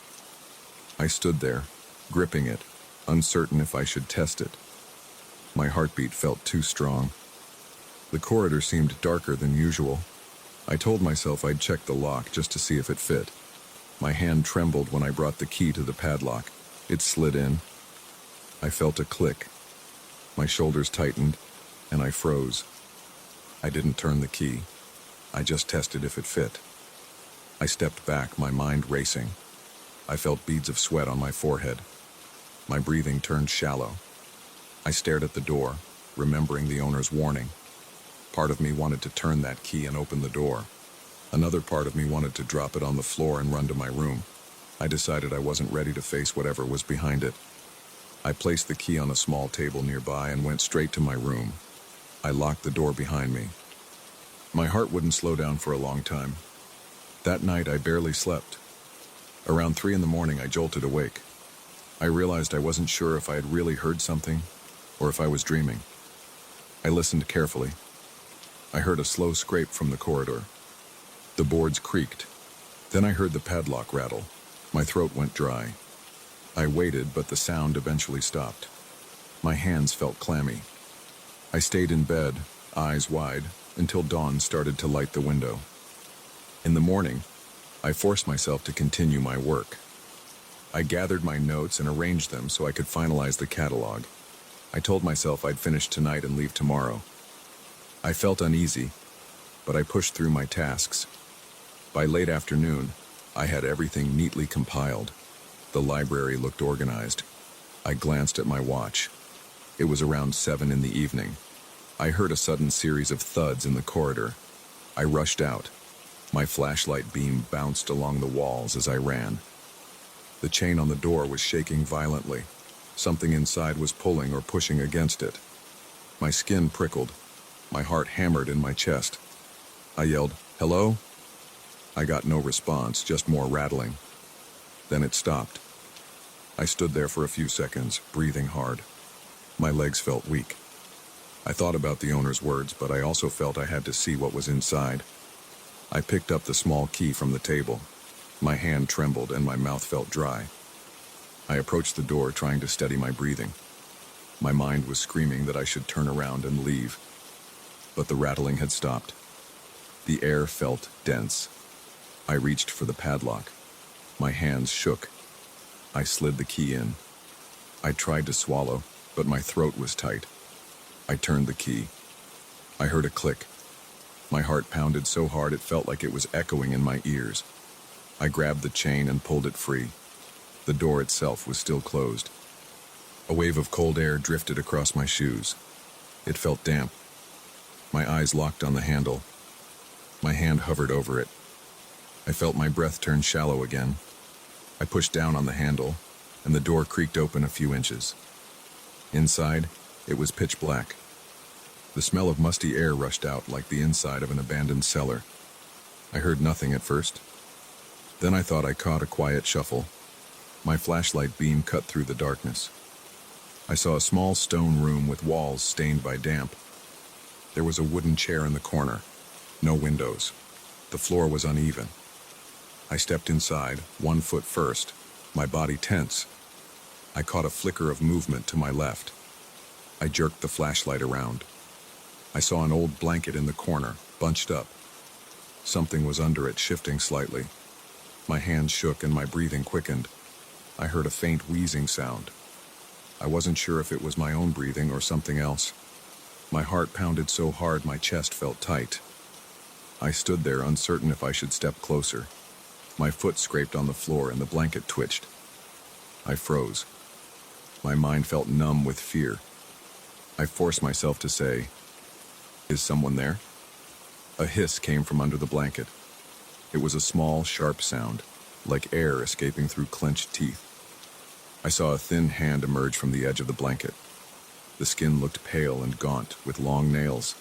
I stood there, gripping it, uncertain if I should test it. My heartbeat felt too strong. The corridor seemed darker than usual. I told myself I'd check the lock just to see if it fit. My hand trembled when I brought the key to the padlock. It slid in. I felt a click. My shoulders tightened, and I froze. I didn't turn the key. I just tested if it fit. I stepped back, my mind racing. I felt beads of sweat on my forehead. My breathing turned shallow. I stared at the door, remembering the owner's warning. Part of me wanted to turn that key and open the door. Another part of me wanted to drop it on the floor and run to my room. I decided I wasn't ready to face whatever was behind it. I placed the key on a small table nearby and went straight to my room. I locked the door behind me. My heart wouldn't slow down for a long time. That night, I barely slept. Around 3 in the morning, I jolted awake. I realized I wasn't sure if I had really heard something or if I was dreaming. I listened carefully. I heard a slow scrape from the corridor. The boards creaked. Then I heard the padlock rattle. My throat went dry. I waited, but the sound eventually stopped. My hands felt clammy. I stayed in bed, eyes wide, until dawn started to light the window. In the morning, I forced myself to continue my work. I gathered my notes and arranged them so I could finalize the catalog. I told myself I'd finish tonight and leave tomorrow. I felt uneasy, but I pushed through my tasks. By late afternoon, I had everything neatly compiled. The library looked organized. I glanced at my watch. It was around 7 in the evening. I heard a sudden series of thuds in the corridor. I rushed out. My flashlight beam bounced along the walls as I ran. The chain on the door was shaking violently. Something inside was pulling or pushing against it. My skin prickled. My heart hammered in my chest. I yelled, "Hello?" I got no response, just more rattling. Then it stopped. I stood there for a few seconds, breathing hard. My legs felt weak. I thought about the owner's words, but I also felt I had to see what was inside. I picked up the small key from the table. My hand trembled and my mouth felt dry. I approached the door, trying to steady my breathing. My mind was screaming that I should turn around and leave. But the rattling had stopped. The air felt dense. I reached for the padlock. My hands shook. I slid the key in. I tried to swallow, but my throat was tight. I turned the key. I heard a click. My heart pounded so hard it felt like it was echoing in my ears. I grabbed the chain and pulled it free. The door itself was still closed. A wave of cold air drifted across my shoes. It felt damp. My eyes locked on the handle. My hand hovered over it. I felt my breath turn shallow again. I pushed down on the handle, and the door creaked open a few inches. Inside, it was pitch black. The smell of musty air rushed out like the inside of an abandoned cellar. I heard nothing at first. Then I thought I caught a quiet shuffle. My flashlight beam cut through the darkness. I saw a small stone room with walls stained by damp. There was a wooden chair in the corner. No windows. The floor was uneven. I stepped inside, 1 foot first, my body tense. I caught a flicker of movement to my left. I jerked the flashlight around. I saw an old blanket in the corner, bunched up. Something was under it, shifting slightly. My hands shook and my breathing quickened. I heard a faint wheezing sound. I wasn't sure if it was my own breathing or something else. My heart pounded so hard my chest felt tight. I stood there, uncertain if I should step closer. My foot scraped on the floor and the blanket twitched. I froze. My mind felt numb with fear. I forced myself to say, "Is someone there?" A hiss came from under the blanket. It was a small, sharp sound, like air escaping through clenched teeth. I saw a thin hand emerge from the edge of the blanket. The skin looked pale and gaunt, with long nails.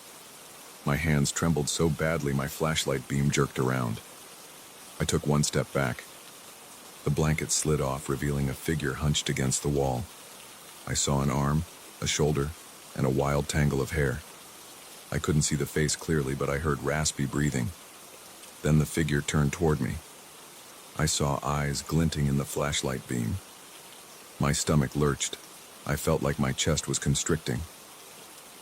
My hands trembled so badly my flashlight beam jerked around. I took 1 step back. The blanket slid off, revealing a figure hunched against the wall. I saw an arm, a shoulder, and a wild tangle of hair. I couldn't see the face clearly, but I heard raspy breathing. Then the figure turned toward me. I saw eyes glinting in the flashlight beam. My stomach lurched. I felt like my chest was constricting.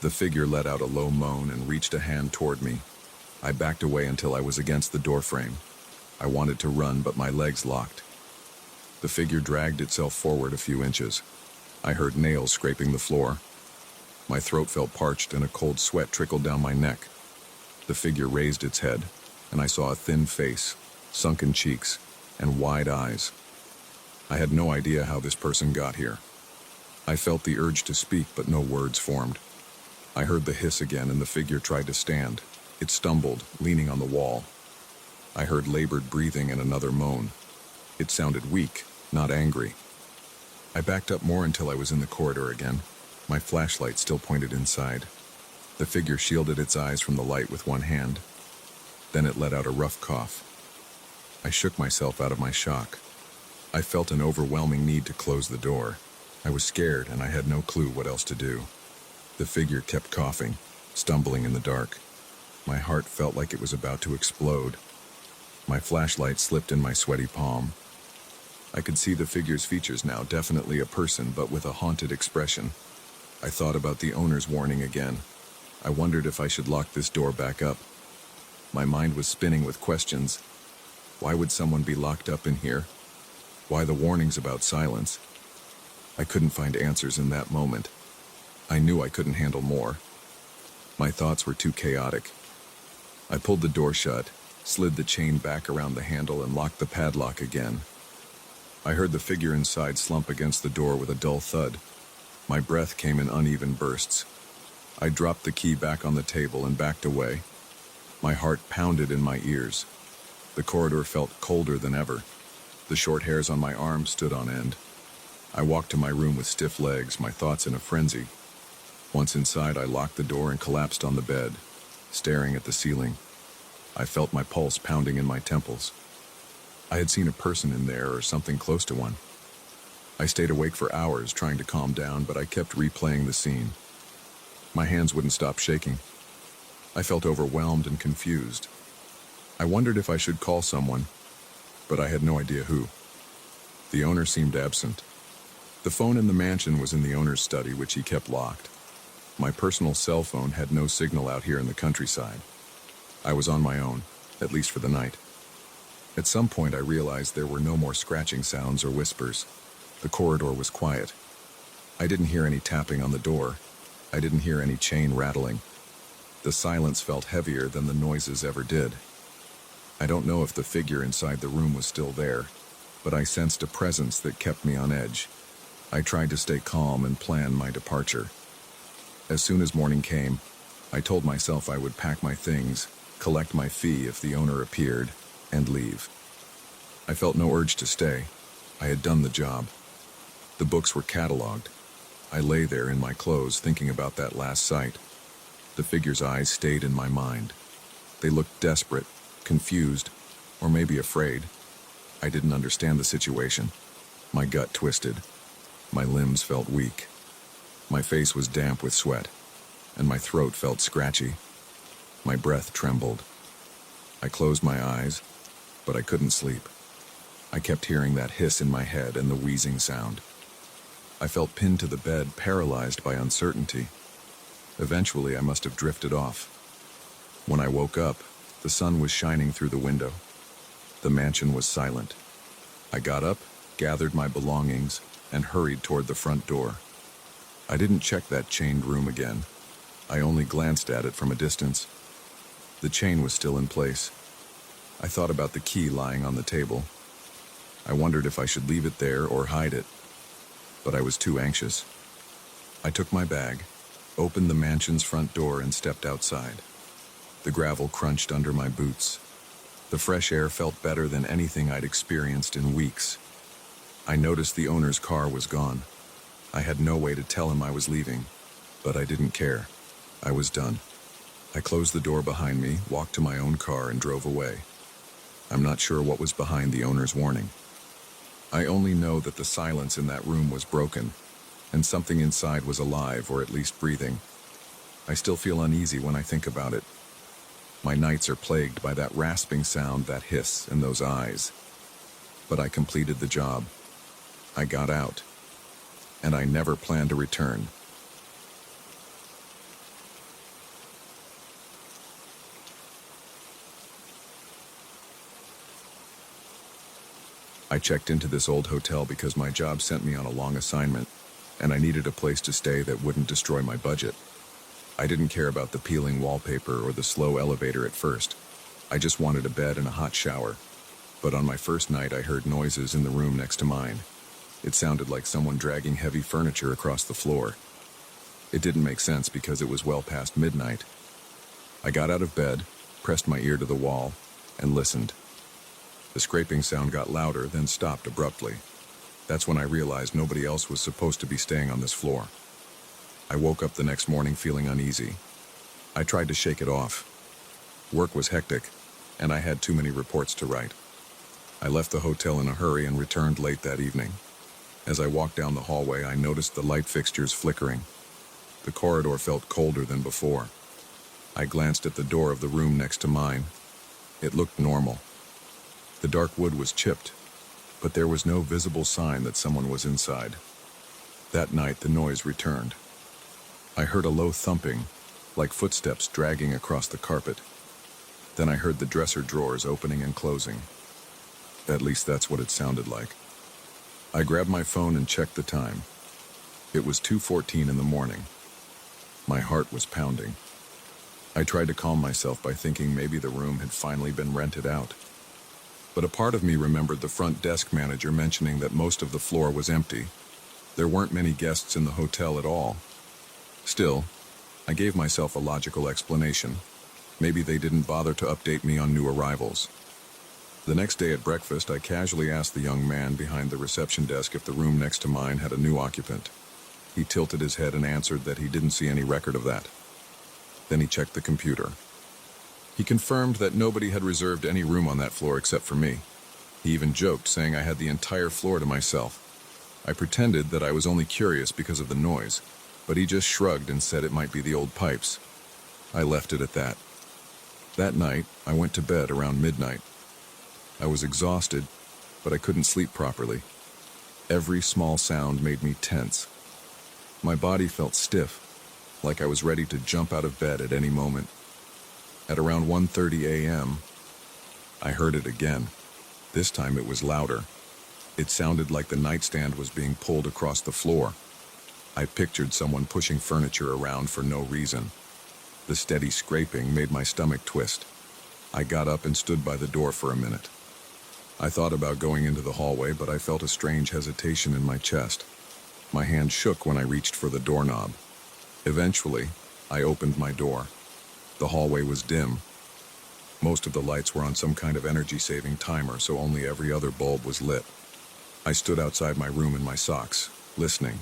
The figure let out a low moan and reached a hand toward me. I backed away until I was against the doorframe. I wanted to run, but my legs locked. The figure dragged itself forward a few inches. I heard nails scraping the floor. My throat felt parched and a cold sweat trickled down my neck. The figure raised its head, and I saw a thin face, sunken cheeks, and wide eyes. I had no idea how this person got here. I felt the urge to speak, but no words formed. I heard the hiss again, and the figure tried to stand. It stumbled, leaning on the wall. I heard labored breathing and another moan. It sounded weak, not angry. I backed up more until I was in the corridor again. My flashlight still pointed inside. The figure shielded its eyes from the light with one hand. Then it let out a rough cough. I shook myself out of my shock. I felt an overwhelming need to close the door. I was scared and I had no clue what else to do. The figure kept coughing, stumbling in the dark. My heart felt like it was about to explode. My flashlight slipped in my sweaty palm. I could see the figure's features now, definitely a person, but with a haunted expression. I thought about the owner's warning again. I wondered if I should lock this door back up. My mind was spinning with questions. Why would someone be locked up in here? Why the warnings about silence? I couldn't find answers in that moment. I knew I couldn't handle more. My thoughts were too chaotic. I pulled the door shut, slid the chain back around the handle, and locked the padlock again. I heard the figure inside slump against the door with a dull thud. My breath came in uneven bursts. I dropped the key back on the table and backed away. My heart pounded in my ears. The corridor felt colder than ever. The short hairs on my arms stood on end. I walked to my room with stiff legs, my thoughts in a frenzy. Once inside, I locked the door and collapsed on the bed, staring at the ceiling. I felt my pulse pounding in my temples. I had seen a person in there, or something close to one. I stayed awake for hours trying to calm down, but I kept replaying the scene. My hands wouldn't stop shaking. I felt overwhelmed and confused. I wondered if I should call someone, but I had no idea who. The owner seemed absent. The phone in the mansion was in the owner's study, which he kept locked. My personal cell phone had no signal out here in the countryside. I was on my own, at least for the night. At some point, I realized there were no more scratching sounds or whispers. The corridor was quiet. I didn't hear any tapping on the door. I didn't hear any chain rattling. The silence felt heavier than the noises ever did. I don't know if the figure inside the room was still there, but I sensed a presence that kept me on edge. I tried to stay calm and plan my departure. As soon as morning came, I told myself I would pack my things, collect my fee if the owner appeared, and leave. I felt no urge to stay. I had done the job. The books were cataloged. I lay there in my clothes thinking about that last sight. The figure's eyes stayed in my mind. They looked desperate, confused, or maybe afraid. I didn't understand the situation. My gut twisted. My limbs felt weak. My face was damp with sweat, and my throat felt scratchy. My breath trembled. I closed my eyes, but I couldn't sleep. I kept hearing that hiss in my head and the wheezing sound. I felt pinned to the bed, paralyzed by uncertainty. Eventually, I must have drifted off. When I woke up, the sun was shining through the window. The mansion was silent. I got up, gathered my belongings, and hurried toward the front door. I didn't check that chained room again. I only glanced at it from a distance. The chain was still in place. I thought about the key lying on the table. I wondered if I should leave it there or hide it, but I was too anxious. I took my bag, opened the mansion's front door, and stepped outside. The gravel crunched under my boots. The fresh air felt better than anything I'd experienced in weeks. I noticed the owner's car was gone. I had no way to tell him I was leaving, but I didn't care. I was done. I closed the door behind me, walked to my own car, and drove away. I'm not sure what was behind the owner's warning. I only know that the silence in that room was broken, and something inside was alive, or at least breathing. I still feel uneasy when I think about it. My nights are plagued by that rasping sound, that hiss, and those eyes. But I completed the job. I got out, and I never plan to return. I checked into this old hotel because my job sent me on a long assignment, and I needed a place to stay that wouldn't destroy my budget. I didn't care about the peeling wallpaper or the slow elevator at first. I just wanted a bed and a hot shower. But on my first night, I heard noises in the room next to mine. It sounded like someone dragging heavy furniture across the floor. It didn't make sense because it was well past midnight. I got out of bed, pressed my ear to the wall, and listened. The scraping sound got louder, then stopped abruptly. That's when I realized nobody else was supposed to be staying on this floor. I woke up the next morning feeling uneasy. I tried to shake it off. Work was hectic, and I had too many reports to write. I left the hotel in a hurry and returned late that evening. As I walked down the hallway, I noticed the light fixtures flickering. The corridor felt colder than before. I glanced at the door of the room next to mine. It looked normal. The dark wood was chipped, but there was no visible sign that someone was inside. That night, the noise returned. I heard a low thumping, like footsteps dragging across the carpet. Then I heard the dresser drawers opening and closing. At least that's what it sounded like. I grabbed my phone and checked the time. It was 2:14 in the morning. My heart was pounding. I tried to calm myself by thinking maybe the room had finally been rented out. But a part of me remembered the front desk manager mentioning that most of the floor was empty. There weren't many guests in the hotel at all. Still, I gave myself a logical explanation. Maybe they didn't bother to update me on new arrivals. The next day at breakfast, I casually asked the young man behind the reception desk if the room next to mine had a new occupant. He tilted his head and answered that he didn't see any record of that. Then he checked the computer. He confirmed that nobody had reserved any room on that floor except for me. He even joked, saying I had the entire floor to myself. I pretended that I was only curious because of the noise, but he just shrugged and said it might be the old pipes. I left it at that. That night, I went to bed around midnight. I was exhausted, but I couldn't sleep properly. Every small sound made me tense. My body felt stiff, like I was ready to jump out of bed at any moment. At around 1:30 a.m., I heard it again. This time it was louder. It sounded like the nightstand was being pulled across the floor. I pictured someone pushing furniture around for no reason. The steady scraping made my stomach twist. I got up and stood by the door for a minute. I thought about going into the hallway, but I felt a strange hesitation in my chest. My hand shook when I reached for the doorknob. Eventually, I opened my door. The hallway was dim. Most of the lights were on some kind of energy-saving timer, so only every other bulb was lit. I stood outside my room in my socks, listening.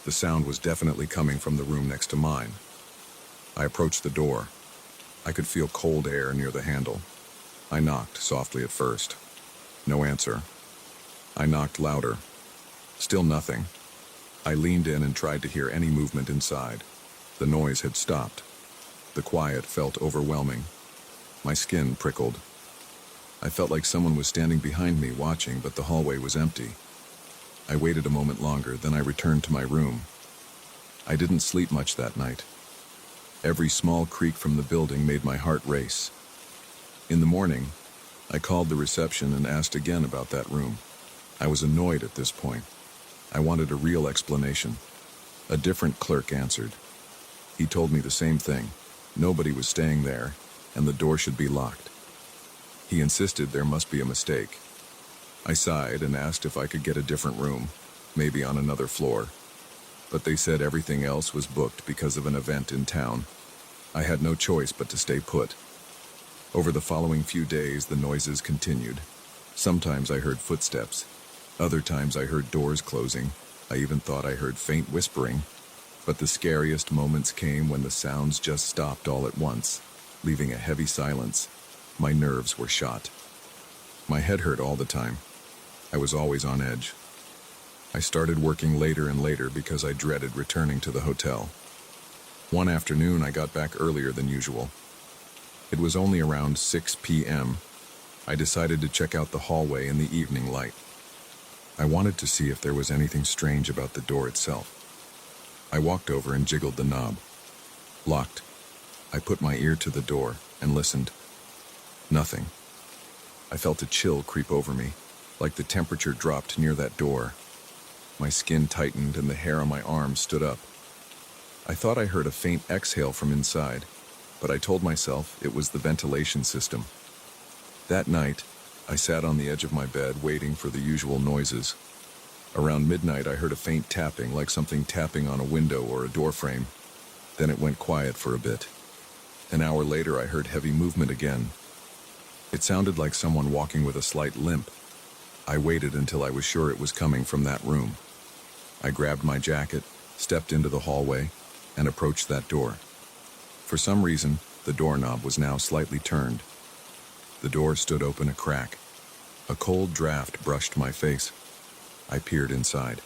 The sound was definitely coming from the room next to mine. I approached the door. I could feel cold air near the handle. I knocked softly at first. No answer. I knocked louder. Still nothing. I leaned in and tried to hear any movement inside. The noise had stopped. The quiet felt overwhelming. My skin prickled. I felt like someone was standing behind me watching, but the hallway was empty. I waited a moment longer, then I returned to my room. I didn't sleep much that night. Every small creak from the building made my heart race. In the morning, I called the reception and asked again about that room. I was annoyed at this point. I wanted a real explanation. A different clerk answered. He told me the same thing. Nobody was staying there, and the door should be locked. He insisted there must be a mistake. I sighed and asked if I could get a different room, maybe on another floor. But they said everything else was booked because of an event in town. I had no choice but to stay put. Over the following few days, the noises continued. Sometimes I heard footsteps. Other times I heard doors closing. I even thought I heard faint whispering. But the scariest moments came when the sounds just stopped all at once, leaving a heavy silence. My nerves were shot. My head hurt all the time. I was always on edge. I started working later and later because I dreaded returning to the hotel. One afternoon, I got back earlier than usual. It was only around 6 p.m. I decided to check out the hallway in the evening light. I wanted to see if there was anything strange about the door itself. I walked over and jiggled the knob. Locked. I put my ear to the door and listened. Nothing. I felt a chill creep over me, like the temperature dropped near that door. My skin tightened and the hair on my arms stood up. I thought I heard a faint exhale from inside, but I told myself it was the ventilation system. That night, I sat on the edge of my bed waiting for the usual noises. Around midnight, I heard a faint tapping, like something tapping on a window or a door frame. Then it went quiet for a bit. An hour later, I heard heavy movement again. It sounded like someone walking with a slight limp. I waited until I was sure it was coming from that room. I grabbed my jacket, stepped into the hallway, and approached that door. For some reason, the doorknob was now slightly turned. The door stood open a crack. A cold draft brushed my face. I peered inside.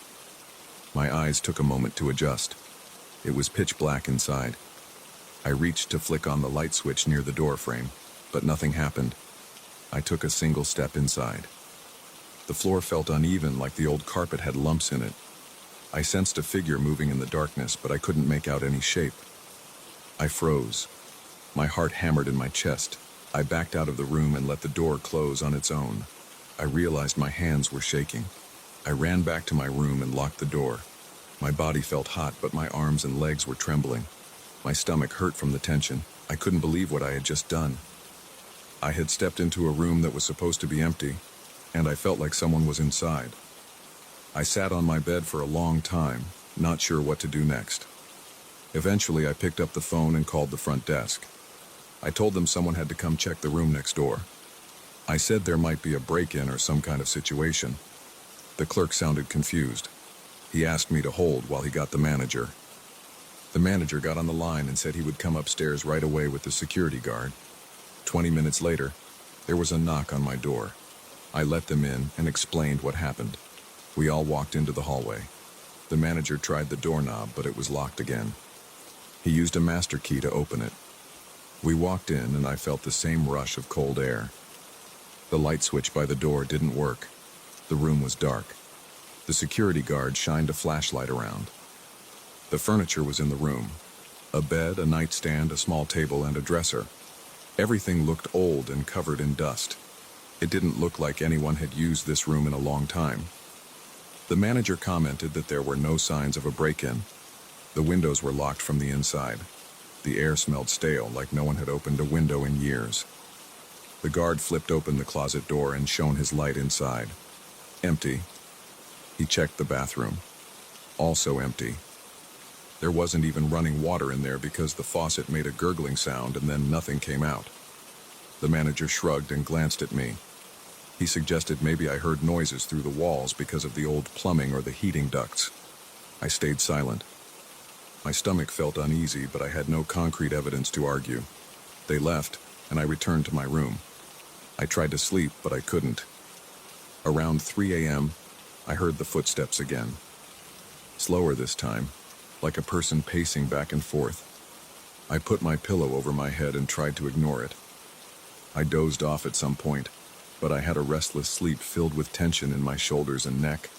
My eyes took a moment to adjust. It was pitch black inside. I reached to flick on the light switch near the door frame, but nothing happened. I took a single step inside. The floor felt uneven, like the old carpet had lumps in it. I sensed a figure moving in the darkness, but I couldn't make out any shape. I froze. My heart hammered in my chest. I backed out of the room and let the door close on its own. I realized my hands were shaking. I ran back to my room and locked the door. My body felt hot, but my arms and legs were trembling. My stomach hurt from the tension. I couldn't believe what I had just done. I had stepped into a room that was supposed to be empty, and I felt like someone was inside. I sat on my bed for a long time, not sure what to do next. Eventually, I picked up the phone and called the front desk. I told them someone had to come check the room next door. I said there might be a break-in or some kind of situation. The clerk sounded confused. He asked me to hold while he got the manager. The manager got on the line and said he would come upstairs right away with the security guard. 20 minutes later, there was a knock on my door. I let them in and explained what happened. We all walked into the hallway. The manager tried the doorknob, but it was locked again. He used a master key to open it. We walked in and I felt the same rush of cold air. The light switch by the door didn't work. The room was dark. The security guard shined a flashlight around. The furniture was in the room. A bed, a nightstand, a small table, and a dresser. Everything looked old and covered in dust. It didn't look like anyone had used this room in a long time. The manager commented that there were no signs of a break-in. The windows were locked from the inside. The air smelled stale, like no one had opened a window in years. The guard flipped open the closet door and shone his light inside. Empty. He checked the bathroom. Also empty. There wasn't even running water in there because the faucet made a gurgling sound and then nothing came out. The manager shrugged and glanced at me. He suggested maybe I heard noises through the walls because of the old plumbing or the heating ducts. I stayed silent. My stomach felt uneasy, but I had no concrete evidence to argue. They left, and I returned to my room. I tried to sleep, but I couldn't. Around 3 a.m., I heard the footsteps again. Slower this time, like a person pacing back and forth. I put my pillow over my head and tried to ignore it. I dozed off at some point, but I had a restless sleep filled with tension in my shoulders and neck.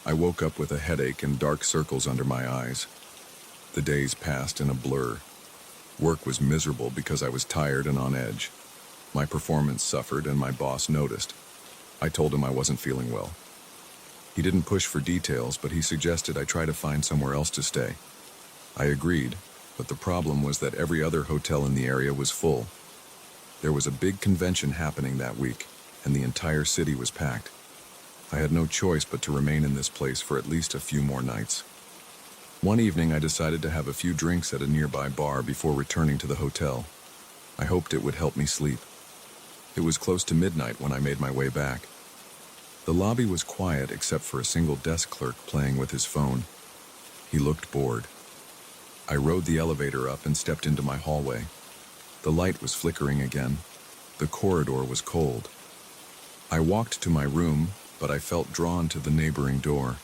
I woke up with a headache and dark circles under my eyes. The days passed in a blur. Work was miserable because I was tired and on edge. My performance suffered and my boss noticed. I told him I wasn't feeling well. He didn't push for details, but he suggested I try to find somewhere else to stay. I agreed, but the problem was that every other hotel in the area was full. There was a big convention happening that week, and the entire city was packed. I had no choice but to remain in this place for at least a few more nights. One evening, I decided to have a few drinks at a nearby bar before returning to the hotel. I hoped it would help me sleep. It was close to midnight when I made my way back. The lobby was quiet except for a single desk clerk playing with his phone. He looked bored. I rode the elevator up and stepped into my hallway. The light was flickering again. The corridor was cold. I walked to my room, but I felt drawn to the neighboring door.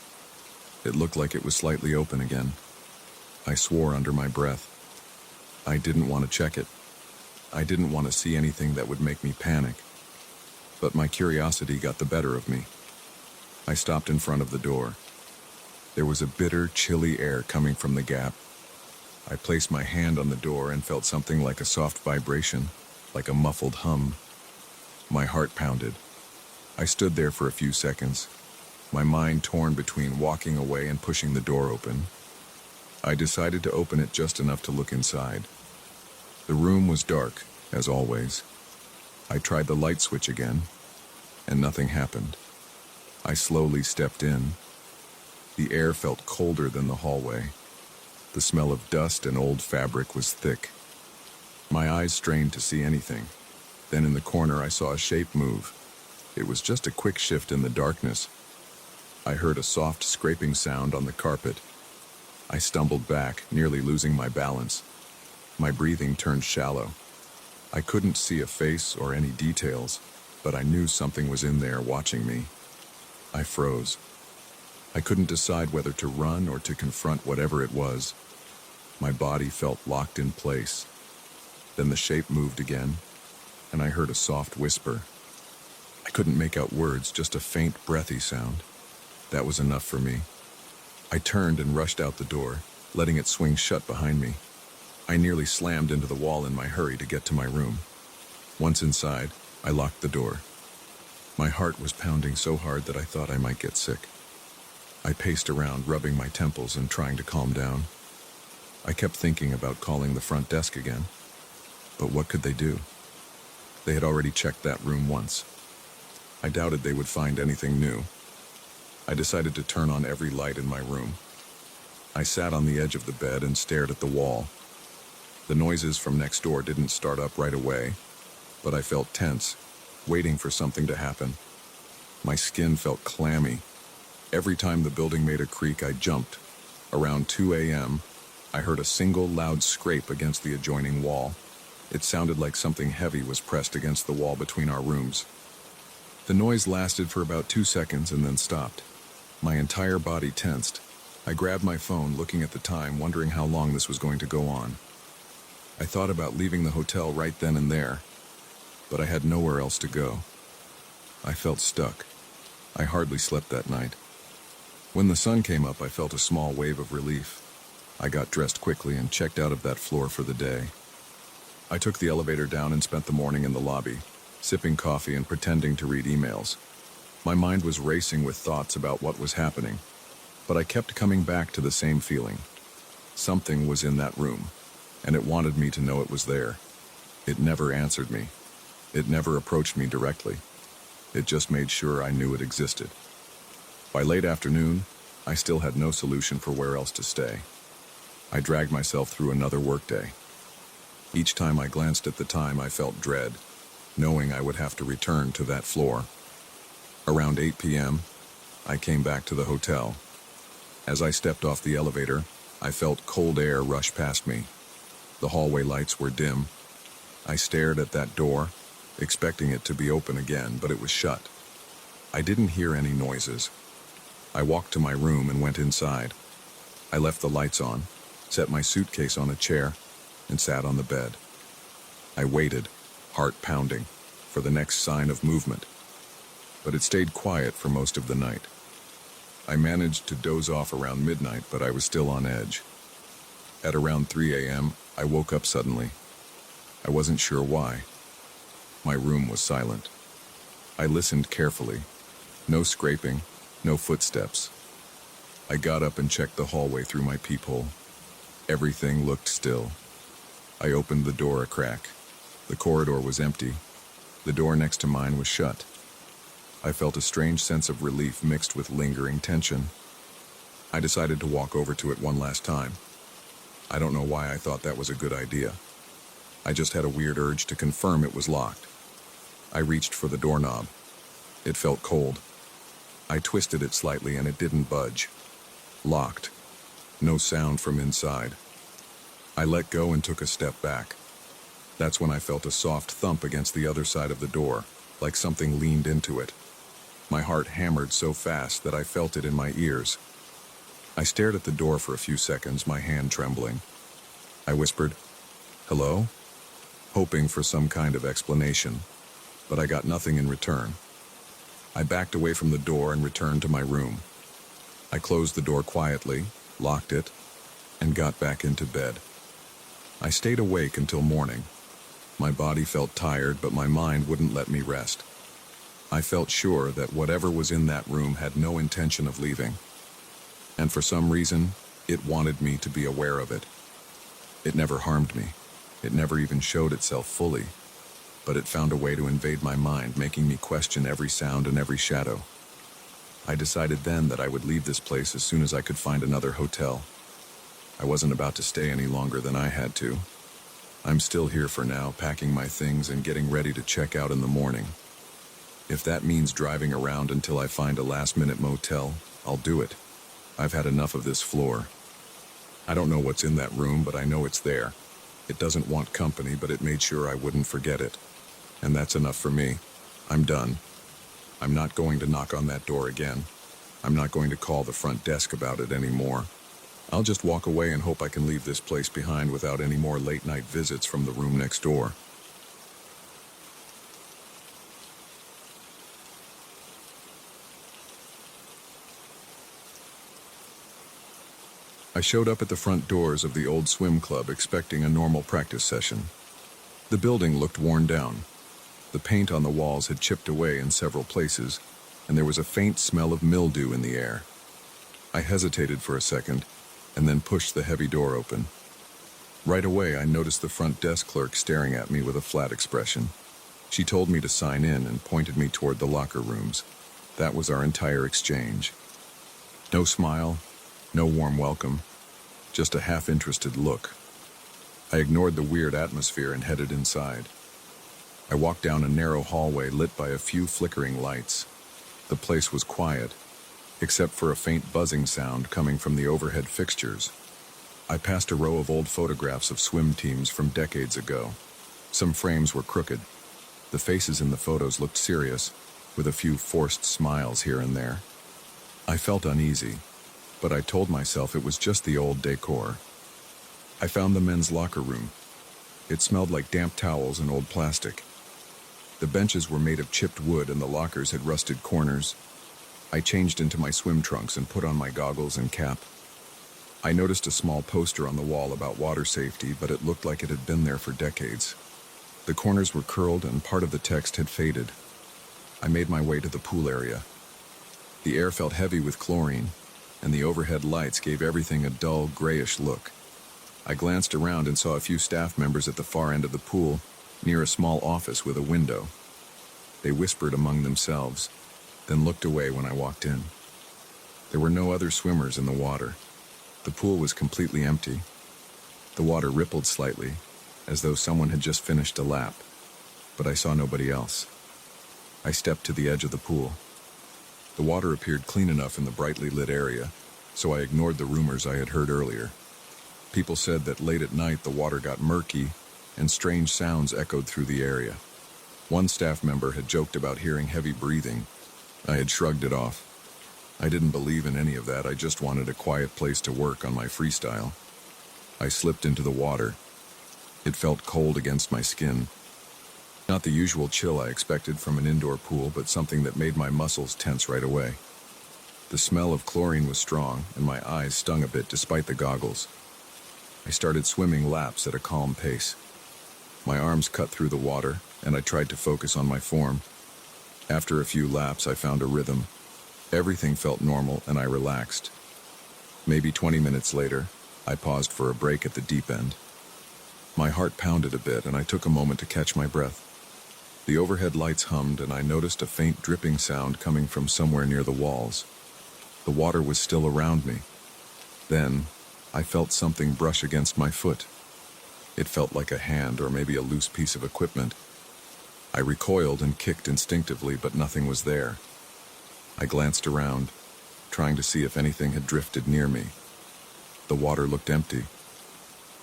It looked like it was slightly open again. I swore under my breath. I didn't want to check it. I didn't want to see anything that would make me panic. But my curiosity got the better of me. I stopped in front of the door. There was a bitter, chilly air coming from the gap. I placed my hand on the door and felt something like a soft vibration, like a muffled hum. My heart pounded. I stood there for a few seconds, my mind torn between walking away and pushing the door open. I decided to open it just enough to look inside. The room was dark, as always. I tried the light switch again, and nothing happened. I slowly stepped in. The air felt colder than the hallway. The smell of dust and old fabric was thick. My eyes strained to see anything. Then in the corner I saw a shape move. It was just a quick shift in the darkness. I heard a soft scraping sound on the carpet. I stumbled back, nearly losing my balance. My breathing turned shallow. I couldn't see a face or any details, but I knew something was in there watching me. I froze. I couldn't decide whether to run or to confront whatever it was. My body felt locked in place. Then the shape moved again, and I heard a soft whisper. I couldn't make out words, just a faint, breathy sound. That was enough for me. I turned and rushed out the door, letting it swing shut behind me. I nearly slammed into the wall in my hurry to get to my room. Once inside, I locked the door. My heart was pounding so hard that I thought I might get sick. I paced around, rubbing my temples and trying to calm down. I kept thinking about calling the front desk again. But what could they do? They had already checked that room once. I doubted they would find anything new. I decided to turn on every light in my room. I sat on the edge of the bed and stared at the wall. The noises from next door didn't start up right away, but I felt tense, waiting for something to happen. My skin felt clammy. Every time the building made a creak, I jumped. Around 2 a.m., I heard a single loud scrape against the adjoining wall. It sounded like something heavy was pressed against the wall between our rooms. The noise lasted for about 2 seconds and then stopped. My entire body tensed. I grabbed my phone, looking at the time, wondering how long this was going to go on. I thought about leaving the hotel right then and there, but I had nowhere else to go. I felt stuck. I hardly slept that night. When the sun came up, I felt a small wave of relief. I got dressed quickly and checked out of that floor for the day. I took the elevator down and spent the morning in the lobby, sipping coffee and pretending to read emails. My mind was racing with thoughts about what was happening, but I kept coming back to the same feeling. Something was in that room, and it wanted me to know it was there. It never answered me. It never approached me directly. It just made sure I knew it existed. By late afternoon, I still had no solution for where else to stay. I dragged myself through another workday. Each time I glanced at the time, I felt dread, knowing I would have to return to that floor. Around 8 p.m., I came back to the hotel. As I stepped off the elevator, I felt cold air rush past me. The hallway lights were dim. I stared at that door, expecting it to be open again, but it was shut. I didn't hear any noises. I walked to my room and went inside. I left the lights on, set my suitcase on a chair, and sat on the bed. I waited, heart pounding, for the next sign of movement. But it stayed quiet for most of the night. I managed to doze off around midnight, but I was still on edge. At around 3 a.m., I woke up suddenly. I wasn't sure why. My room was silent. I listened carefully. No scraping, no footsteps. I got up and checked the hallway through my peephole. Everything looked still. I opened the door a crack. The corridor was empty. The door next to mine was shut. I felt a strange sense of relief mixed with lingering tension. I decided to walk over to it one last time. I don't know why I thought that was a good idea. I just had a weird urge to confirm it was locked. I reached for the doorknob. It felt cold. I twisted it slightly and it didn't budge. Locked. No sound from inside. I let go and took a step back. That's when I felt a soft thump against the other side of the door, like something leaned into it. My heart hammered so fast that I felt it in my ears. I stared at the door for a few seconds, my hand trembling. I whispered, "Hello?" hoping for some kind of explanation, but I got nothing in return. I backed away from the door and returned to my room. I closed the door quietly, locked it, and got back into bed. I stayed awake until morning. My body felt tired, but my mind wouldn't let me rest. I felt sure that whatever was in that room had no intention of leaving. And for some reason, it wanted me to be aware of it. It never harmed me. It never even showed itself fully. But it found a way to invade my mind, making me question every sound and every shadow. I decided then that I would leave this place as soon as I could find another hotel. I wasn't about to stay any longer than I had to. I'm still here for now, packing my things and getting ready to check out in the morning. If that means driving around until I find a last-minute motel, I'll do it. I've had enough of this floor. I don't know what's in that room, but I know it's there. It doesn't want company, but it made sure I wouldn't forget it. And that's enough for me. I'm done. I'm not going to knock on that door again. I'm not going to call the front desk about it anymore. I'll just walk away and hope I can leave this place behind without any more late-night visits from the room next door. I showed up at the front doors of the old swim club expecting a normal practice session. The building looked worn down. The paint on the walls had chipped away in several places, and there was a faint smell of mildew in the air. I hesitated for a second, and then pushed the heavy door open. Right away, I noticed the front desk clerk staring at me with a flat expression. She told me to sign in and pointed me toward the locker rooms. That was our entire exchange. No smile, no warm welcome, just a half-interested look. I ignored the weird atmosphere and headed inside. I walked down a narrow hallway lit by a few flickering lights. The place was quiet, except for a faint buzzing sound coming from the overhead fixtures. I passed a row of old photographs of swim teams from decades ago. Some frames were crooked. The faces in the photos looked serious, with a few forced smiles here and there. I felt uneasy, but I told myself it was just the old decor. I found the men's locker room. It smelled like damp towels and old plastic. The benches were made of chipped wood and the lockers had rusted corners. I changed into my swim trunks and put on my goggles and cap. I noticed a small poster on the wall about water safety, but it looked like it had been there for decades. The corners were curled and part of the text had faded. I made my way to the pool area. The air felt heavy with chlorine, and the overhead lights gave everything a dull, grayish look. I glanced around and saw a few staff members at the far end of the pool, near a small office with a window. They whispered among themselves, then looked away when I walked in. There were no other swimmers in the water. The pool was completely empty. The water rippled slightly, as though someone had just finished a lap, but I saw nobody else. I stepped to the edge of the pool. The water appeared clean enough in the brightly lit area, so I ignored the rumors I had heard earlier. People said that late at night the water got murky and strange sounds echoed through the area. One staff member had joked about hearing heavy breathing. I had shrugged it off. I didn't believe in any of that. I just wanted a quiet place to work on my freestyle. I slipped into the water. It felt cold against my skin. Not the usual chill I expected from an indoor pool, but something that made my muscles tense right away. The smell of chlorine was strong, and my eyes stung a bit despite the goggles. I started swimming laps at a calm pace. My arms cut through the water, and I tried to focus on my form. After a few laps, I found a rhythm. Everything felt normal, and I relaxed. Maybe 20 minutes later, I paused for a break at the deep end. My heart pounded a bit, and I took a moment to catch my breath. The overhead lights hummed, and I noticed a faint dripping sound coming from somewhere near the walls. The water was still around me. Then, I felt something brush against my foot. It felt like a hand or maybe a loose piece of equipment. I recoiled and kicked instinctively, but nothing was there. I glanced around, trying to see if anything had drifted near me. The water looked empty.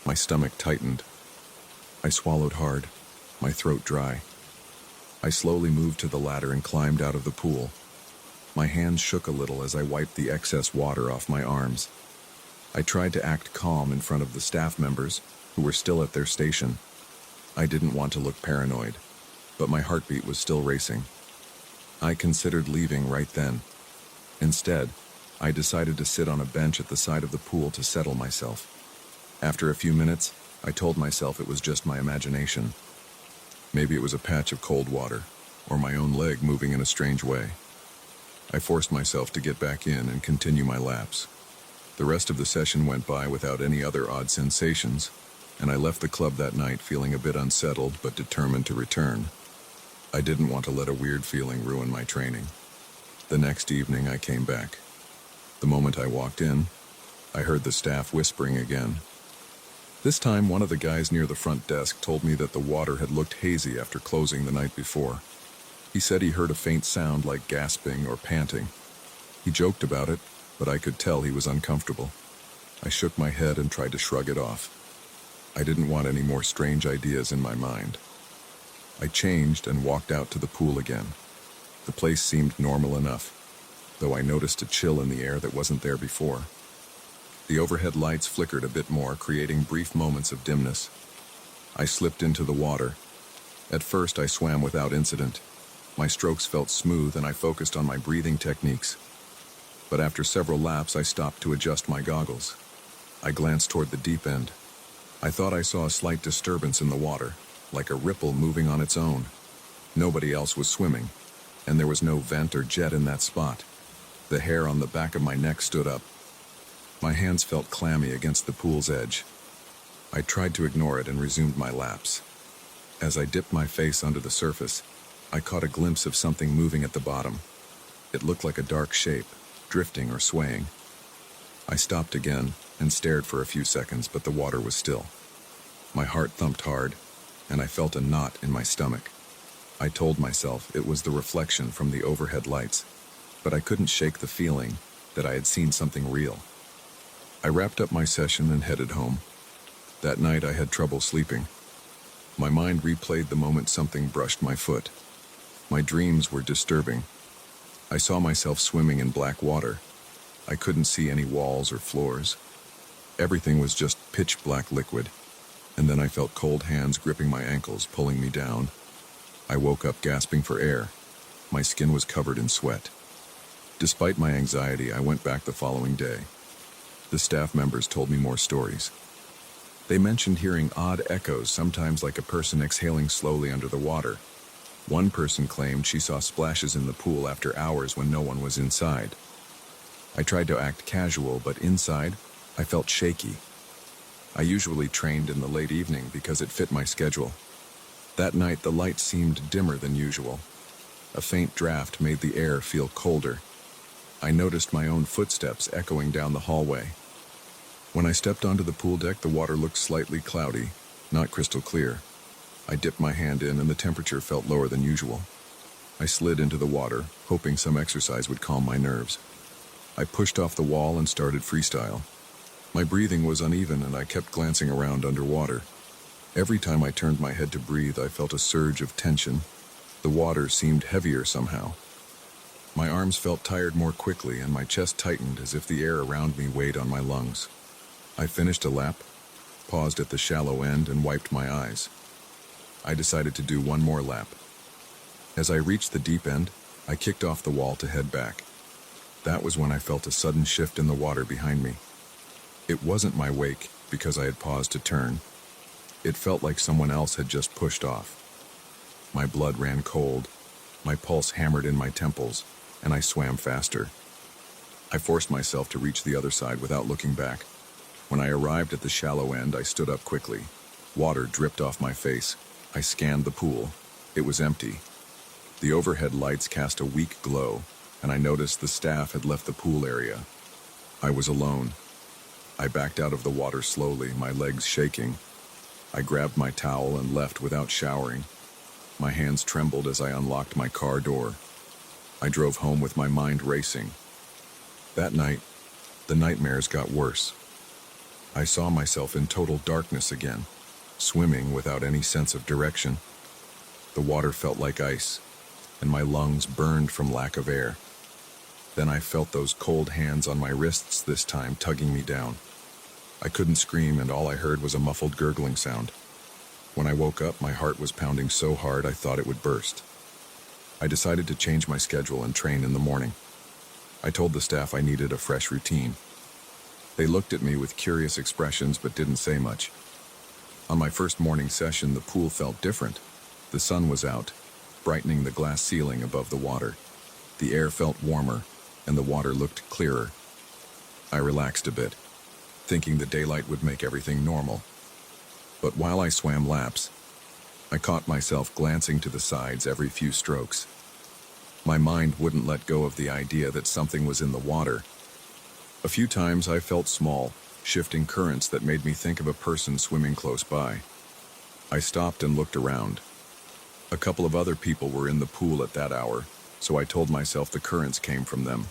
My stomach tightened. I swallowed hard, my throat dry. I slowly moved to the ladder and climbed out of the pool. My hands shook a little as I wiped the excess water off my arms. I tried to act calm in front of the staff members, who were still at their station. I didn't want to look paranoid, but my heartbeat was still racing. I considered leaving right then. Instead, I decided to sit on a bench at the side of the pool to settle myself. After a few minutes, I told myself it was just my imagination. Maybe it was a patch of cold water, or my own leg moving in a strange way. I forced myself to get back in and continue my laps. The rest of the session went by without any other odd sensations, and I left the club that night feeling a bit unsettled but determined to return. I didn't want to let a weird feeling ruin my training. The next evening I came back. The moment I walked in, I heard the staff whispering again. This time, one of the guys near the front desk told me that the water had looked hazy after closing the night before. He said he heard a faint sound like gasping or panting. He joked about it, but I could tell he was uncomfortable. I shook my head and tried to shrug it off. I didn't want any more strange ideas in my mind. I changed and walked out to the pool again. The place seemed normal enough, though I noticed a chill in the air that wasn't there before. The overhead lights flickered a bit more, creating brief moments of dimness. I slipped into the water. At first, I swam without incident. My strokes felt smooth and I focused on my breathing techniques. But after several laps, I stopped to adjust my goggles. I glanced toward the deep end. I thought I saw a slight disturbance in the water, like a ripple moving on its own. Nobody else was swimming, and there was no vent or jet in that spot. The hair on the back of my neck stood up. My hands felt clammy against the pool's edge. I tried to ignore it and resumed my laps. As I dipped my face under the surface, I caught a glimpse of something moving at the bottom. It looked like a dark shape, drifting or swaying. I stopped again and stared for a few seconds, but the water was still. My heart thumped hard, and I felt a knot in my stomach. I told myself it was the reflection from the overhead lights, but I couldn't shake the feeling that I had seen something real. I wrapped up my session and headed home. That night I had trouble sleeping. My mind replayed the moment something brushed my foot. My dreams were disturbing. I saw myself swimming in black water. I couldn't see any walls or floors. Everything was just pitch black liquid, and then I felt cold hands gripping my ankles, pulling me down. I woke up gasping for air. My skin was covered in sweat. Despite my anxiety, I went back the following day. The staff members told me more stories. They mentioned hearing odd echoes, sometimes like a person exhaling slowly under the water. One person claimed she saw splashes in the pool after hours when no one was inside. I tried to act casual, but inside, I felt shaky. I usually trained in the late evening because it fit my schedule. That night, the light seemed dimmer than usual. A faint draft made the air feel colder. I noticed my own footsteps echoing down the hallway. When I stepped onto the pool deck, the water looked slightly cloudy, not crystal clear. I dipped my hand in and the temperature felt lower than usual. I slid into the water, hoping some exercise would calm my nerves. I pushed off the wall and started freestyle. My breathing was uneven and I kept glancing around underwater. Every time I turned my head to breathe, I felt a surge of tension. The water seemed heavier somehow. My arms felt tired more quickly and my chest tightened as if the air around me weighed on my lungs. I finished a lap, paused at the shallow end, and wiped my eyes. I decided to do one more lap. As I reached the deep end, I kicked off the wall to head back. That was when I felt a sudden shift in the water behind me. It wasn't my wake because I had paused to turn. It felt like someone else had just pushed off. My blood ran cold, my pulse hammered in my temples, and I swam faster. I forced myself to reach the other side without looking back. When I arrived at the shallow end, I stood up quickly. Water dripped off my face. I scanned the pool. It was empty. The overhead lights cast a weak glow, and I noticed the staff had left the pool area. I was alone. I backed out of the water slowly, my legs shaking. I grabbed my towel and left without showering. My hands trembled as I unlocked my car door. I drove home with my mind racing. That night, the nightmares got worse. I saw myself in total darkness again, swimming without any sense of direction. The water felt like ice, and my lungs burned from lack of air. Then I felt those cold hands on my wrists, this time tugging me down. I couldn't scream, and all I heard was a muffled gurgling sound. When I woke up, my heart was pounding so hard I thought it would burst. I decided to change my schedule and train in the morning. I told the staff I needed a fresh routine. They looked at me with curious expressions but didn't say much. On my first morning session, the pool felt different. The sun was out, brightening the glass ceiling above the water. The air felt warmer, and the water looked clearer. I relaxed a bit, thinking the daylight would make everything normal. But while I swam laps, I caught myself glancing to the sides every few strokes. My mind wouldn't let go of the idea that something was in the water. A few times I felt small, shifting currents that made me think of a person swimming close by. I stopped and looked around. A couple of other people were in the pool at that hour, so I told myself the currents came from them.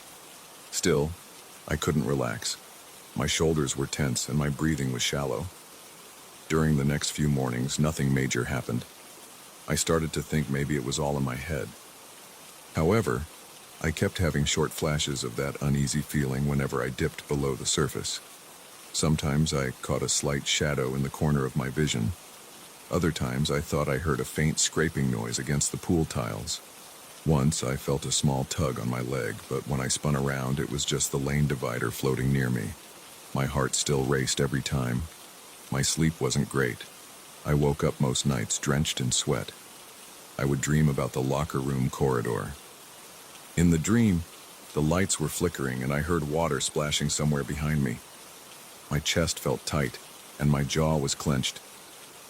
Still, I couldn't relax. My shoulders were tense and my breathing was shallow. During the next few mornings, nothing major happened. I started to think maybe it was all in my head. However, I kept having short flashes of that uneasy feeling whenever I dipped below the surface. Sometimes I caught a slight shadow in the corner of my vision. Other times I thought I heard a faint scraping noise against the pool tiles. Once I felt a small tug on my leg, but when I spun around, it was just the lane divider floating near me. My heart still raced every time. My sleep wasn't great. I woke up most nights drenched in sweat. I would dream about the locker room corridor. In the dream, the lights were flickering and I heard water splashing somewhere behind me. My chest felt tight, and my jaw was clenched.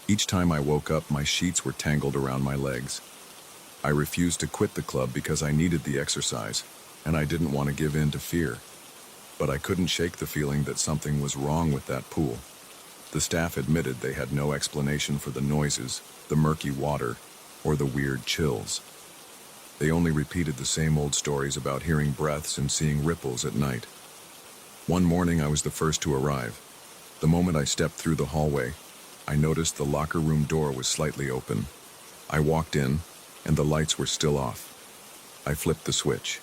Each time I woke up, my sheets were tangled around my legs. I refused to quit the club because I needed the exercise, and I didn't want to give in to fear. But I couldn't shake the feeling that something was wrong with that pool. The staff admitted they had no explanation for the noises, the murky water, or the weird chills. They only repeated the same old stories about hearing breaths and seeing ripples at night. One morning I was the first to arrive. The moment I stepped through the hallway, I noticed the locker room door was slightly open. I walked in, and the lights were still off. I flipped the switch.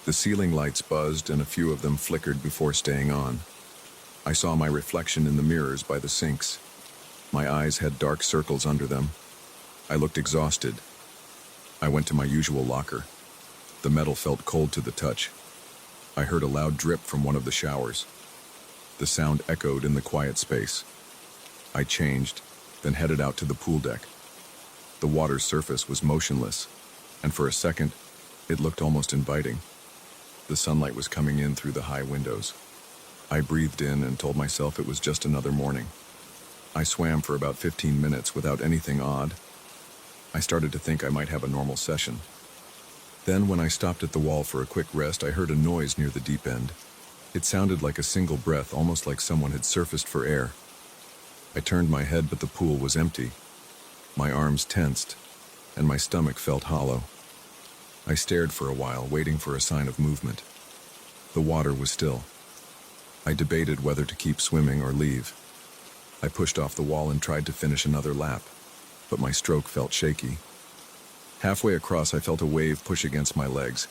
The ceiling lights buzzed and a few of them flickered before staying on. I saw my reflection in the mirrors by the sinks. My eyes had dark circles under them. I looked exhausted. I went to my usual locker. The metal felt cold to the touch. I heard a loud drip from one of the showers. The sound echoed in the quiet space. I changed, then headed out to the pool deck. The water's surface was motionless, and for a second, it looked almost inviting. The sunlight was coming in through the high windows. I breathed in and told myself it was just another morning. I swam for about 15 minutes without anything odd. I started to think I might have a normal session. Then, when I stopped at the wall for a quick rest, I heard a noise near the deep end. It sounded like a single breath, almost like someone had surfaced for air. I turned my head, but the pool was empty. My arms tensed, and my stomach felt hollow. I stared for a while, waiting for a sign of movement. The water was still. I debated whether to keep swimming or leave. I pushed off the wall and tried to finish another lap, but my stroke felt shaky. Halfway across, I felt a wave push against my legs.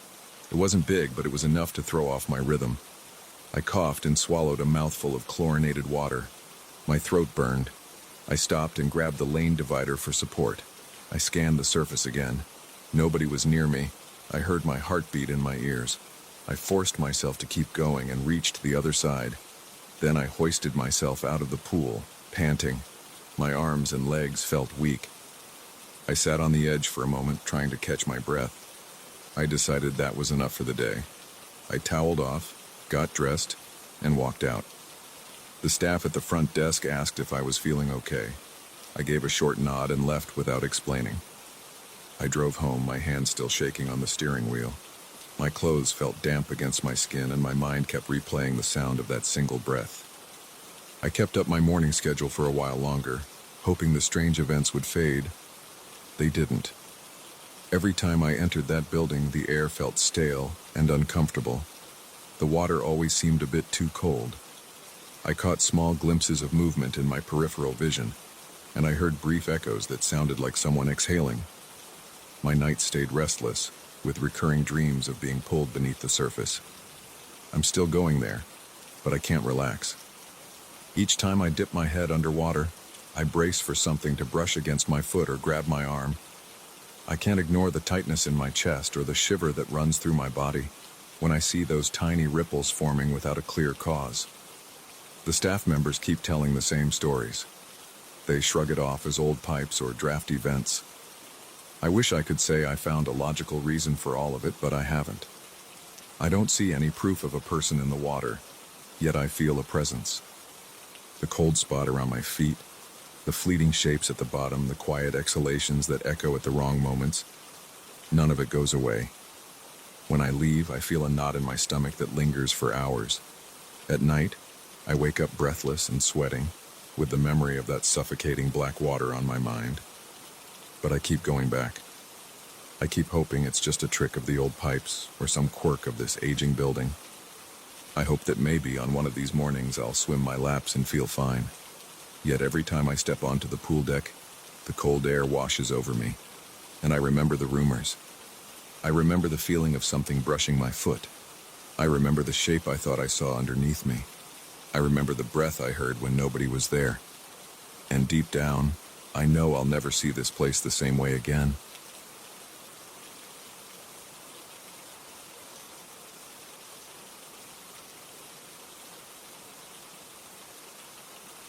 It wasn't big, but it was enough to throw off my rhythm. I coughed and swallowed a mouthful of chlorinated water. My throat burned. I stopped and grabbed the lane divider for support. I scanned the surface again. Nobody was near me. I heard my heartbeat in my ears. I forced myself to keep going and reached the other side. Then I hoisted myself out of the pool, panting. My arms and legs felt weak. I sat on the edge for a moment, trying to catch my breath. I decided that was enough for the day. I toweled off, got dressed, and walked out. The staff at the front desk asked if I was feeling okay. I gave a short nod and left without explaining. I drove home, my hands still shaking on the steering wheel. My clothes felt damp against my skin, and my mind kept replaying the sound of that single breath. I kept up my morning schedule for a while longer, hoping the strange events would fade. They didn't. Every time I entered that building, the air felt stale and uncomfortable. The water always seemed a bit too cold. I caught small glimpses of movement in my peripheral vision, and I heard brief echoes that sounded like someone exhaling. My nights stayed restless, with recurring dreams of being pulled beneath the surface. I'm still going there, but I can't relax. Each time I dip my head underwater, I brace for something to brush against my foot or grab my arm. I can't ignore the tightness in my chest or the shiver that runs through my body when I see those tiny ripples forming without a clear cause. The staff members keep telling the same stories. They shrug it off as old pipes or drafty vents. I wish I could say I found a logical reason for all of it, but I haven't. I don't see any proof of a person in the water, yet I feel a presence. The cold spot around my feet, the fleeting shapes at the bottom, the quiet exhalations that echo at the wrong moments. None of it goes away. When I leave, I feel a knot in my stomach that lingers for hours. At night, I wake up breathless and sweating, with the memory of that suffocating black water on my mind. But I keep going back. I keep hoping it's just a trick of the old pipes or some quirk of this aging building. I hope that maybe on one of these mornings I'll swim my laps and feel fine. Yet every time I step onto the pool deck, the cold air washes over me, and I remember the rumors. I remember the feeling of something brushing my foot. I remember the shape I thought I saw underneath me. I remember the breath I heard when nobody was there. And deep down, I know I'll never see this place the same way again.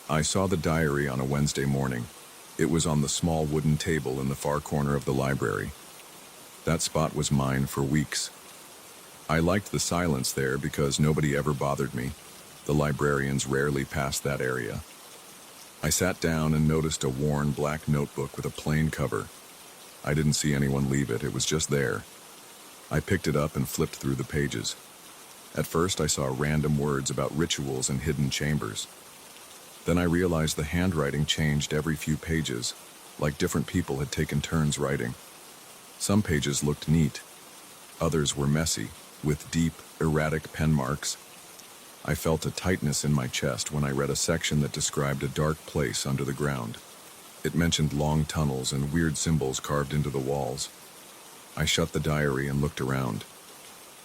I saw the diary on a Wednesday morning. It was on the small wooden table in the far corner of the library. That spot was mine for weeks. I liked the silence there because nobody ever bothered me. The librarians rarely passed that area. I sat down and noticed a worn black notebook with a plain cover. I didn't see anyone leave it, it was just there. I picked it up and flipped through the pages. At first I saw random words about rituals and hidden chambers. Then I realized the handwriting changed every few pages, like different people had taken turns writing. Some pages looked neat. Others were messy, with deep, erratic pen marks. I felt a tightness in my chest when I read a section that described a dark place under the ground. It mentioned long tunnels and weird symbols carved into the walls. I shut the diary and looked around.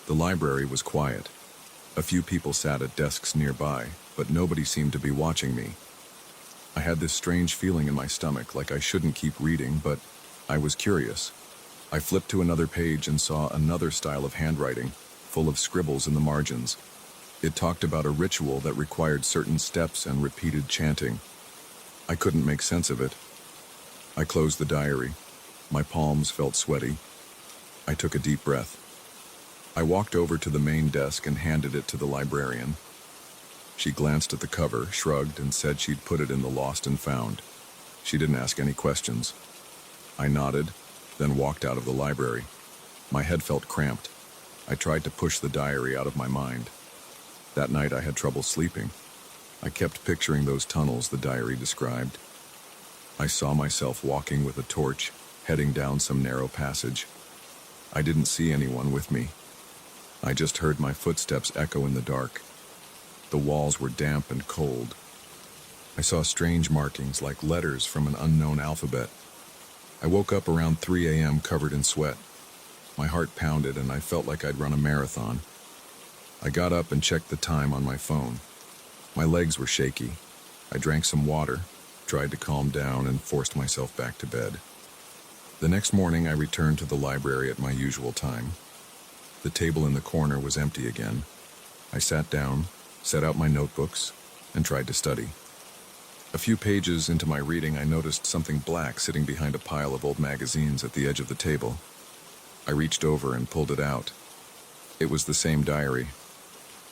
The library was quiet. A few people sat at desks nearby, but nobody seemed to be watching me. I had this strange feeling in my stomach, like I shouldn't keep reading, but I was curious. I flipped to another page and saw another style of handwriting, full of scribbles in the margins. It talked about a ritual that required certain steps and repeated chanting. I couldn't make sense of it. I closed the diary. My palms felt sweaty. I took a deep breath. I walked over to the main desk and handed it to the librarian. She glanced at the cover, shrugged, and said she'd put it in the lost and found. She didn't ask any questions. I nodded, then walked out of the library. My head felt cramped. I tried to push the diary out of my mind. That night I had trouble sleeping. I kept picturing those tunnels the diary described. I saw myself walking with a torch, heading down some narrow passage. I didn't see anyone with me. I just heard my footsteps echo in the dark. The walls were damp and cold. I saw strange markings like letters from an unknown alphabet. I woke up around 3 a.m. covered in sweat. My heart pounded and I felt like I'd run a marathon. I got up and checked the time on my phone. My legs were shaky. I drank some water, tried to calm down, and forced myself back to bed. The next morning I returned to the library at my usual time. The table in the corner was empty again. I sat down, set out my notebooks, and tried to study. A few pages into my reading, I noticed something black sitting behind a pile of old magazines at the edge of the table. I reached over and pulled it out. It was the same diary.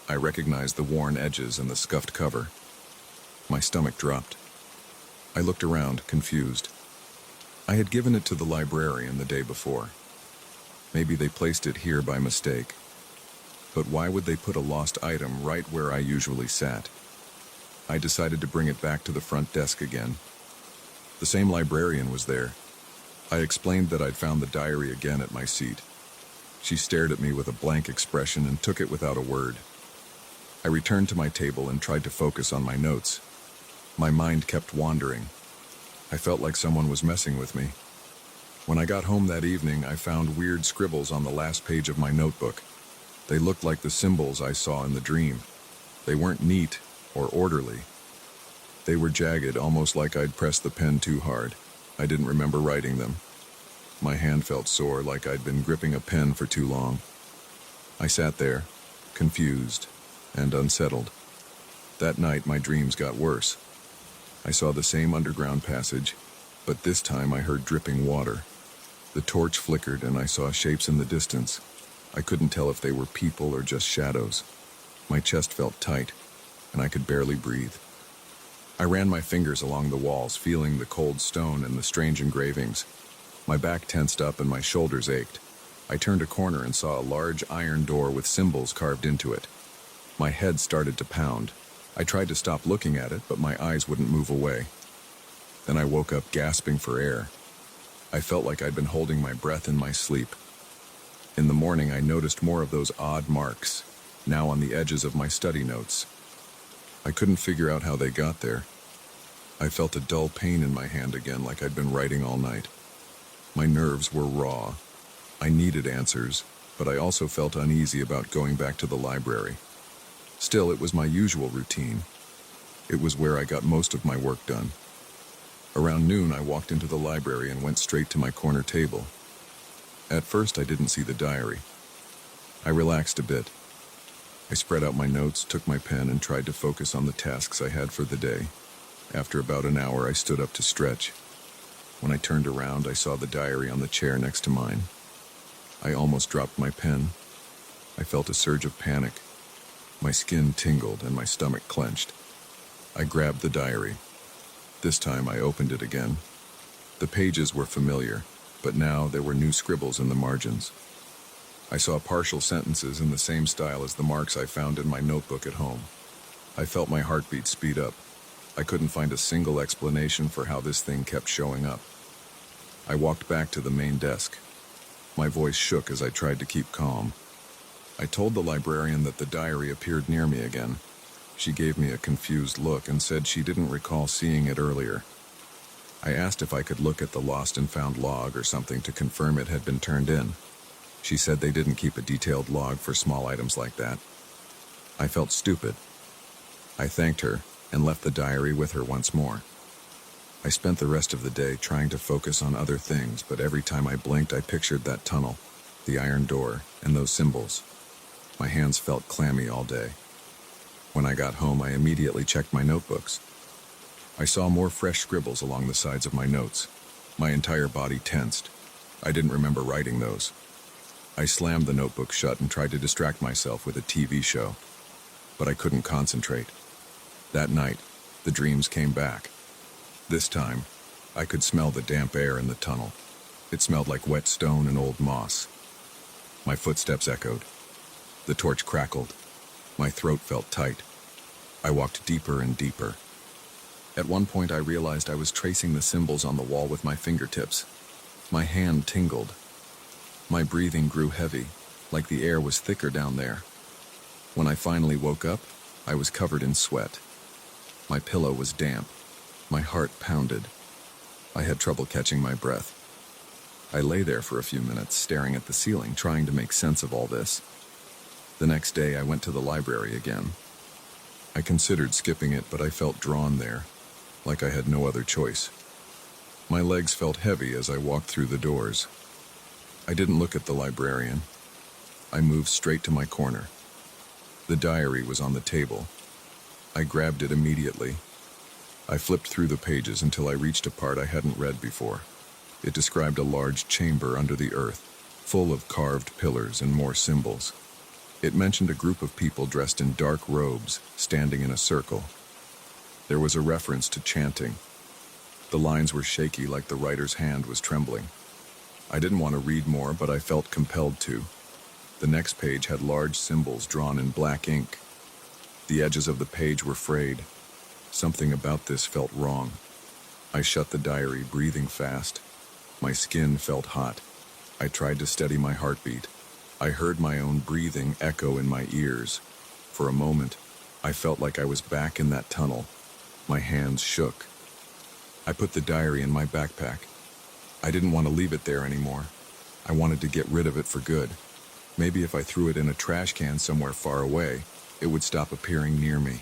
I recognized the worn edges and the scuffed cover. My stomach dropped. I looked around, confused. I had given it to the librarian the day before. Maybe they placed it here by mistake. But why would they put a lost item right where I usually sat? I decided to bring it back to the front desk again. The same librarian was there. I explained that I'd found the diary again at my seat. She stared at me with a blank expression and took it without a word. I returned to my table and tried to focus on my notes. My mind kept wandering. I felt like someone was messing with me. When I got home that evening, I found weird scribbles on the last page of my notebook. They looked like the symbols I saw in the dream. They weren't neat or orderly. They were jagged, almost like I'd pressed the pen too hard. I didn't remember writing them. My hand felt sore, like I'd been gripping a pen for too long. I sat there, confused and unsettled. That night, my dreams got worse. I saw the same underground passage, but this time I heard dripping water. The torch flickered and I saw shapes in the distance. I couldn't tell if they were people or just shadows. My chest felt tight, and I could barely breathe. I ran my fingers along the walls, feeling the cold stone and the strange engravings. My back tensed up and my shoulders ached. I turned a corner and saw a large iron door with symbols carved into it. My head started to pound. I tried to stop looking at it, but my eyes wouldn't move away. Then I woke up gasping for air. I felt like I'd been holding my breath in my sleep. In the morning, I noticed more of those odd marks, now on the edges of my study notes. I couldn't figure out how they got there. I felt a dull pain in my hand again, like I'd been writing all night. My nerves were raw. I needed answers, but I also felt uneasy about going back to the library. Still, it was my usual routine. It was where I got most of my work done. Around noon, I walked into the library and went straight to my corner table. At first, I didn't see the diary. I relaxed a bit. I spread out my notes, took my pen, and tried to focus on the tasks I had for the day. After about an hour, I stood up to stretch. When I turned around, I saw the diary on the chair next to mine. I almost dropped my pen. I felt a surge of panic. My skin tingled and my stomach clenched. I grabbed the diary. This time I opened it again. The pages were familiar, but now there were new scribbles in the margins. I saw partial sentences in the same style as the marks I found in my notebook at home. I felt my heartbeat speed up. I couldn't find a single explanation for how this thing kept showing up. I walked back to the main desk. My voice shook as I tried to keep calm. I told the librarian that the diary appeared near me again. She gave me a confused look and said she didn't recall seeing it earlier. I asked if I could look at the lost and found log or something to confirm it had been turned in. She said they didn't keep a detailed log for small items like that. I felt stupid. I thanked her and left the diary with her once more. I spent the rest of the day trying to focus on other things, but every time I blinked I pictured that tunnel, the iron door, and those symbols. My hands felt clammy all day. When I got home, I immediately checked my notebooks. I saw more fresh scribbles along the sides of my notes. My entire body tensed. I didn't remember writing those. I slammed the notebook shut and tried to distract myself with a TV show, but I couldn't concentrate. That night, the dreams came back. This time, I could smell the damp air in the tunnel. It smelled like wet stone and old moss. My footsteps echoed. The torch crackled. My throat felt tight. I walked deeper and deeper. At one point, I realized I was tracing the symbols on the wall with my fingertips. My hand tingled. My breathing grew heavy, like the air was thicker down there. When I finally woke up, I was covered in sweat. My pillow was damp. My heart pounded. I had trouble catching my breath. I lay there for a few minutes, staring at the ceiling, trying to make sense of all this. The next day, I went to the library again. I considered skipping it, but I felt drawn there, like I had no other choice. My legs felt heavy as I walked through the doors. I didn't look at the librarian. I moved straight to my corner. The diary was on the table. I grabbed it immediately. I flipped through the pages until I reached a part I hadn't read before. It described a large chamber under the earth, full of carved pillars and more symbols. It mentioned a group of people dressed in dark robes, standing in a circle. There was a reference to chanting. The lines were shaky, like the writer's hand was trembling. I didn't want to read more, but I felt compelled to. The next page had large symbols drawn in black ink. The edges of the page were frayed. Something about this felt wrong. I shut the diary, breathing fast. My skin felt hot. I tried to steady my heartbeat. I heard my own breathing echo in my ears. For a moment, I felt like I was back in that tunnel. My hands shook. I put the diary in my backpack. I didn't want to leave it there anymore. I wanted to get rid of it for good. Maybe if I threw it in a trash can somewhere far away, it would stop appearing near me.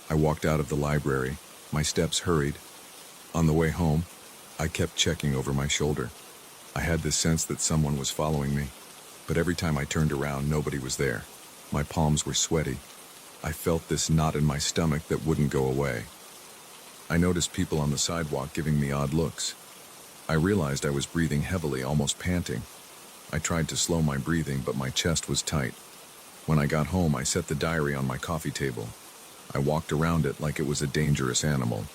I walked out of the library. My steps hurried. On the way home, I kept checking over my shoulder. I had this sense that someone was following me, but every time I turned around, nobody was there. My palms were sweaty. I felt this knot in my stomach that wouldn't go away. I noticed people on the sidewalk giving me odd looks. I realized I was breathing heavily, almost panting. I tried to slow my breathing, but my chest was tight. When I got home, I set the diary on my coffee table. I walked around it like it was a dangerous animal.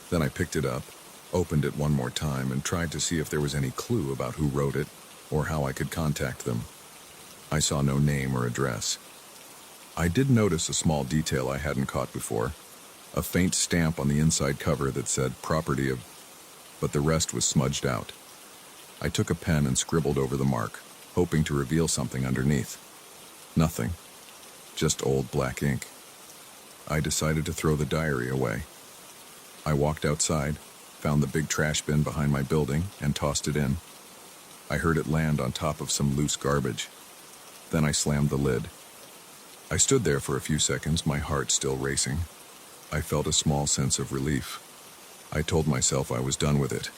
Then I picked it up, opened it one more time, and tried to see if there was any clue about who wrote it or how I could contact them. I saw no name or address. I did notice a small detail I hadn't caught before, a faint stamp on the inside cover that said property of, but the rest was smudged out. I took a pen and scribbled over the mark, hoping to reveal something underneath. Nothing, just old black ink. I decided to throw the diary away. I walked outside, found the big trash bin behind my building, and tossed it in. I heard it land on top of some loose garbage. Then I slammed the lid. I stood there for a few seconds, my heart still racing. I felt a small sense of relief. I told myself I was done with it.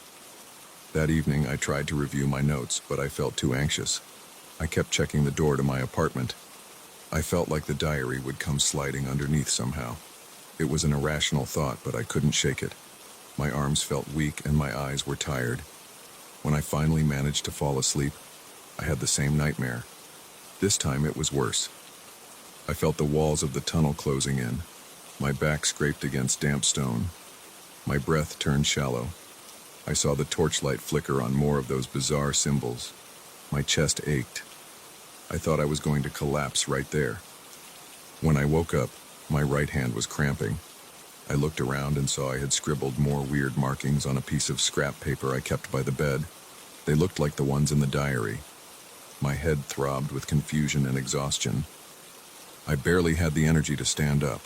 That evening, I tried to review my notes, but I felt too anxious. I kept checking the door to my apartment. I felt like the diary would come sliding underneath somehow. It was an irrational thought, but I couldn't shake it. My arms felt weak and my eyes were tired. When I finally managed to fall asleep, I had the same nightmare. This time it was worse. I felt the walls of the tunnel closing in. My back scraped against damp stone. My breath turned shallow. I saw the torchlight flicker on more of those bizarre symbols. My chest ached. I thought I was going to collapse right there. When I woke up, my right hand was cramping. I looked around and saw I had scribbled more weird markings on a piece of scrap paper I kept by the bed. They looked like the ones in the diary. My head throbbed with confusion and exhaustion. I barely had the energy to stand up.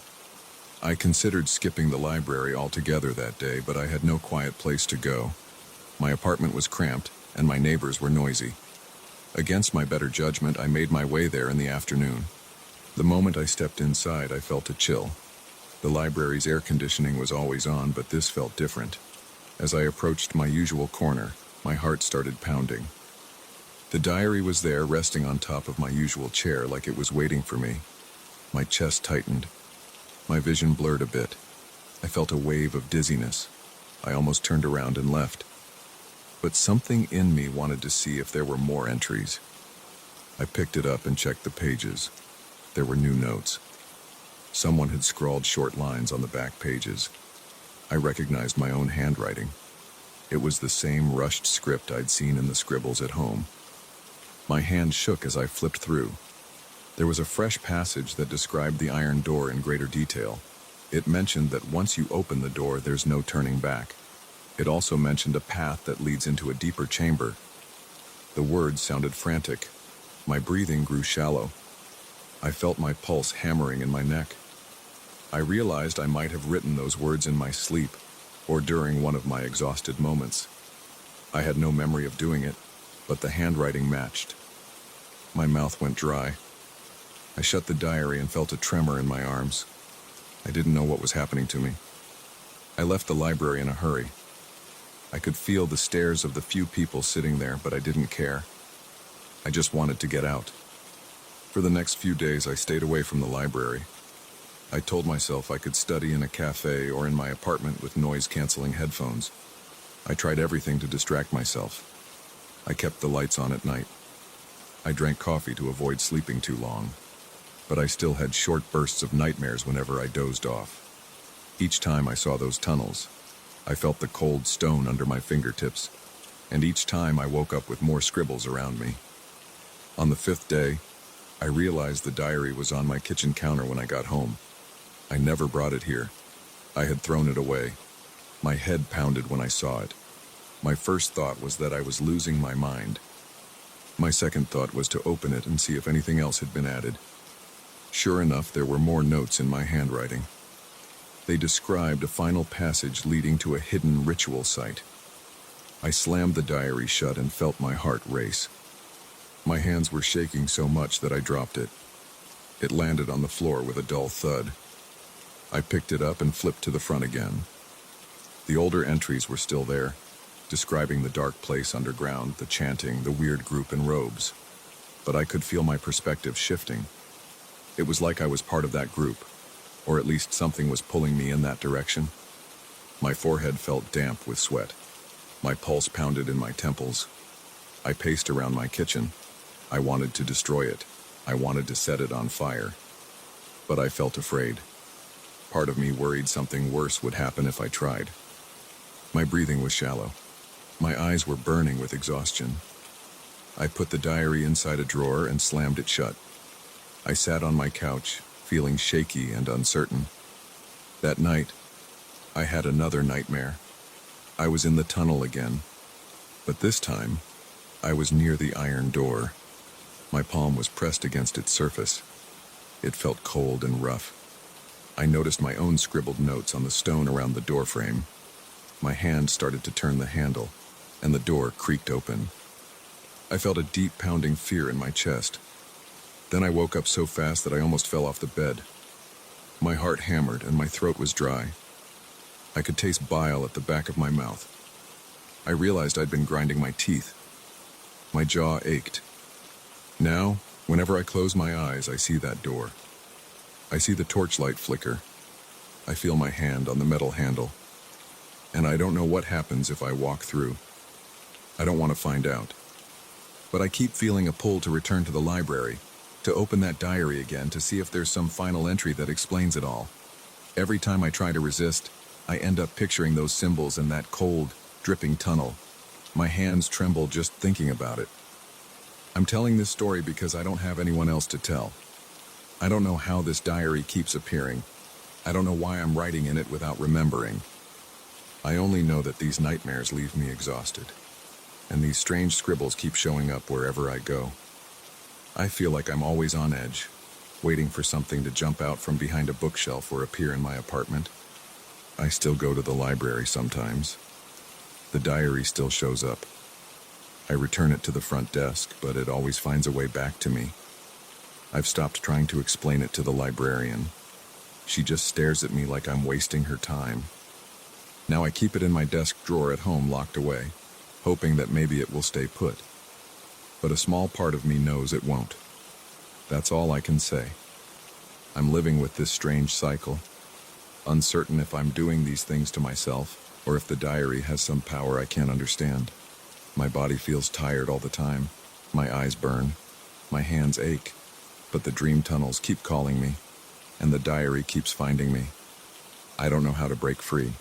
I considered skipping the library altogether that day, but I had no quiet place to go. My apartment was cramped, and my neighbors were noisy. Against my better judgment, I made my way there in the afternoon. The moment I stepped inside, I felt a chill. The library's air conditioning was always on, but this felt different. As I approached my usual corner, my heart started pounding. The diary was there, resting on top of my usual chair like it was waiting for me. My chest tightened. My vision blurred a bit. I felt a wave of dizziness. I almost turned around and left. But something in me wanted to see if there were more entries. I picked it up and checked the pages. There were new notes. Someone had scrawled short lines on the back pages. I recognized my own handwriting. It was the same rushed script I'd seen in the scribbles at home. My hand shook as I flipped through. There was a fresh passage that described the iron door in greater detail. It mentioned that once you open the door, there's no turning back. It also mentioned a path that leads into a deeper chamber. The words sounded frantic. My breathing grew shallow. I felt my pulse hammering in my neck. I realized I might have written those words in my sleep, or during one of my exhausted moments. I had no memory of doing it, but the handwriting matched. My mouth went dry. I shut the diary and felt a tremor in my arms. I didn't know what was happening to me. I left the library in a hurry. I could feel the stares of the few people sitting there, but I didn't care. I just wanted to get out. For the next few days, I stayed away from the library. I told myself I could study in a cafe or in my apartment with noise-canceling headphones. I tried everything to distract myself. I kept the lights on at night. I drank coffee to avoid sleeping too long. But I still had short bursts of nightmares whenever I dozed off. Each time I saw those tunnels, I felt the cold stone under my fingertips, and each time I woke up with more scribbles around me. On the 5th day, I realized the diary was on my kitchen counter when I got home. I never brought it here. I had thrown it away. My head pounded when I saw it. My first thought was that I was losing my mind. My second thought was to open it and see if anything else had been added. Sure enough, there were more notes in my handwriting. They described a final passage leading to a hidden ritual site. I slammed the diary shut and felt my heart race. My hands were shaking so much that I dropped it. It landed on the floor with a dull thud. I picked it up and flipped to the front again. The older entries were still there, describing the dark place underground, the chanting, the weird group in robes. But I could feel my perspective shifting. It was like I was part of that group, or at least something was pulling me in that direction. My forehead felt damp with sweat. My pulse pounded in my temples. I paced around my kitchen. I wanted to destroy it. I wanted to set it on fire. But I felt afraid. Part of me worried something worse would happen if I tried. My breathing was shallow. My eyes were burning with exhaustion. I put the diary inside a drawer and slammed it shut. I sat on my couch, feeling shaky and uncertain. That night, I had another nightmare. I was in the tunnel again, but this time, I was near the iron door. My palm was pressed against its surface. It felt cold and rough. I noticed my own scribbled notes on the stone around the doorframe. My hand started to turn the handle, and the door creaked open. I felt a deep pounding fear in my chest. Then I woke up so fast that I almost fell off the bed. My heart hammered and my throat was dry. I could taste bile at the back of my mouth. I realized I'd been grinding my teeth. My jaw ached. Now, whenever I close my eyes, I see that door. I see the torchlight flicker. I feel my hand on the metal handle. And I don't know what happens if I walk through. I don't want to find out. But I keep feeling a pull to return to the library, to open that diary again to see if there's some final entry that explains it all. Every time I try to resist, I end up picturing those symbols in that cold, dripping tunnel. My hands tremble just thinking about it. I'm telling this story because I don't have anyone else to tell. I don't know how this diary keeps appearing. I don't know why I'm writing in it without remembering. I only know that these nightmares leave me exhausted, and these strange scribbles keep showing up wherever I go. I feel like I'm always on edge, waiting for something to jump out from behind a bookshelf or appear in my apartment. I still go to the library sometimes. The diary still shows up. I return it to the front desk, but it always finds a way back to me. I've stopped trying to explain it to the librarian. She just stares at me like I'm wasting her time. Now I keep it in my desk drawer at home locked away, hoping that maybe it will stay put. But a small part of me knows it won't. That's all I can say. I'm living with this strange cycle, uncertain if I'm doing these things to myself or if the diary has some power I can't understand. My body feels tired all the time. My eyes burn. My hands ache. But the dream tunnels keep calling me, and the diary keeps finding me. I don't know how to break free.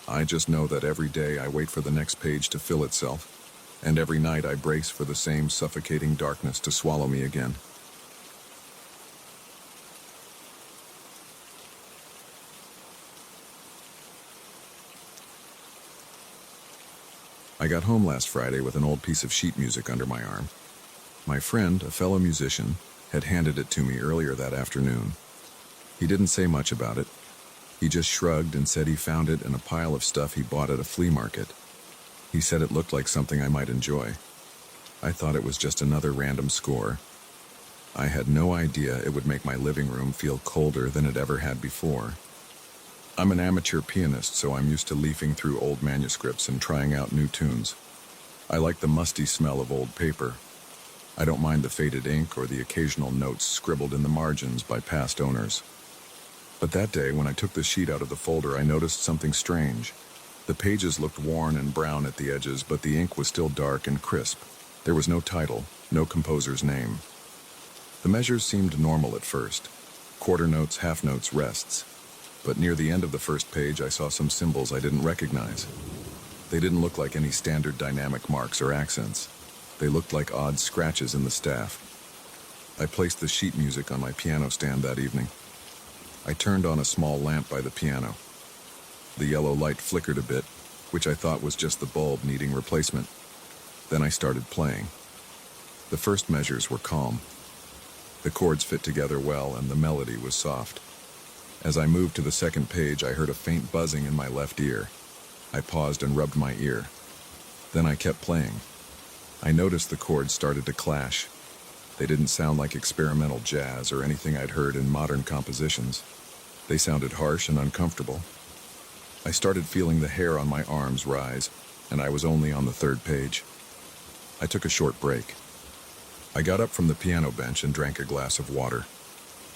I just know that every day I wait for the next page to fill itself, and every night I brace for the same suffocating darkness to swallow me again. I got home last Friday with an old piece of sheet music under my arm. My friend, a fellow musician, had handed it to me earlier that afternoon. He didn't say much about it. He just shrugged and said he found it in a pile of stuff he bought at a flea market. He said it looked like something I might enjoy. I thought it was just another random score. I had no idea it would make my living room feel colder than it ever had before. I'm an amateur pianist, so I'm used to leafing through old manuscripts and trying out new tunes. I like the musty smell of old paper. I don't mind the faded ink or the occasional notes scribbled in the margins by past owners. But that day, when I took the sheet out of the folder, I noticed something strange. The pages looked worn and brown at the edges, but the ink was still dark and crisp. There was no title, no composer's name. The measures seemed normal at first. Quarter notes, half notes, rests. But near the end of the first page, I saw some symbols I didn't recognize. They didn't look like any standard dynamic marks or accents. They looked like odd scratches in the staff. I placed the sheet music on my piano stand that evening. I turned on a small lamp by the piano. The yellow light flickered a bit, which I thought was just the bulb needing replacement. Then I started playing. The first measures were calm. The chords fit together well, and the melody was soft. As I moved to the second page, I heard a faint buzzing in my left ear. I paused and rubbed my ear. Then I kept playing. I noticed the chords started to clash. They didn't sound like experimental jazz or anything I'd heard in modern compositions. They sounded harsh and uncomfortable. I started feeling the hair on my arms rise, and I was only on the third page. I took a short break. I got up from the piano bench and drank a glass of water.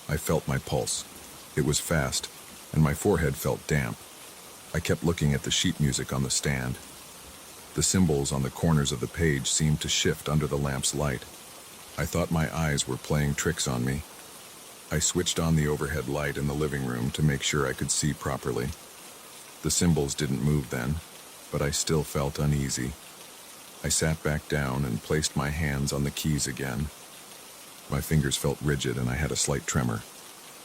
I felt my pulse. It was fast, and my forehead felt damp. I kept looking at the sheet music on the stand. The symbols on the corners of the page seemed to shift under the lamp's light. I thought my eyes were playing tricks on me. I switched on the overhead light in the living room to make sure I could see properly. The symbols didn't move then, but I still felt uneasy. I sat back down and placed my hands on the keys again. My fingers felt rigid and I had a slight tremor.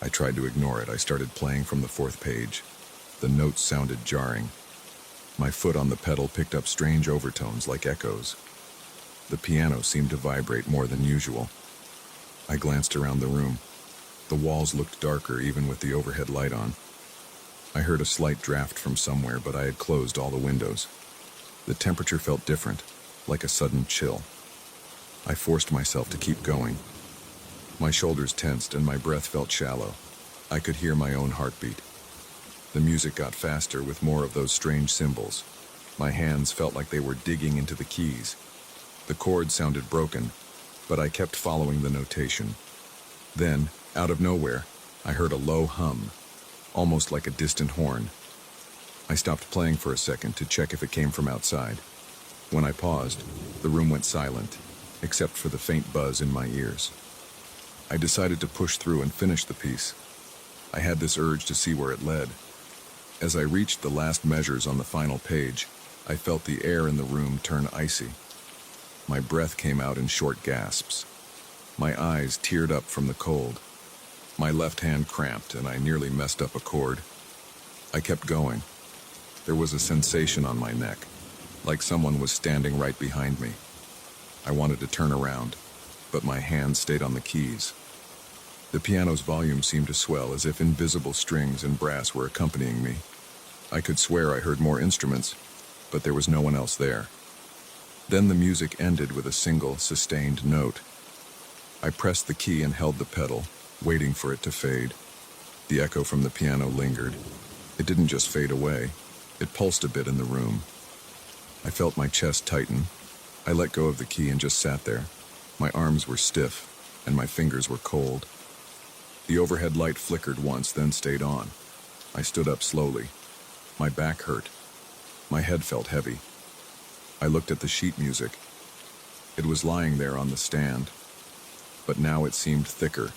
I tried to ignore it. I started playing from the fourth page. The notes sounded jarring. My foot on the pedal picked up strange overtones like echoes. The piano seemed to vibrate more than usual. I glanced around the room. The walls looked darker even with the overhead light on. I heard a slight draft from somewhere, but I had closed all the windows. The temperature felt different, like a sudden chill. I forced myself to keep going. My shoulders tensed and my breath felt shallow. I could hear my own heartbeat. The music got faster with more of those strange symbols. My hands felt like they were digging into the keys. The chords sounded broken, but I kept following the notation. Then, out of nowhere, I heard a low hum, almost like a distant horn. I stopped playing for a second to check if it came from outside. When I paused, the room went silent, except for the faint buzz in my ears. I decided to push through and finish the piece. I had this urge to see where it led. As I reached the last measures on the final page, I felt the air in the room turn icy. My breath came out in short gasps. My eyes teared up from the cold. My left hand cramped and I nearly messed up a chord. I kept going. There was a sensation on my neck, like someone was standing right behind me. I wanted to turn around, but my hand stayed on the keys. The piano's volume seemed to swell as if invisible strings and brass were accompanying me. I could swear I heard more instruments, but there was no one else there. Then the music ended with a single, sustained note. I pressed the key and held the pedal, waiting for it to fade. The echo from the piano lingered. It didn't just fade away. It pulsed a bit in the room. I felt my chest tighten. I let go of the key and just sat there. My arms were stiff, and my fingers were cold. The overhead light flickered once, then stayed on. I stood up slowly. My back hurt. My head felt heavy. I looked at the sheet music. It was lying there on the stand, but now it seemed thicker.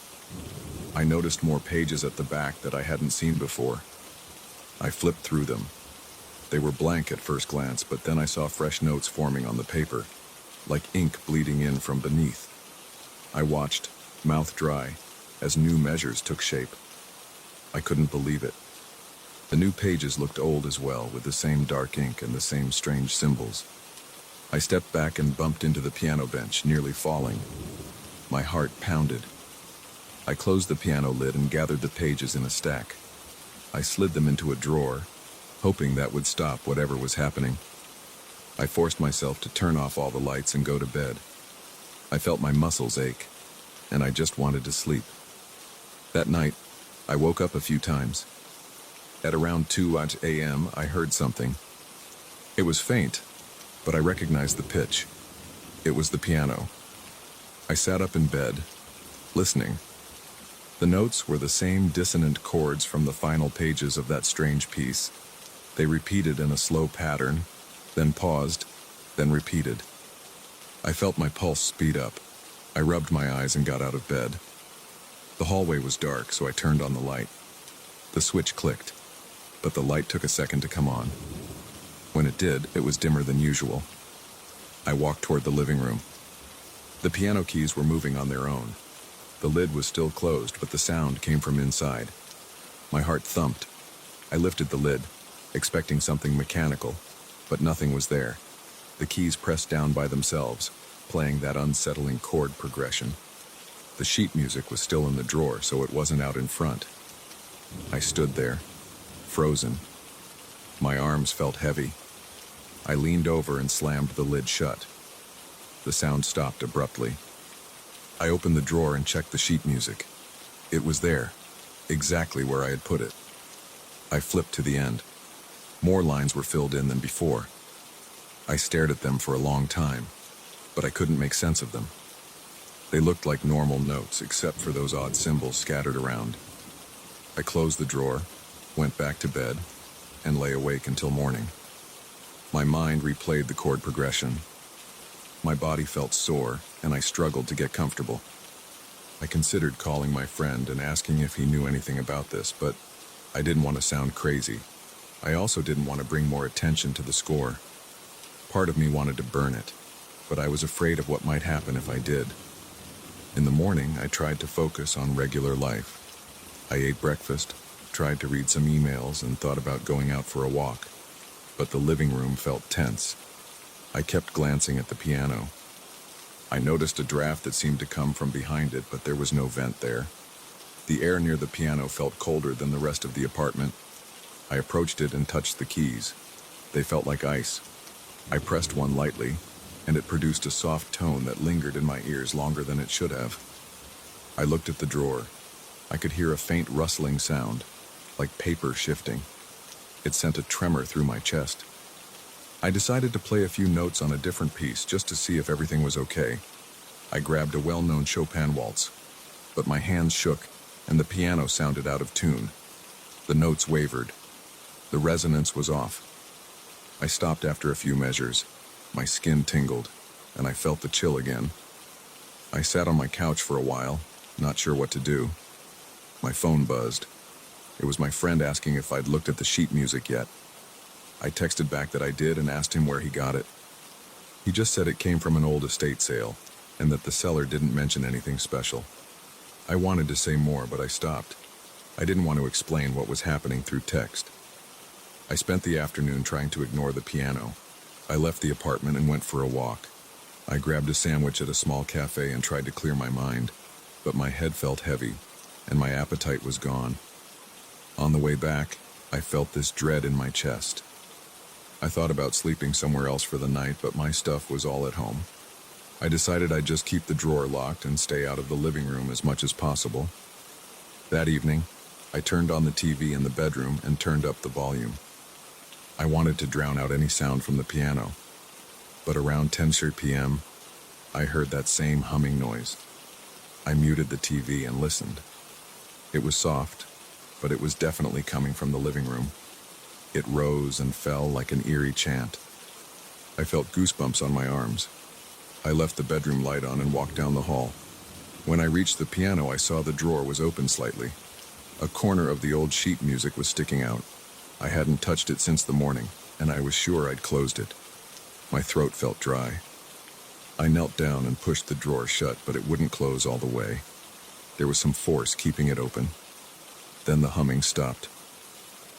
I noticed more pages at the back that I hadn't seen before. I flipped through them. They were blank at first glance, but then I saw fresh notes forming on the paper, like ink bleeding in from beneath. I watched, mouth dry, as new measures took shape. I couldn't believe it. The new pages looked old as well, with the same dark ink and the same strange symbols. I stepped back and bumped into the piano bench, nearly falling. My heart pounded. I closed the piano lid and gathered the pages in a stack. I slid them into a drawer, hoping that would stop whatever was happening. I forced myself to turn off all the lights and go to bed. I felt my muscles ache, and I just wanted to sleep. That night, I woke up a few times. At around 2 a.m., I heard something. It was faint, but I recognized the pitch. It was the piano. I sat up in bed, listening. The notes were the same dissonant chords from the final pages of that strange piece. They repeated in a slow pattern, then paused, then repeated. I felt my pulse speed up. I rubbed my eyes and got out of bed. The hallway was dark, so I turned on the light. The switch clicked, but the light took a second to come on. When it did, it was dimmer than usual. I walked toward the living room. The piano keys were moving on their own. The lid was still closed, but the sound came from inside. My heart thumped. I lifted the lid, expecting something mechanical, but nothing was there. The keys pressed down by themselves, playing that unsettling chord progression. The sheet music was still in the drawer, so it wasn't out in front. I stood there, frozen. My arms felt heavy. I leaned over and slammed the lid shut. The sound stopped abruptly. I opened the drawer and checked the sheet music. It was there, exactly where I had put it. I flipped to the end. More lines were filled in than before. I stared at them for a long time, but I couldn't make sense of them. They looked like normal notes, except for those odd symbols scattered around. I closed the drawer, went back to bed, and lay awake until morning. My mind replayed the chord progression. My body felt sore, and I struggled to get comfortable. I considered calling my friend and asking if he knew anything about this, but I didn't want to sound crazy. I also didn't want to bring more attention to the score. Part of me wanted to burn it, but I was afraid of what might happen if I did. In the morning, I tried to focus on regular life. I ate breakfast, tried to read some emails, and thought about going out for a walk. But the living room felt tense. I kept glancing at the piano. I noticed a draft that seemed to come from behind it, but there was no vent there. The air near the piano felt colder than the rest of the apartment. I approached it and touched the keys. They felt like ice. I pressed one lightly, and it produced a soft tone that lingered in my ears longer than it should have. I looked at the drawer. I could hear a faint rustling sound, like paper shifting. It sent a tremor through my chest. I decided to play a few notes on a different piece just to see if everything was okay. I grabbed a well-known Chopin waltz, but my hands shook and the piano sounded out of tune. The notes wavered. The resonance was off. I stopped after a few measures. My skin tingled, and I felt the chill again. I sat on my couch for a while, not sure what to do. My phone buzzed. It was my friend asking if I'd looked at the sheet music yet. I texted back that I did and asked him where he got it. He just said it came from an old estate sale, and that the seller didn't mention anything special. I wanted to say more, but I stopped. I didn't want to explain what was happening through text. I spent the afternoon trying to ignore the piano. I left the apartment and went for a walk. I grabbed a sandwich at a small cafe and tried to clear my mind, but my head felt heavy, and my appetite was gone. On the way back, I felt this dread in my chest. I thought about sleeping somewhere else for the night, but my stuff was all at home. I decided I'd just keep the drawer locked and stay out of the living room as much as possible. That evening, I turned on the TV in the bedroom and turned up the volume. I wanted to drown out any sound from the piano, but around 10:30 p.m., I heard that same humming noise. I muted the TV and listened. It was soft, but it was definitely coming from the living room. It rose and fell like an eerie chant. I felt goosebumps on my arms. I left the bedroom light on and walked down the hall. When I reached the piano, I saw the drawer was open slightly. A corner of the old sheet music was sticking out. I hadn't touched it since the morning, and I was sure I'd closed it. My throat felt dry. I knelt down and pushed the drawer shut, but it wouldn't close all the way. There was some force keeping it open. Then the humming stopped.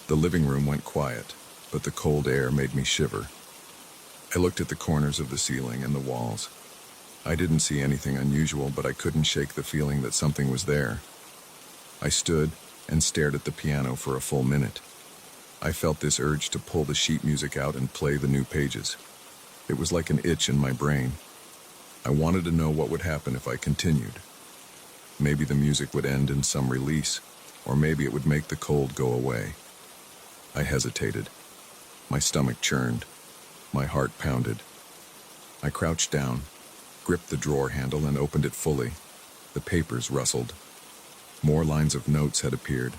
The living room went quiet, but the cold air made me shiver. I looked at the corners of the ceiling and the walls. I didn't see anything unusual, but I couldn't shake the feeling that something was there. I stood and stared at the piano for a full minute. I felt this urge to pull the sheet music out and play the new pages. It was like an itch in my brain. I wanted to know what would happen if I continued. Maybe the music would end in some release, or maybe it would make the cold go away. I hesitated. My stomach churned. My heart pounded. I crouched down, gripped the drawer handle, and opened it fully. The papers rustled. More lines of notes had appeared.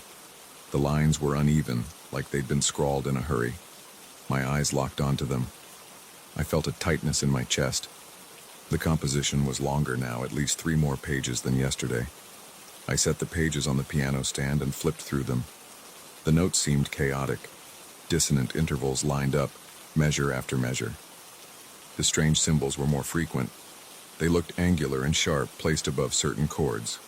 The lines were uneven, like they'd been scrawled in a hurry. My eyes locked onto them. I felt a tightness in my chest. The composition was longer now, at least 3 more pages than yesterday. I set the pages on the piano stand and flipped through them. The notes seemed chaotic. Dissonant intervals lined up, measure after measure. The strange symbols were more frequent. They looked angular and sharp, placed above certain chords.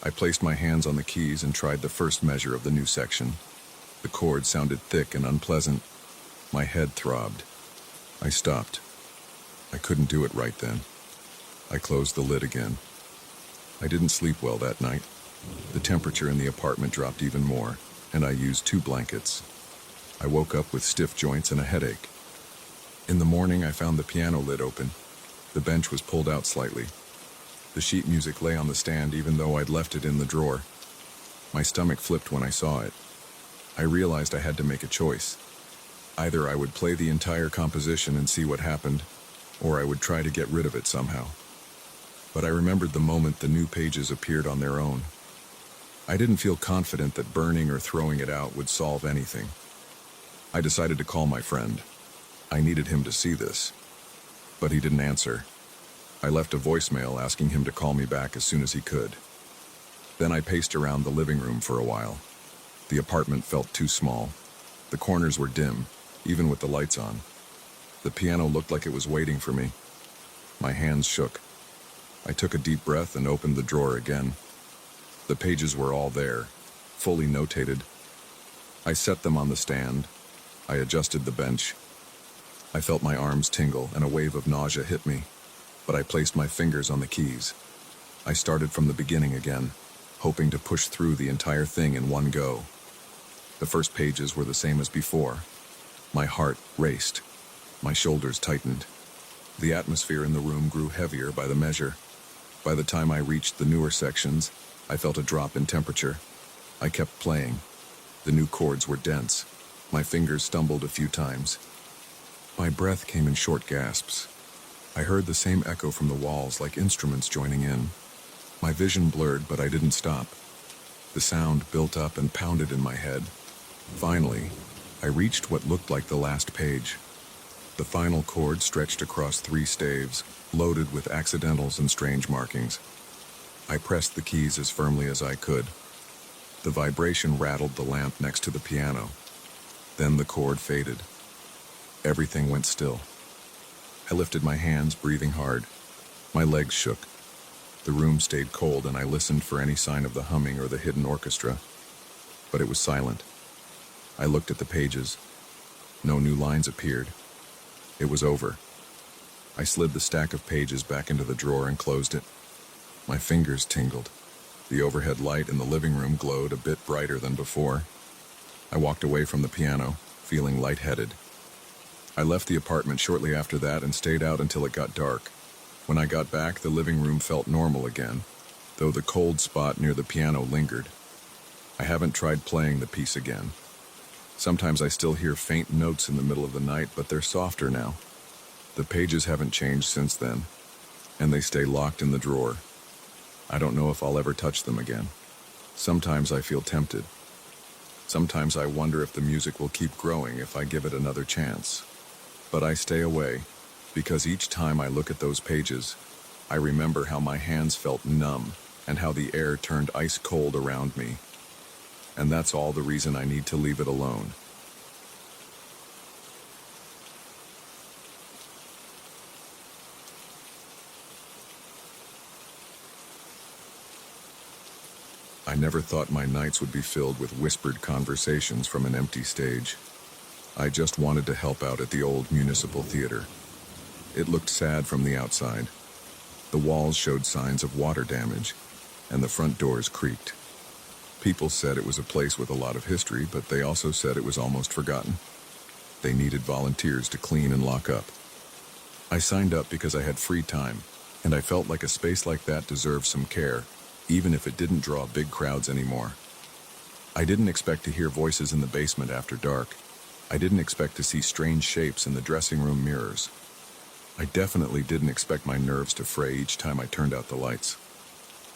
I placed my hands on the keys and tried the first measure of the new section. The chords sounded thick and unpleasant. My head throbbed. I stopped. I couldn't do it right then. I closed the lid again. I didn't sleep well that night. The temperature in the apartment dropped even more, and I used 2 blankets. I woke up with stiff joints and a headache. In the morning, I found the piano lid open. The bench was pulled out slightly. The sheet music lay on the stand even though I'd left it in the drawer. My stomach flipped when I saw it. I realized I had to make a choice. Either I would play the entire composition and see what happened, or I would try to get rid of it somehow. But I remembered the moment the new pages appeared on their own. I didn't feel confident that burning or throwing it out would solve anything. I decided to call my friend. I needed him to see this. But he didn't answer. I left a voicemail asking him to call me back as soon as he could. Then I paced around the living room for a while. The apartment felt too small. The corners were dim, even with the lights on. The piano looked like it was waiting for me. My hands shook. I took a deep breath and opened the drawer again. The pages were all there, fully notated. I set them on the stand. I adjusted the bench. I felt my arms tingle and a wave of nausea hit me, but I placed my fingers on the keys. I started from the beginning again, hoping to push through the entire thing in one go. The first pages were the same as before. My heart raced. My shoulders tightened. The atmosphere in the room grew heavier by the measure. By the time I reached the newer sections, I felt a drop in temperature. I kept playing. The new chords were dense. My fingers stumbled a few times. My breath came in short gasps. I heard the same echo from the walls, like instruments joining in. My vision blurred, but I didn't stop. The sound built up and pounded in my head. Finally, I reached what looked like the last page. The final chord stretched across 3 staves, loaded with accidentals and strange markings. I pressed the keys as firmly as I could. The vibration rattled the lamp next to the piano. Then the chord faded. Everything went still. I lifted my hands, breathing hard. My legs shook. The room stayed cold, and I listened for any sign of the humming or the hidden orchestra. But it was silent. I looked at the pages. No new lines appeared. It was over. I slid the stack of pages back into the drawer and closed it. My fingers tingled. The overhead light in the living room glowed a bit brighter than before. I walked away from the piano, feeling lightheaded. I left the apartment shortly after that and stayed out until it got dark. When I got back, the living room felt normal again, though the cold spot near the piano lingered. I haven't tried playing the piece again. Sometimes I still hear faint notes in the middle of the night, but they're softer now. The pages haven't changed since then, and they stay locked in the drawer. I don't know if I'll ever touch them again. Sometimes I feel tempted. Sometimes I wonder if the music will keep growing if I give it another chance. But I stay away, because each time I look at those pages, I remember how my hands felt numb and how the air turned ice cold around me. And that's all the reason I need to leave it alone. I never thought my nights would be filled with whispered conversations from an empty stage. I just wanted to help out at the old municipal theater. It looked sad from the outside. The walls showed signs of water damage, and the front doors creaked. People said it was a place with a lot of history, but they also said it was almost forgotten. They needed volunteers to clean and lock up. I signed up because I had free time, and I felt like a space like that deserved some care, even if it didn't draw big crowds anymore. I didn't expect to hear voices in the basement after dark. I didn't expect to see strange shapes in the dressing room mirrors. I definitely didn't expect my nerves to fray each time I turned out the lights.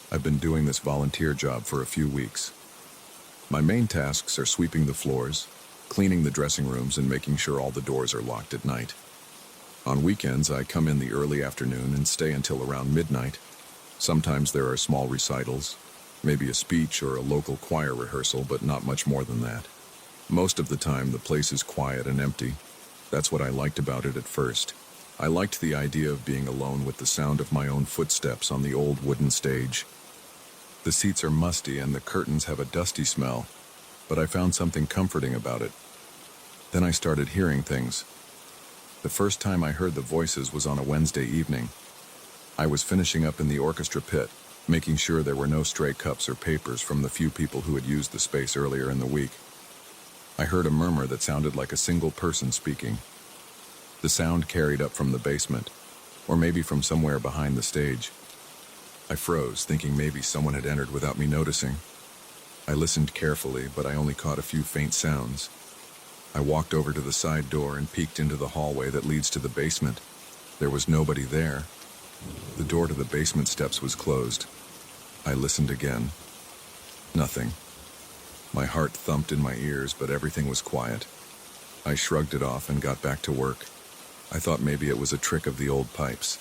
I've been doing this volunteer job for a few weeks. My main tasks are sweeping the floors, cleaning the dressing rooms, and making sure all the doors are locked at night. On weekends, I come in the early afternoon and stay until around midnight. Sometimes there are small recitals, maybe a speech or a local choir rehearsal, but not much more than that. Most of the time, the place is quiet and empty. That's what I liked about it at first. I liked the idea of being alone with the sound of my own footsteps on the old wooden stage. The seats are musty and the curtains have a dusty smell, but I found something comforting about it. Then I started hearing things. The first time I heard the voices was on a Wednesday evening. I was finishing up in the orchestra pit, making sure there were no stray cups or papers from the few people who had used the space earlier in the week. I heard a murmur that sounded like a single person speaking. The sound carried up from the basement, or maybe from somewhere behind the stage. I froze, thinking maybe someone had entered without me noticing. I listened carefully, but I only caught a few faint sounds. I walked over to the side door and peeked into the hallway that leads to the basement. There was nobody there. The door to the basement steps was closed. I listened again. Nothing. My heart thumped in my ears, but everything was quiet. I shrugged it off and got back to work. I thought maybe it was a trick of the old pipes.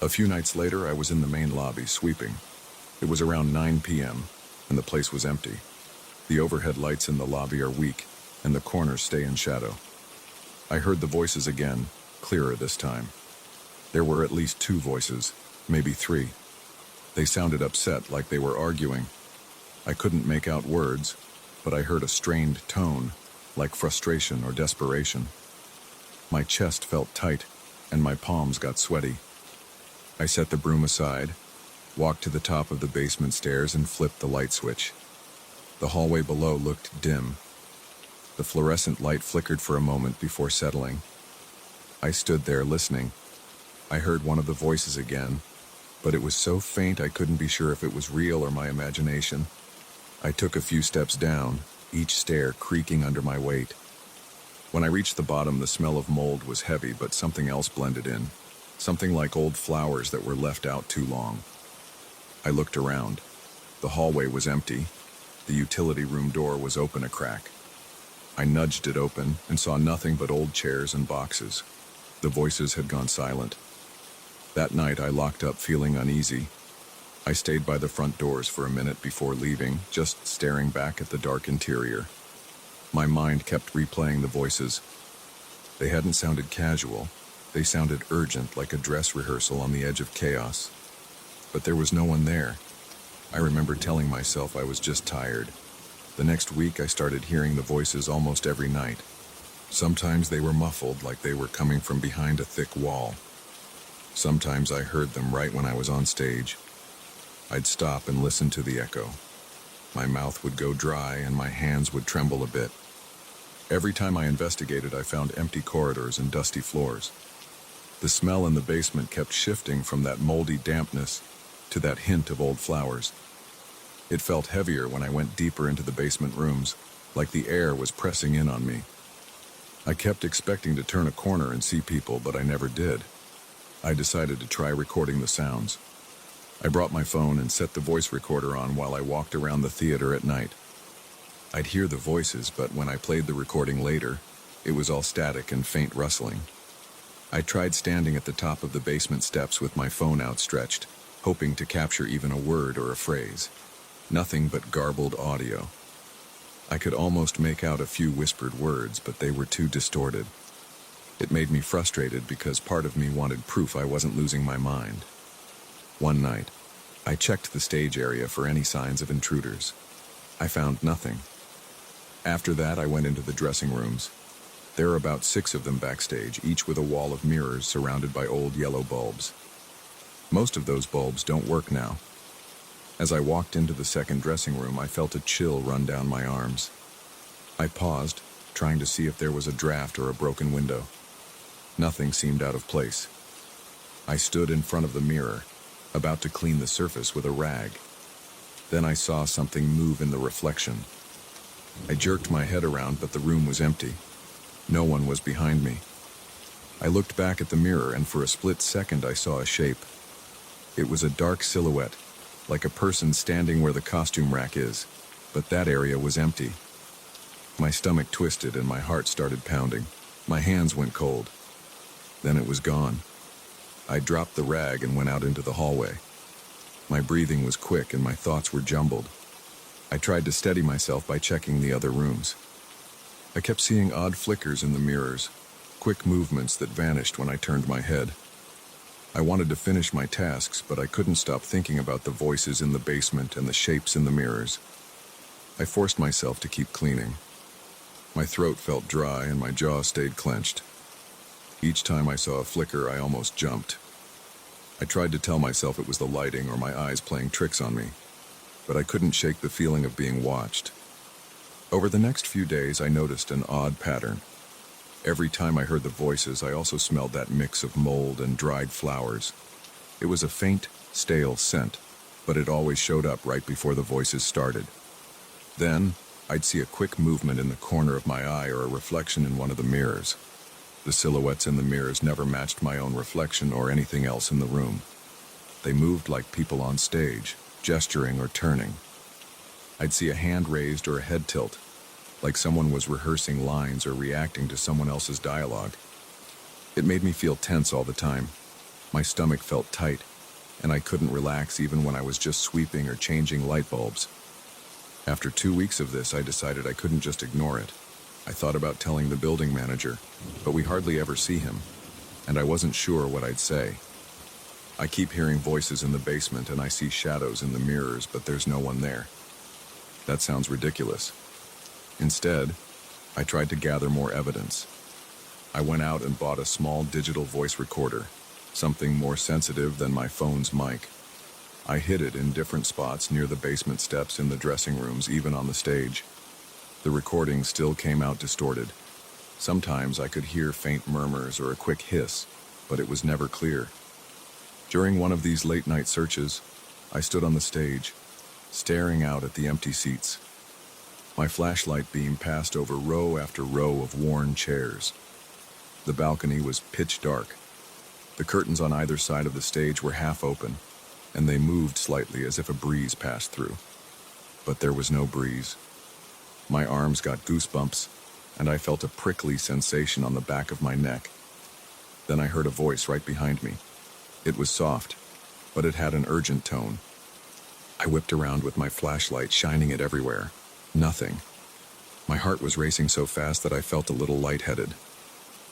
A few nights later, I was in the main lobby sweeping. It was around 9 p.m., and the place was empty. The overhead lights in the lobby are weak, and the corners stay in shadow. I heard the voices again, clearer this time. There were at least 2 voices, maybe 3. They sounded upset, like they were arguing. I couldn't make out words, but I heard a strained tone, like frustration or desperation. My chest felt tight, and my palms got sweaty. I set the broom aside, walked to the top of the basement stairs, and flipped the light switch. The hallway below looked dim. The fluorescent light flickered for a moment before settling. I stood there listening. I heard one of the voices again, but it was so faint I couldn't be sure if it was real or my imagination. I took a few steps down, each stair creaking under my weight. When I reached the bottom, the smell of mold was heavy, but something else blended in. Something like old flowers that were left out too long. I looked around. The hallway was empty. The utility room door was open a crack. I nudged it open and saw nothing but old chairs and boxes. The voices had gone silent. That night I locked up feeling uneasy. I stayed by the front doors for a minute before leaving, just staring back at the dark interior. My mind kept replaying the voices. They hadn't sounded casual. They sounded urgent, like a dress rehearsal on the edge of chaos. But there was no one there. I remember telling myself I was just tired. The next week, I started hearing the voices almost every night. Sometimes they were muffled, like they were coming from behind a thick wall. Sometimes I heard them right when I was on stage. I'd stop and listen to the echo. My mouth would go dry and my hands would tremble a bit. Every time I investigated, I found empty corridors and dusty floors. The smell in the basement kept shifting from that moldy dampness to that hint of old flowers. It felt heavier when I went deeper into the basement rooms, like the air was pressing in on me. I kept expecting to turn a corner and see people, but I never did. I decided to try recording the sounds. I brought my phone and set the voice recorder on while I walked around the theater at night. I'd hear the voices, but when I played the recording later, it was all static and faint rustling. I tried standing at the top of the basement steps with my phone outstretched, hoping to capture even a word or a phrase. Nothing but garbled audio. I could almost make out a few whispered words, but they were too distorted. It made me frustrated because part of me wanted proof I wasn't losing my mind. One night, I checked the stage area for any signs of intruders. I found nothing. After that, I went into the dressing rooms. There are about 6 of them backstage, each with a wall of mirrors surrounded by old yellow bulbs. Most of those bulbs don't work now. As I walked into the second dressing room, I felt a chill run down my arms. I paused, trying to see if there was a draft or a broken window. Nothing seemed out of place. I stood in front of the mirror, about to clean the surface with a rag. Then I saw something move in the reflection. I jerked my head around, but the room was empty. No one was behind me. I looked back at the mirror, and for a split second I saw a shape. It was a dark silhouette, like a person standing where the costume rack is, but that area was empty. My stomach twisted and my heart started pounding. My hands went cold. Then it was gone. I dropped the rag and went out into the hallway. My breathing was quick and my thoughts were jumbled. I tried to steady myself by checking the other rooms. I kept seeing odd flickers in the mirrors, quick movements that vanished when I turned my head. I wanted to finish my tasks, but I couldn't stop thinking about the voices in the basement and the shapes in the mirrors. I forced myself to keep cleaning. My throat felt dry and my jaw stayed clenched. Each time I saw a flicker, I almost jumped. I tried to tell myself it was the lighting or my eyes playing tricks on me, but I couldn't shake the feeling of being watched. Over the next few days, I noticed an odd pattern. Every time I heard the voices, I also smelled that mix of mold and dried flowers. It was a faint, stale scent, but it always showed up right before the voices started. Then, I'd see a quick movement in the corner of my eye or a reflection in one of the mirrors. The silhouettes in the mirrors never matched my own reflection or anything else in the room. They moved like people on stage, gesturing or turning. I'd see a hand raised or a head tilt, like someone was rehearsing lines or reacting to someone else's dialogue. It made me feel tense all the time. My stomach felt tight, and I couldn't relax even when I was just sweeping or changing light bulbs. After 2 weeks of this, I decided I couldn't just ignore it. I thought about telling the building manager, but we hardly ever see him, and I wasn't sure what I'd say. I keep hearing voices in the basement and I see shadows in the mirrors, but there's no one there. That sounds ridiculous. Instead, I tried to gather more evidence. I went out and bought a small digital voice recorder, something more sensitive than my phone's mic. I hid it in different spots near the basement steps, in the dressing rooms, even on the stage. The recording still came out distorted. Sometimes I could hear faint murmurs or a quick hiss, but it was never clear. During one of these late-night searches, I stood on the stage, staring out at the empty seats. My flashlight beam passed over row after row of worn chairs. The balcony was pitch dark. The curtains on either side of the stage were half open, and they moved slightly as if a breeze passed through. But there was no breeze. My arms got goosebumps, and I felt a prickly sensation on the back of my neck. Then I heard a voice right behind me. It was soft, but it had an urgent tone. I whipped around with my flashlight, shining it everywhere. Nothing. My heart was racing so fast that I felt a little lightheaded.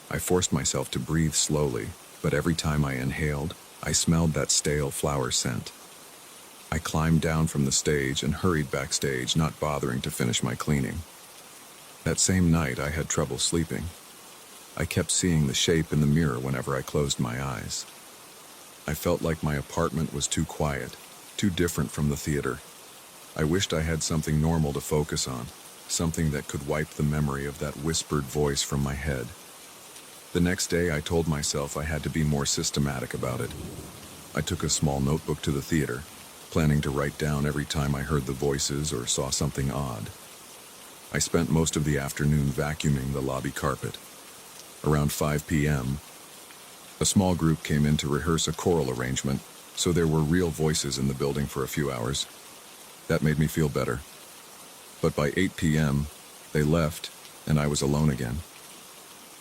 I forced myself to breathe slowly, but every time I inhaled, I smelled that stale flower scent. I climbed down from the stage and hurried backstage, not bothering to finish my cleaning. That same night, I had trouble sleeping. I kept seeing the shape in the mirror whenever I closed my eyes. I felt like my apartment was too quiet, too different from the theater. I wished I had something normal to focus on, something that could wipe the memory of that whispered voice from my head. The next day, I told myself I had to be more systematic about it. I took a small notebook to the theater, planning to write down every time I heard the voices or saw something odd. I spent most of the afternoon vacuuming the lobby carpet. Around 5 p.m., a small group came in to rehearse a choral arrangement, so there were real voices in the building for a few hours. That made me feel better. But by 8 p.m., they left, and I was alone again.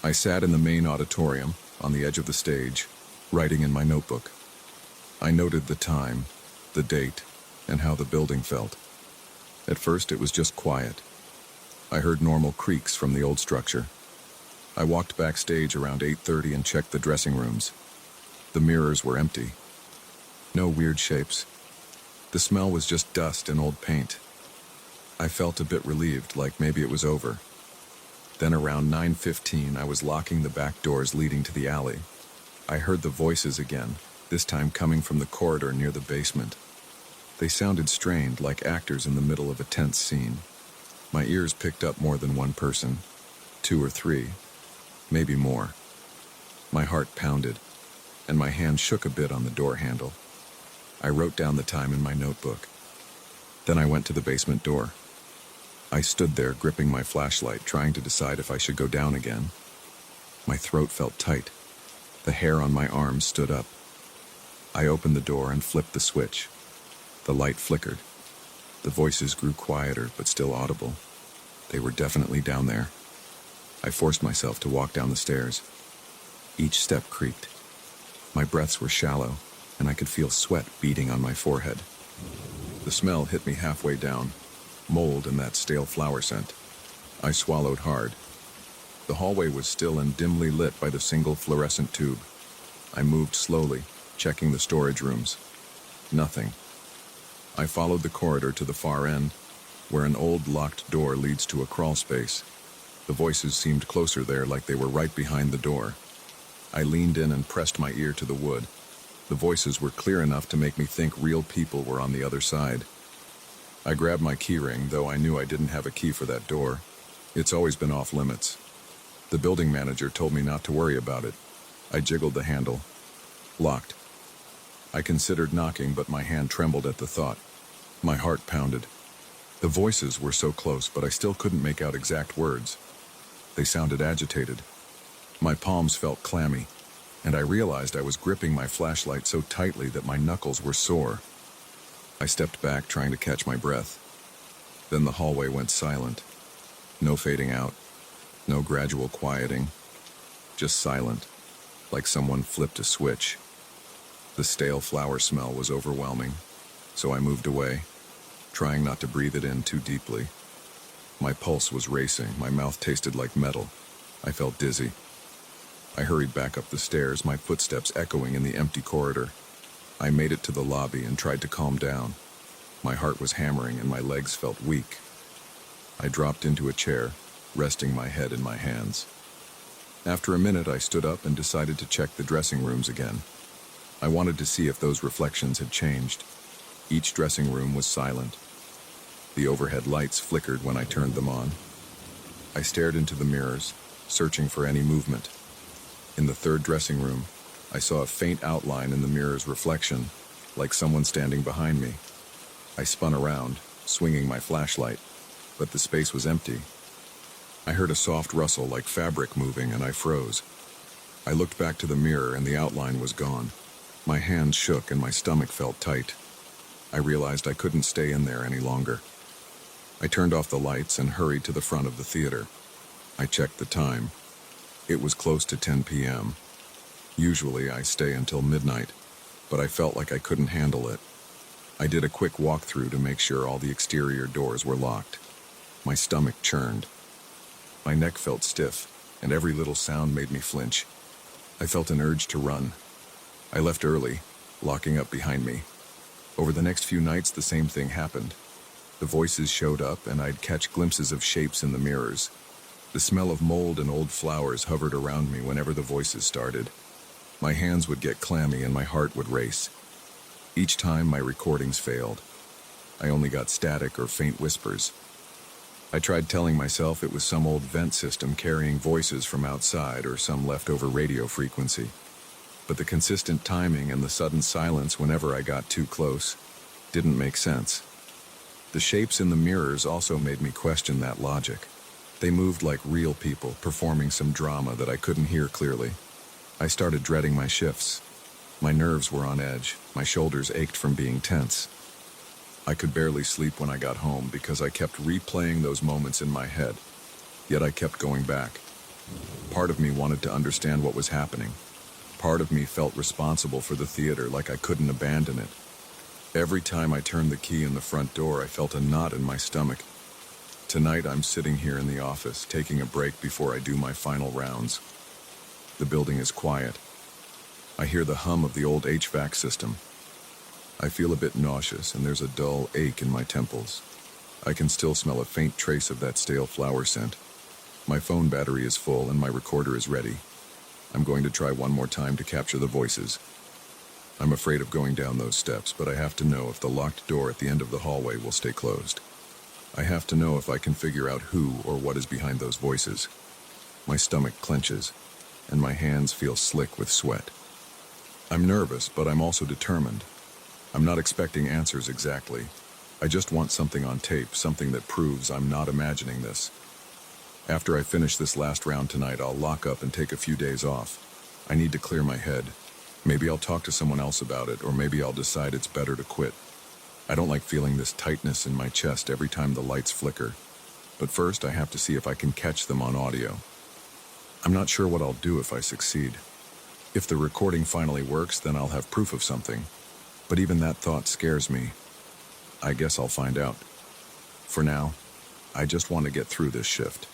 I sat in the main auditorium, on the edge of the stage, writing in my notebook. I noted the time, the date, and how the building felt. At first, it was just quiet. I heard normal creaks from the old structure. I walked backstage around 8:30 and checked the dressing rooms. The mirrors were empty. No weird shapes. The smell was just dust and old paint. I felt a bit relieved, like maybe it was over. Then around 9:15, I was locking the back doors leading to the alley. I heard the voices again, this time coming from the corridor near the basement. They sounded strained, like actors in the middle of a tense scene. My ears picked up more than one person, 2 or 3, maybe more. My heart pounded, and my hand shook a bit on the door handle. I wrote down the time in my notebook. Then I went to the basement door. I stood there, gripping my flashlight, trying to decide if I should go down again. My throat felt tight. The hair on my arms stood up. I opened the door and flipped the switch. The light flickered. The voices grew quieter, but still audible. They were definitely down there. I forced myself to walk down the stairs. Each step creaked. My breaths were shallow, and I could feel sweat beading on my forehead. The smell hit me halfway down, mold and that stale flower scent. I swallowed hard. The hallway was still and dimly lit by the single fluorescent tube. I moved slowly, checking the storage rooms. Nothing. I followed the corridor to the far end, where an old locked door leads to a crawl space. The voices seemed closer there, like they were right behind the door. I leaned in and pressed my ear to the wood. The voices were clear enough to make me think real people were on the other side. I grabbed my keyring, though I knew I didn't have a key for that door. It's always been off limits. The building manager told me not to worry about it. I jiggled the handle. Locked. I considered knocking, but my hand trembled at the thought. My heart pounded. The voices were so close, but I still couldn't make out exact words. They sounded agitated. My palms felt clammy, and I realized I was gripping my flashlight so tightly that my knuckles were sore. I stepped back, trying to catch my breath. Then the hallway went silent. No fading out. No gradual quieting. Just silent, like someone flipped a switch. The stale flower smell was overwhelming, so I moved away, trying not to breathe it in too deeply. My pulse was racing, my mouth tasted like metal. I felt dizzy. I hurried back up the stairs, my footsteps echoing in the empty corridor. I made it to the lobby and tried to calm down. My heart was hammering and my legs felt weak. I dropped into a chair, resting my head in my hands. After a minute, I stood up and decided to check the dressing rooms again. I wanted to see if those reflections had changed. Each dressing room was silent. The overhead lights flickered when I turned them on. I stared into the mirrors, searching for any movement. In the third dressing room, I saw a faint outline in the mirror's reflection, like someone standing behind me. I spun around, swinging my flashlight, but the space was empty. I heard a soft rustle like fabric moving, and I froze. I looked back to the mirror, and the outline was gone. My hands shook and my stomach felt tight. I realized I couldn't stay in there any longer. I turned off the lights and hurried to the front of the theater. I checked the time. It was close to 10 p.m. Usually I stay until midnight, but I felt like I couldn't handle it. I did a quick walkthrough to make sure all the exterior doors were locked. My stomach churned. My neck felt stiff, and every little sound made me flinch. I felt an urge to run. I left early, locking up behind me. Over the next few nights, the same thing happened. The voices showed up, and I'd catch glimpses of shapes in the mirrors. The smell of mold and old flowers hovered around me whenever the voices started. My hands would get clammy and my heart would race. Each time my recordings failed. I only got static or faint whispers. I tried telling myself it was some old vent system carrying voices from outside or some leftover radio frequency. But the consistent timing and the sudden silence whenever I got too close didn't make sense. The shapes in the mirrors also made me question that logic. They moved like real people, performing some drama that I couldn't hear clearly. I started dreading my shifts. My nerves were on edge. My shoulders ached from being tense. I could barely sleep when I got home because I kept replaying those moments in my head. Yet I kept going back. Part of me wanted to understand what was happening. Part of me felt responsible for the theater, like I couldn't abandon it. Every time I turned the key in the front door, I felt a knot in my stomach. Tonight I'm sitting here in the office, taking a break before I do my final rounds. The building is quiet. I hear the hum of the old HVAC system. I feel a bit nauseous, and there's a dull ache in my temples. I can still smell a faint trace of that stale flower scent. My phone battery is full, and my recorder is ready. I'm going to try one more time to capture the voices. I'm afraid of going down those steps, but I have to know if the locked door at the end of the hallway will stay closed. I have to know if I can figure out who or what is behind those voices. My stomach clenches, and my hands feel slick with sweat. I'm nervous, but I'm also determined. I'm not expecting answers exactly. I just want something on tape, something that proves I'm not imagining this. After I finish this last round tonight, I'll lock up and take a few days off. I need to clear my head. Maybe I'll talk to someone else about it, or maybe I'll decide it's better to quit. I don't like feeling this tightness in my chest every time the lights flicker. But first, I have to see if I can catch them on audio. I'm not sure what I'll do if I succeed. If the recording finally works, then I'll have proof of something. But even that thought scares me. I guess I'll find out. For now, I just want to get through this shift.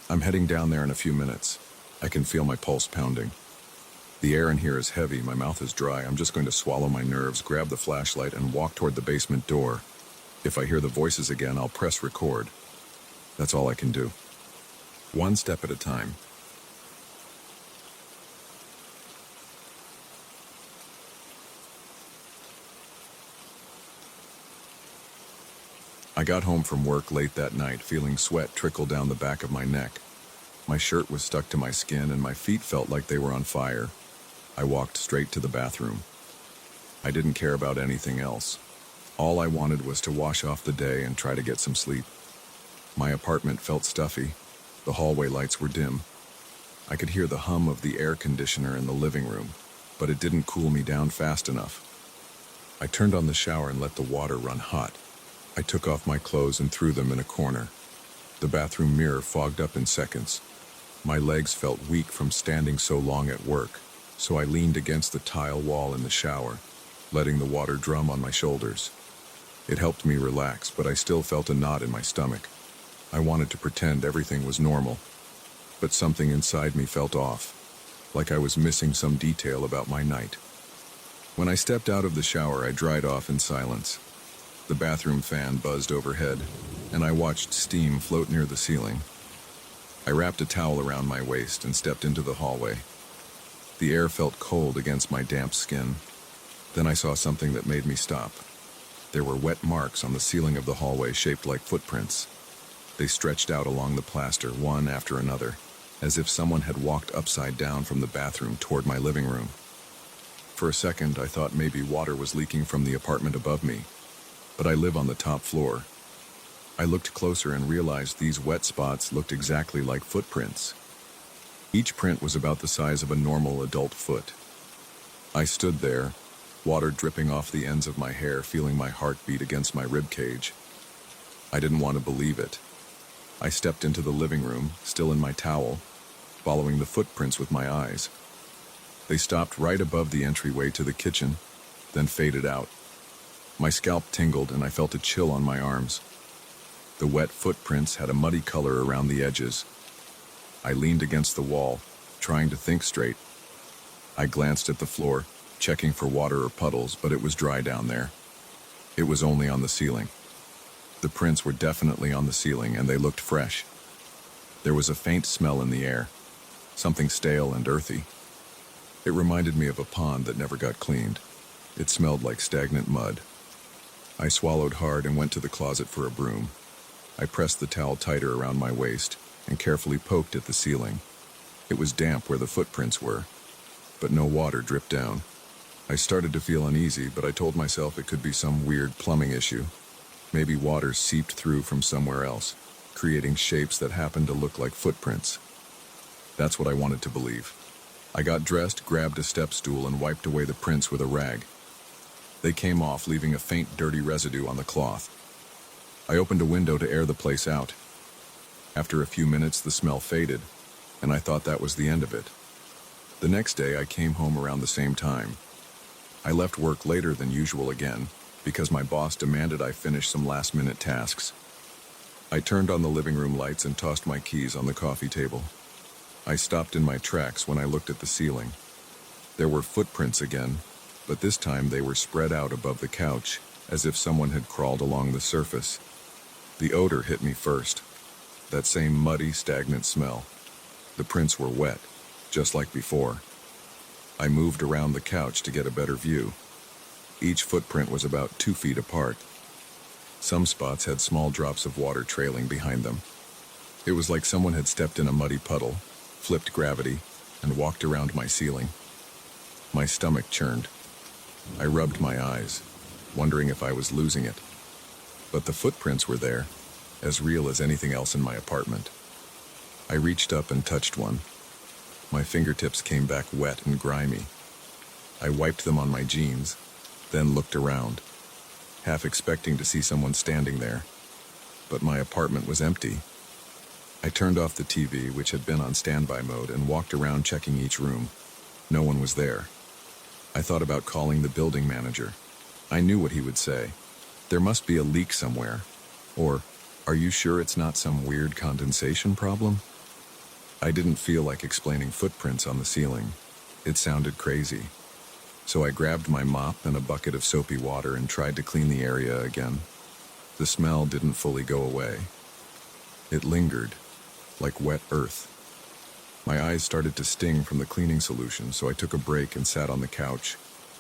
I'm heading down there in a few minutes. I can feel my pulse pounding. The air in here is heavy, my mouth is dry. I'm just going to swallow my nerves, grab the flashlight, and walk toward the basement door. If I hear the voices again, I'll press record. That's all I can do. One step at a time. I got home from work late that night, feeling sweat trickle down the back of my neck. My shirt was stuck to my skin, and my feet felt like they were on fire. I walked straight to the bathroom. I didn't care about anything else. All I wanted was to wash off the day and try to get some sleep. My apartment felt stuffy. The hallway lights were dim. I could hear the hum of the air conditioner in the living room, but it didn't cool me down fast enough. I turned on the shower and let the water run hot. I took off my clothes and threw them in a corner. The bathroom mirror fogged up in seconds. My legs felt weak from standing so long at work, so I leaned against the tile wall in the shower, letting the water drum on my shoulders. It helped me relax, but I still felt a knot in my stomach. I wanted to pretend everything was normal, but something inside me felt off, like I was missing some detail about my night. When I stepped out of the shower, I dried off in silence. The bathroom fan buzzed overhead, and I watched steam float near the ceiling. I wrapped a towel around my waist and stepped into the hallway. The air felt cold against my damp skin. Then I saw something that made me stop. There were wet marks on the ceiling of the hallway shaped like footprints. They stretched out along the plaster, one after another, as if someone had walked upside down from the bathroom toward my living room. For a second, I thought maybe water was leaking from the apartment above me. But I live on the top floor. I looked closer and realized these wet spots looked exactly like footprints. Each print was about the size of a normal adult foot. I stood there, water dripping off the ends of my hair, feeling my heart beat against my rib cage. I didn't want to believe it. I stepped into the living room, still in my towel, following the footprints with my eyes. They stopped right above the entryway to the kitchen, then faded out. My scalp tingled and I felt a chill on my arms. The wet footprints had a muddy color around the edges. I leaned against the wall, trying to think straight. I glanced at the floor, checking for water or puddles, but it was dry down there. It was only on the ceiling. The prints were definitely on the ceiling and they looked fresh. There was a faint smell in the air, something stale and earthy. It reminded me of a pond that never got cleaned. It smelled like stagnant mud. I swallowed hard and went to the closet for a broom. I pressed the towel tighter around my waist and carefully poked at the ceiling. It was damp where the footprints were, but no water dripped down. I started to feel uneasy, but I told myself it could be some weird plumbing issue. Maybe water seeped through from somewhere else, creating shapes that happened to look like footprints. That's what I wanted to believe. I got dressed, grabbed a step stool, and wiped away the prints with a rag. They came off, leaving a faint, dirty residue on the cloth. I opened a window to air the place out. After a few minutes, the smell faded, and I thought that was the end of it. The next day, I came home around the same time. I left work later than usual again, because my boss demanded I finish some last-minute tasks. I turned on the living room lights and tossed my keys on the coffee table. I stopped in my tracks when I looked at the ceiling. There were footprints again, but this time they were spread out above the couch, as if someone had crawled along the surface. The odor hit me first. That same muddy, stagnant smell. The prints were wet, just like before. I moved around the couch to get a better view. Each footprint was about 2 feet apart. Some spots had small drops of water trailing behind them. It was like someone had stepped in a muddy puddle, flipped gravity, and walked around my ceiling. My stomach churned. I rubbed my eyes, wondering if I was losing it. But the footprints were there, as real as anything else in my apartment. I reached up and touched one. My fingertips came back wet and grimy. I wiped them on my jeans, then looked around, half expecting to see someone standing there. But my apartment was empty. I turned off the TV, which had been on standby mode, and walked around checking each room. No one was there. I thought about calling the building manager. I knew what he would say. There must be a leak somewhere. Or, are you sure it's not some weird condensation problem? I didn't feel like explaining footprints on the ceiling. It sounded crazy. So I grabbed my mop and a bucket of soapy water and tried to clean the area again. The smell didn't fully go away. It lingered, like wet earth. My eyes started to sting from the cleaning solution, so I took a break and sat on the couch,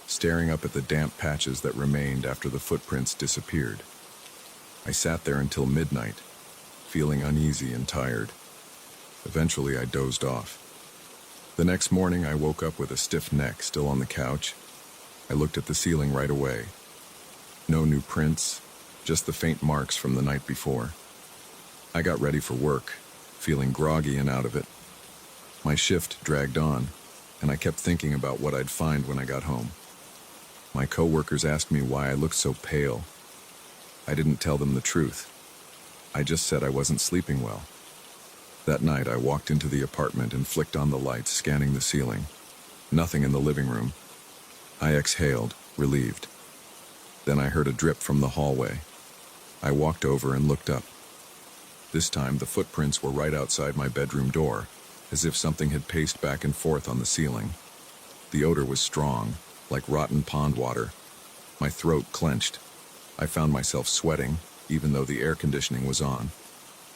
staring up at the damp patches that remained after the footprints disappeared. I sat there until midnight, feeling uneasy and tired. Eventually, I dozed off. The next morning, I woke up with a stiff neck still on the couch. I looked at the ceiling right away. No new prints, just the faint marks from the night before. I got ready for work, feeling groggy and out of it. My shift dragged on, and I kept thinking about what I'd find when I got home. My coworkers asked me why I looked so pale. I didn't tell them the truth. I just said I wasn't sleeping well. That night, I walked into the apartment and flicked on the lights, scanning the ceiling. Nothing in the living room. I exhaled, relieved. Then I heard a drip from the hallway. I walked over and looked up. This time, the footprints were right outside my bedroom door, as if something had paced back and forth on the ceiling. The odor was strong, like rotten pond water. My throat clenched. I found myself sweating, even though the air conditioning was on.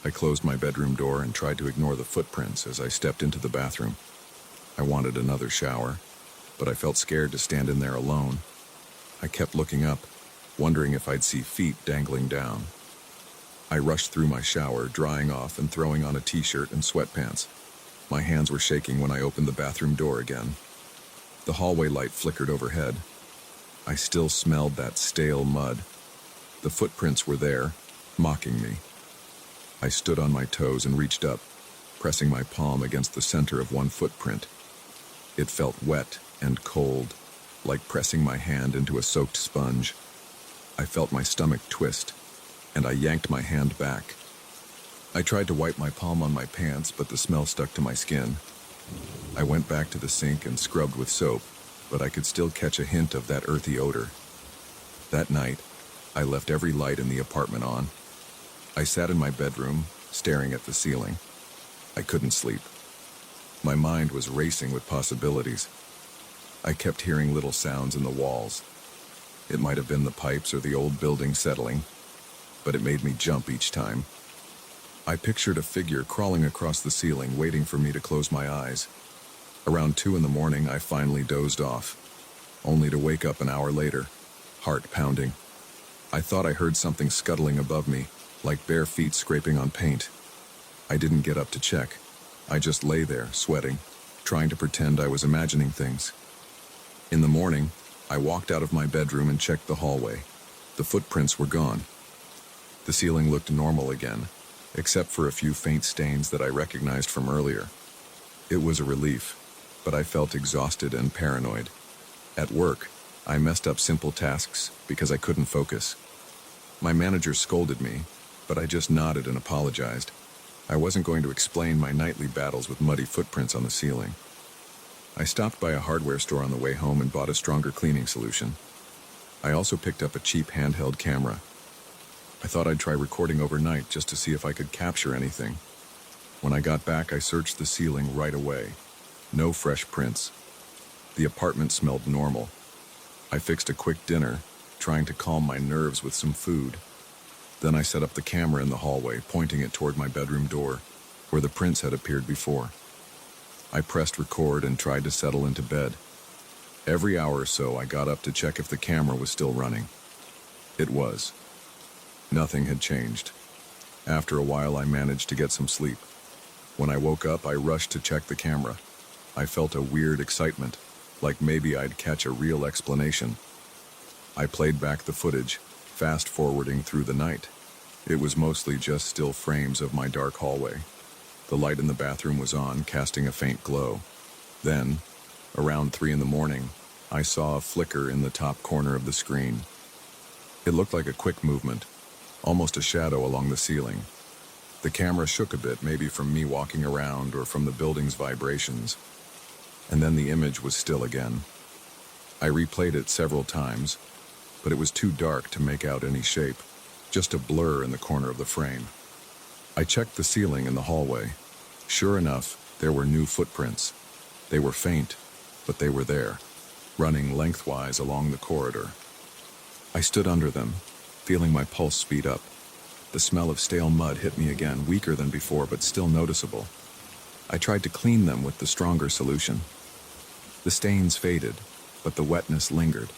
I closed my bedroom door and tried to ignore the footprints as I stepped into the bathroom. I wanted another shower, but I felt scared to stand in there alone. I kept looking up, wondering if I'd see feet dangling down. I rushed through my shower, drying off and throwing on a t-shirt and sweatpants. My hands were shaking when I opened the bathroom door again. The hallway light flickered overhead. I still smelled that stale mud. The footprints were there, mocking me. I stood on my toes and reached up, pressing my palm against the center of one footprint. It felt wet and cold, like pressing my hand into a soaked sponge. I felt my stomach twist, and I yanked my hand back. I tried to wipe my palm on my pants, but the smell stuck to my skin. I went back to the sink and scrubbed with soap, but I could still catch a hint of that earthy odor. That night, I left every light in the apartment on. I sat in my bedroom, staring at the ceiling. I couldn't sleep. My mind was racing with possibilities. I kept hearing little sounds in the walls. It might have been the pipes or the old building settling, but it made me jump each time. I pictured a figure crawling across the ceiling, waiting for me to close my eyes. Around 2 in the morning, I finally dozed off, only to wake up an hour later, heart pounding. I thought I heard something scuttling above me, like bare feet scraping on paint. I didn't get up to check. I just lay there, sweating, trying to pretend I was imagining things. In the morning, I walked out of my bedroom and checked the hallway. The footprints were gone. The ceiling looked normal again, except for a few faint stains that I recognized from earlier. It was a relief, but I felt exhausted and paranoid. At work, I messed up simple tasks because I couldn't focus. My manager scolded me, but I just nodded and apologized. I wasn't going to explain my nightly battles with muddy footprints on the ceiling. I stopped by a hardware store on the way home and bought a stronger cleaning solution. I also picked up a cheap handheld camera. I thought I'd try recording overnight just to see if I could capture anything. When I got back, I searched the ceiling right away. No fresh prints. The apartment smelled normal. I fixed a quick dinner, trying to calm my nerves with some food. Then I set up the camera in the hallway, pointing it toward my bedroom door, where the prints had appeared before. I pressed record and tried to settle into bed. Every hour or so, I got up to check if the camera was still running. It was. Nothing had changed. After a while, I managed to get some sleep. When I woke up, I rushed to check the camera. I felt a weird excitement, like maybe I'd catch a real explanation. I played back the footage, fast-forwarding through the night. It was mostly just still frames of my dark hallway. The light in the bathroom was on, casting a faint glow. Then, around 3 in the morning, I saw a flicker in the top corner of the screen. It looked like a quick movement, almost a shadow along the ceiling. The camera shook a bit, maybe from me walking around or from the building's vibrations. And then the image was still again. I replayed it several times, but it was too dark to make out any shape, just a blur in the corner of the frame. I checked the ceiling in the hallway. Sure enough, there were new footprints. They were faint, but they were there, running lengthwise along the corridor. I stood under them, feeling my pulse speed up. The smell of stale mud hit me again, weaker than before, but still noticeable. I tried to clean them with the stronger solution. The stains faded, but the wetness lingered.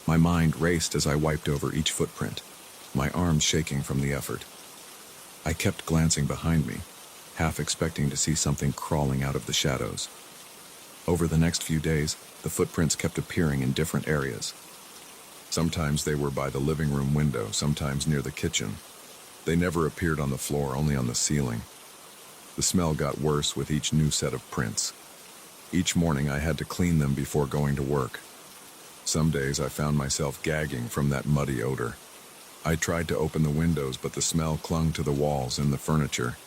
My mind raced as I wiped over each footprint, my arms shaking from the effort. I kept glancing behind me, half expecting to see something crawling out of the shadows. Over the next few days, the footprints kept appearing in different areas. Sometimes they were by the living room window, sometimes near the kitchen. They never appeared on the floor, only on the ceiling. The smell got worse with each new set of prints. Each morning I had to clean them before going to work. Some days I found myself gagging from that muddy odor. I tried to open the windows, but the smell clung to the walls and the furniture.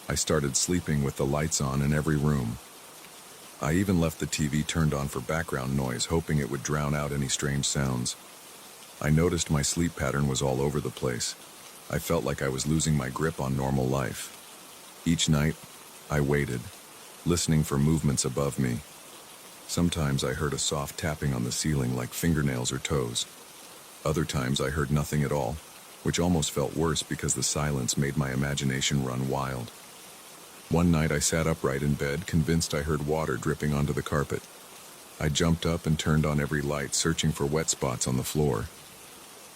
I started sleeping with the lights on in every room. I even left the TV turned on for background noise, hoping it would drown out any strange sounds. I noticed my sleep pattern was all over the place. I felt like I was losing my grip on normal life. Each night, I waited, listening for movements above me. Sometimes I heard a soft tapping on the ceiling like fingernails or toes. Other times I heard nothing at all, which almost felt worse because the silence made my imagination run wild. One night I sat upright in bed, convinced I heard water dripping onto the carpet. I jumped up and turned on every light, searching for wet spots on the floor.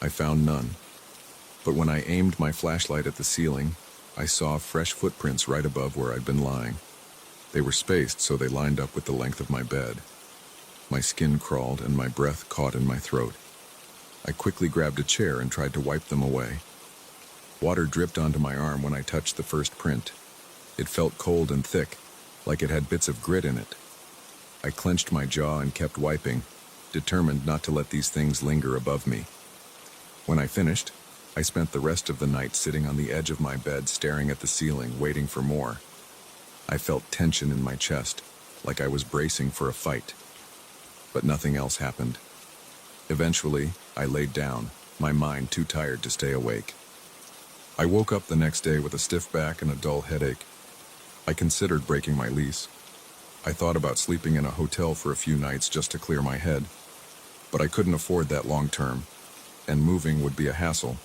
I found none. But when I aimed my flashlight at the ceiling, I saw fresh footprints right above where I'd been lying. They were spaced so they lined up with the length of my bed. My skin crawled and my breath caught in my throat. I quickly grabbed a chair and tried to wipe them away. Water dripped onto my arm when I touched the first print. It felt cold and thick, like it had bits of grit in it. I clenched my jaw and kept wiping, determined not to let these things linger above me. When I finished, I spent the rest of the night sitting on the edge of my bed, staring at the ceiling, waiting for more. I felt tension in my chest, like I was bracing for a fight. But nothing else happened. Eventually, I laid down, my mind too tired to stay awake. I woke up the next day with a stiff back and a dull headache. I considered breaking my lease. I thought about sleeping in a hotel for a few nights just to clear my head, but I couldn't afford that long term, and moving would be a hassle.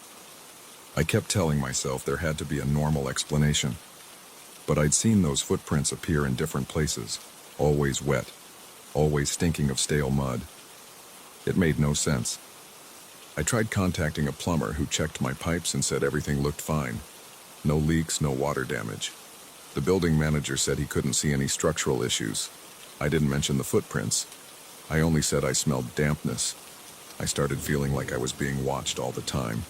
I kept telling myself there had to be a normal explanation, but I'd seen those footprints appear in different places, always wet, always stinking of stale mud. It made no sense. I tried contacting a plumber who checked my pipes and said everything looked fine. No leaks, no water damage. The building manager said he couldn't see any structural issues. I didn't mention the footprints. I only said I smelled dampness. I started feeling like I was being watched all the time.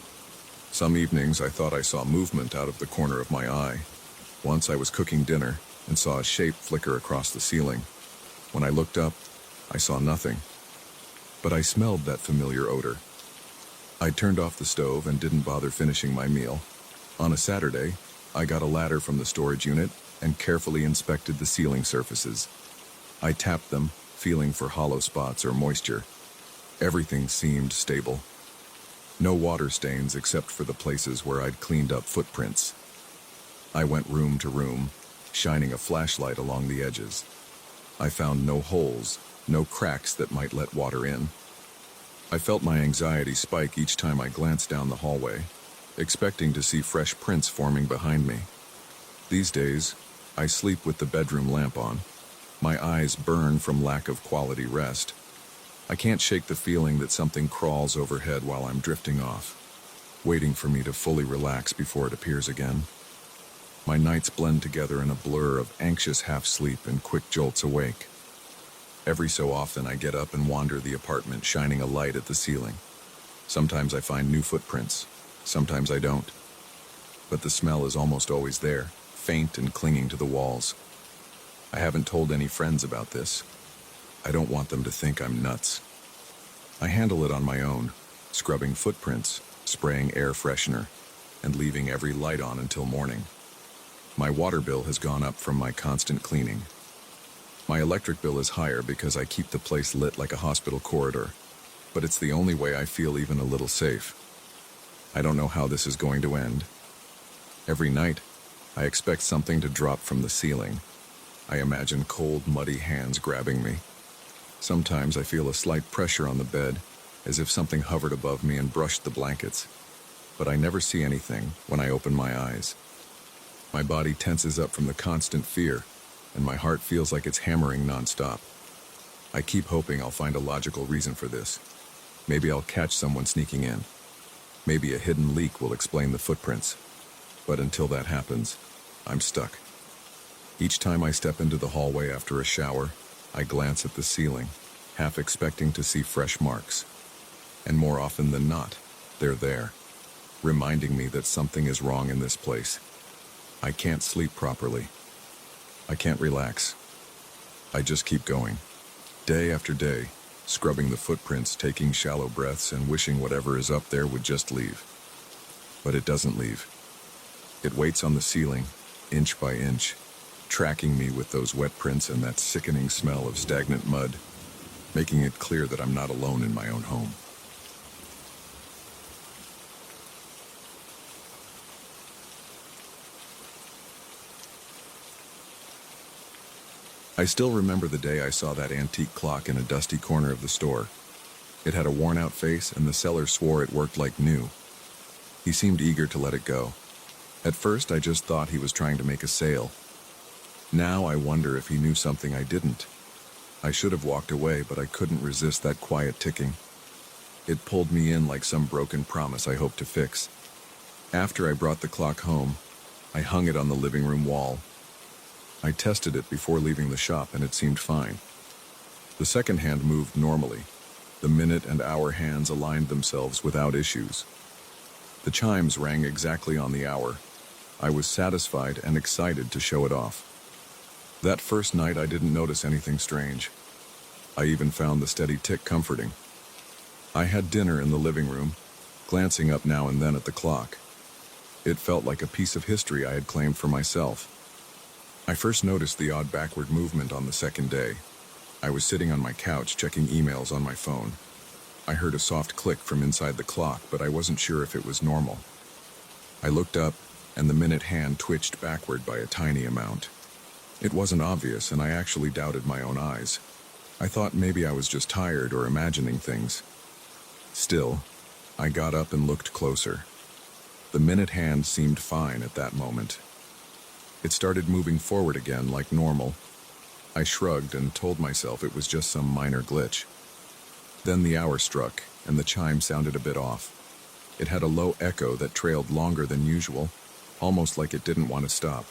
Some evenings I thought I saw movement out of the corner of my eye. Once I was cooking dinner and saw a shape flicker across the ceiling. When I looked up, I saw nothing. But I smelled that familiar odor. I turned off the stove and didn't bother finishing my meal. On a Saturday, I got a ladder from the storage unit and carefully inspected the ceiling surfaces. I tapped them, feeling for hollow spots or moisture. Everything seemed stable. No water stains except for the places where I'd cleaned up footprints. I went room to room, shining a flashlight along the edges. I found no holes, no cracks that might let water in. I felt my anxiety spike each time I glanced down the hallway, expecting to see fresh prints forming behind me. These days, I sleep with the bedroom lamp on. My eyes burn from lack of quality rest. I can't shake the feeling that something crawls overhead while I'm drifting off, waiting for me to fully relax before it appears again. My nights blend together in a blur of anxious half-sleep and quick jolts awake. Every so often I get up and wander the apartment, shining a light at the ceiling. Sometimes I find new footprints, sometimes I don't. But the smell is almost always there, faint and clinging to the walls. I haven't told any friends about this. I don't want them to think I'm nuts. I handle it on my own, scrubbing footprints, spraying air freshener, and leaving every light on until morning. My water bill has gone up from my constant cleaning. My electric bill is higher because I keep the place lit like a hospital corridor, but it's the only way I feel even a little safe. I don't know how this is going to end. Every night, I expect something to drop from the ceiling. I imagine cold, muddy hands grabbing me. Sometimes I feel a slight pressure on the bed, as if something hovered above me and brushed the blankets. But I never see anything when I open my eyes. My body tenses up from the constant fear, and my heart feels like it's hammering nonstop. I keep hoping I'll find a logical reason for this. Maybe I'll catch someone sneaking in. Maybe a hidden leak will explain the footprints. But until that happens, I'm stuck. Each time I step into the hallway after a shower, I glance at the ceiling, half expecting to see fresh marks. And more often than not, they're there, reminding me that something is wrong in this place. I can't sleep properly. I can't relax. I just keep going, day after day, scrubbing the footprints, taking shallow breaths, and wishing whatever is up there would just leave. But it doesn't leave. It waits on the ceiling, inch by inch, tracking me with those wet prints and that sickening smell of stagnant mud, making it clear that I'm not alone in my own home. I still remember the day I saw that antique clock in a dusty corner of the store. It had a worn-out face, and the seller swore it worked like new. He seemed eager to let it go. At first, I just thought he was trying to make a sale. Now I wonder if he knew something I didn't. I should have walked away, but I couldn't resist that quiet ticking. It pulled me in like some broken promise I hoped to fix. After I brought the clock home, I hung it on the living room wall. I tested it before leaving the shop, and it seemed fine. The second hand moved normally. The minute and hour hands aligned themselves without issues. The chimes rang exactly on the hour. I was satisfied and excited to show it off. That first night, I didn't notice anything strange. I even found the steady tick comforting. I had dinner in the living room, glancing up now and then at the clock. It felt like a piece of history I had claimed for myself. I first noticed the odd backward movement on the second day. I was sitting on my couch checking emails on my phone. I heard a soft click from inside the clock, but I wasn't sure if it was normal. I looked up, and the minute hand twitched backward by a tiny amount. It wasn't obvious, and I actually doubted my own eyes. I thought maybe I was just tired or imagining things. Still, I got up and looked closer. The minute hand seemed fine at that moment. It started moving forward again like normal. I shrugged and told myself it was just some minor glitch. Then the hour struck, and the chime sounded a bit off. It had a low echo that trailed longer than usual, almost like it didn't want to stop.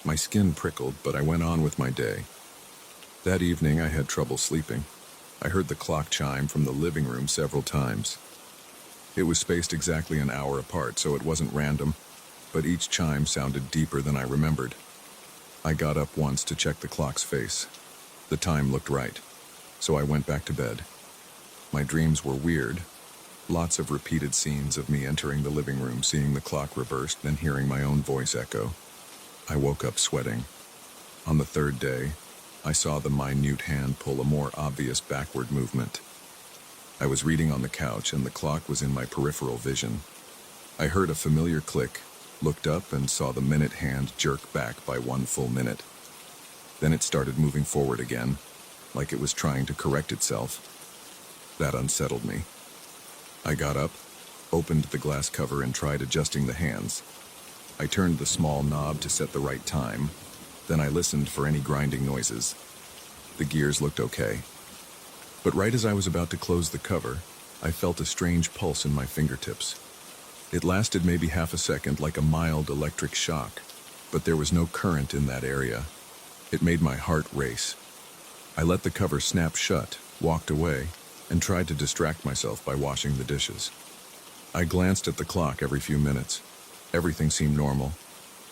My skin prickled, but I went on with my day. That evening I had trouble sleeping. I heard the clock chime from the living room several times. It was spaced exactly an hour apart, so it wasn't random, but each chime sounded deeper than I remembered. I got up once to check the clock's face. The time looked right, so I went back to bed. My dreams were weird. Lots of repeated scenes of me entering the living room, seeing the clock reversed, then hearing my own voice echo. I woke up sweating. On the third day, I saw the minute hand pull a more obvious backward movement. I was reading on the couch, and the clock was in my peripheral vision. I heard a familiar click, looked up, and saw the minute hand jerk back by 1 full minute. Then it started moving forward again, like it was trying to correct itself. That unsettled me. I got up, opened the glass cover, and tried adjusting the hands. I turned the small knob to set the right time. Then I listened for any grinding noises. The gears looked okay. But right as I was about to close the cover, I felt a strange pulse in my fingertips. It lasted maybe half a second, like a mild electric shock, but there was no current in that area. It made my heart race. I let the cover snap shut, walked away, and tried to distract myself by washing the dishes. I glanced at the clock every few minutes. Everything seemed normal.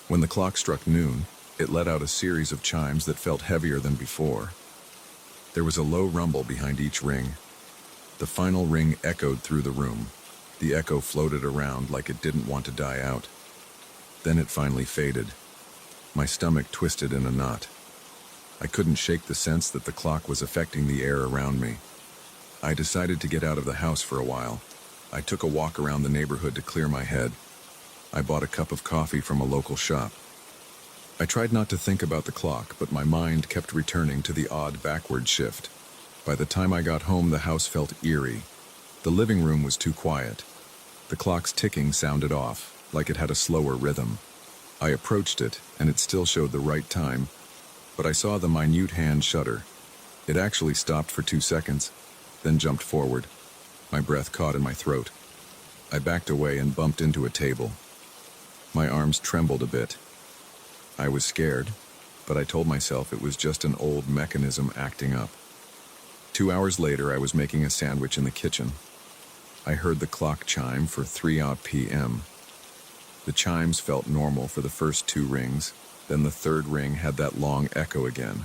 When the clock struck noon, it let out a series of chimes that felt heavier than before. There was a low rumble behind each ring. The final ring echoed through the room. The echo floated around like it didn't want to die out. Then it finally faded. My stomach twisted in a knot. I couldn't shake the sense that the clock was affecting the air around me. I decided to get out of the house for a while. I took a walk around the neighborhood to clear my head. I bought a cup of coffee from a local shop. I tried not to think about the clock, but my mind kept returning to the odd backward shift. By the time I got home, the house felt eerie. The living room was too quiet. The clock's ticking sounded off, like it had a slower rhythm. I approached it, and it still showed the right time, but I saw the minute hand shudder. It actually stopped for 2 seconds, then jumped forward. My breath caught in my throat. I backed away and bumped into a table. My arms trembled a bit. I was scared, but I told myself it was just an old mechanism acting up. 2 hours later, I was making a sandwich in the kitchen. I heard the clock chime for 3 p.m. The chimes felt normal for the first 2 rings, then the third ring had that long echo again.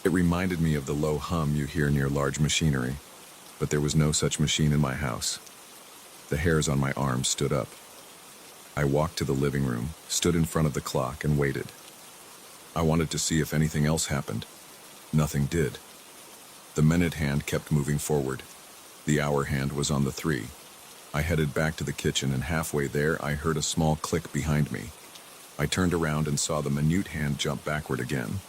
It reminded me of the low hum you hear near large machinery, but there was no such machine in my house. The hairs on my arms stood up. I walked to the living room, stood in front of the clock, and waited. I wanted to see if anything else happened. Nothing did. The minute hand kept moving forward. The hour hand was on the 3. I headed back to the kitchen, and halfway there, I heard a small click behind me. I turned around and saw the minute hand jump backward again.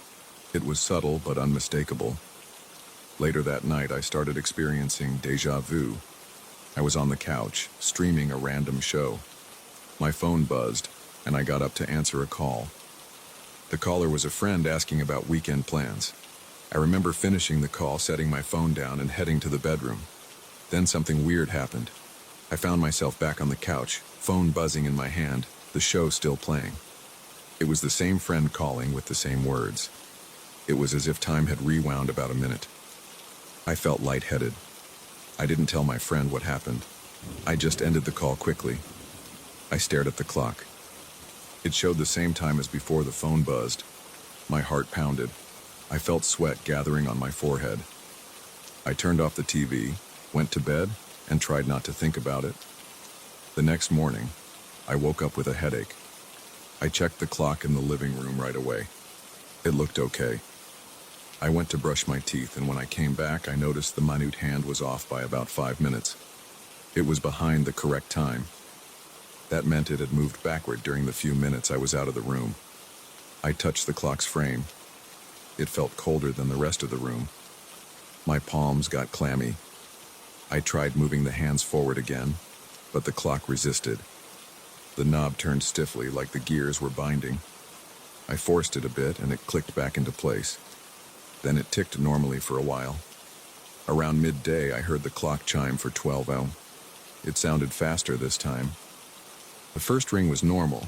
It was subtle but unmistakable. Later that night, I started experiencing déjà vu. I was on the couch, streaming a random show. My phone buzzed, and I got up to answer a call. The caller was a friend asking about weekend plans. I remember finishing the call, setting my phone down, and heading to the bedroom. Then something weird happened. I found myself back on the couch, phone buzzing in my hand, the show still playing. It was the same friend calling with the same words. It was as if time had rewound about a minute. I felt lightheaded. I didn't tell my friend what happened. I just ended the call quickly. I stared at the clock. It showed the same time as before the phone buzzed. My heart pounded. I felt sweat gathering on my forehead. I turned off the TV, went to bed, and tried not to think about it. The next morning, I woke up with a headache. I checked the clock in the living room right away. It looked okay. I went to brush my teeth, and when I came back, I noticed the minute hand was off by about 5 minutes. It was behind the correct time. That meant it had moved backward during the few minutes I was out of the room. I touched the clock's frame. It felt colder than the rest of the room. My palms got clammy. I tried moving the hands forward again, but the clock resisted. The knob turned stiffly like the gears were binding. I forced it a bit and it clicked back into place. Then it ticked normally for a while. Around midday, I heard the clock chime for 12 hours. It sounded faster this time. The first ring was normal,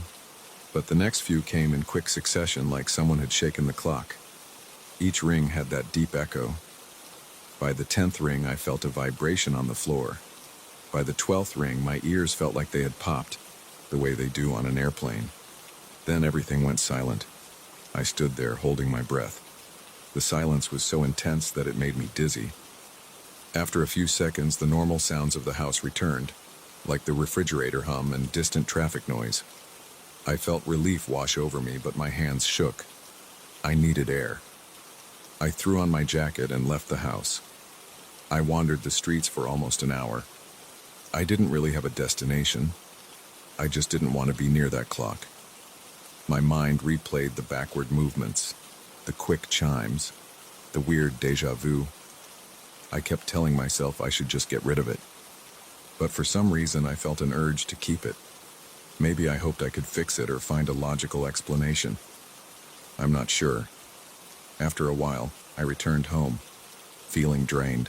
but the next few came in quick succession like someone had shaken the clock. Each ring had that deep echo. By the 10th ring, I felt a vibration on the floor. By the 12th ring, my ears felt like they had popped, the way they do on an airplane. Then everything went silent. I stood there holding my breath. The silence was so intense that it made me dizzy. After a few seconds, the normal sounds of the house returned, like the refrigerator hum and distant traffic noise. I felt relief wash over me, but my hands shook. I needed air. I threw on my jacket and left the house. I wandered the streets for almost an hour. I didn't really have a destination. I just didn't want to be near that clock. My mind replayed the backward movements, the quick chimes, the weird déjà vu. I kept telling myself I should just get rid of it. But for some reason, I felt an urge to keep it. Maybe I hoped I could fix it or find a logical explanation. I'm not sure. After a while, I returned home, feeling drained.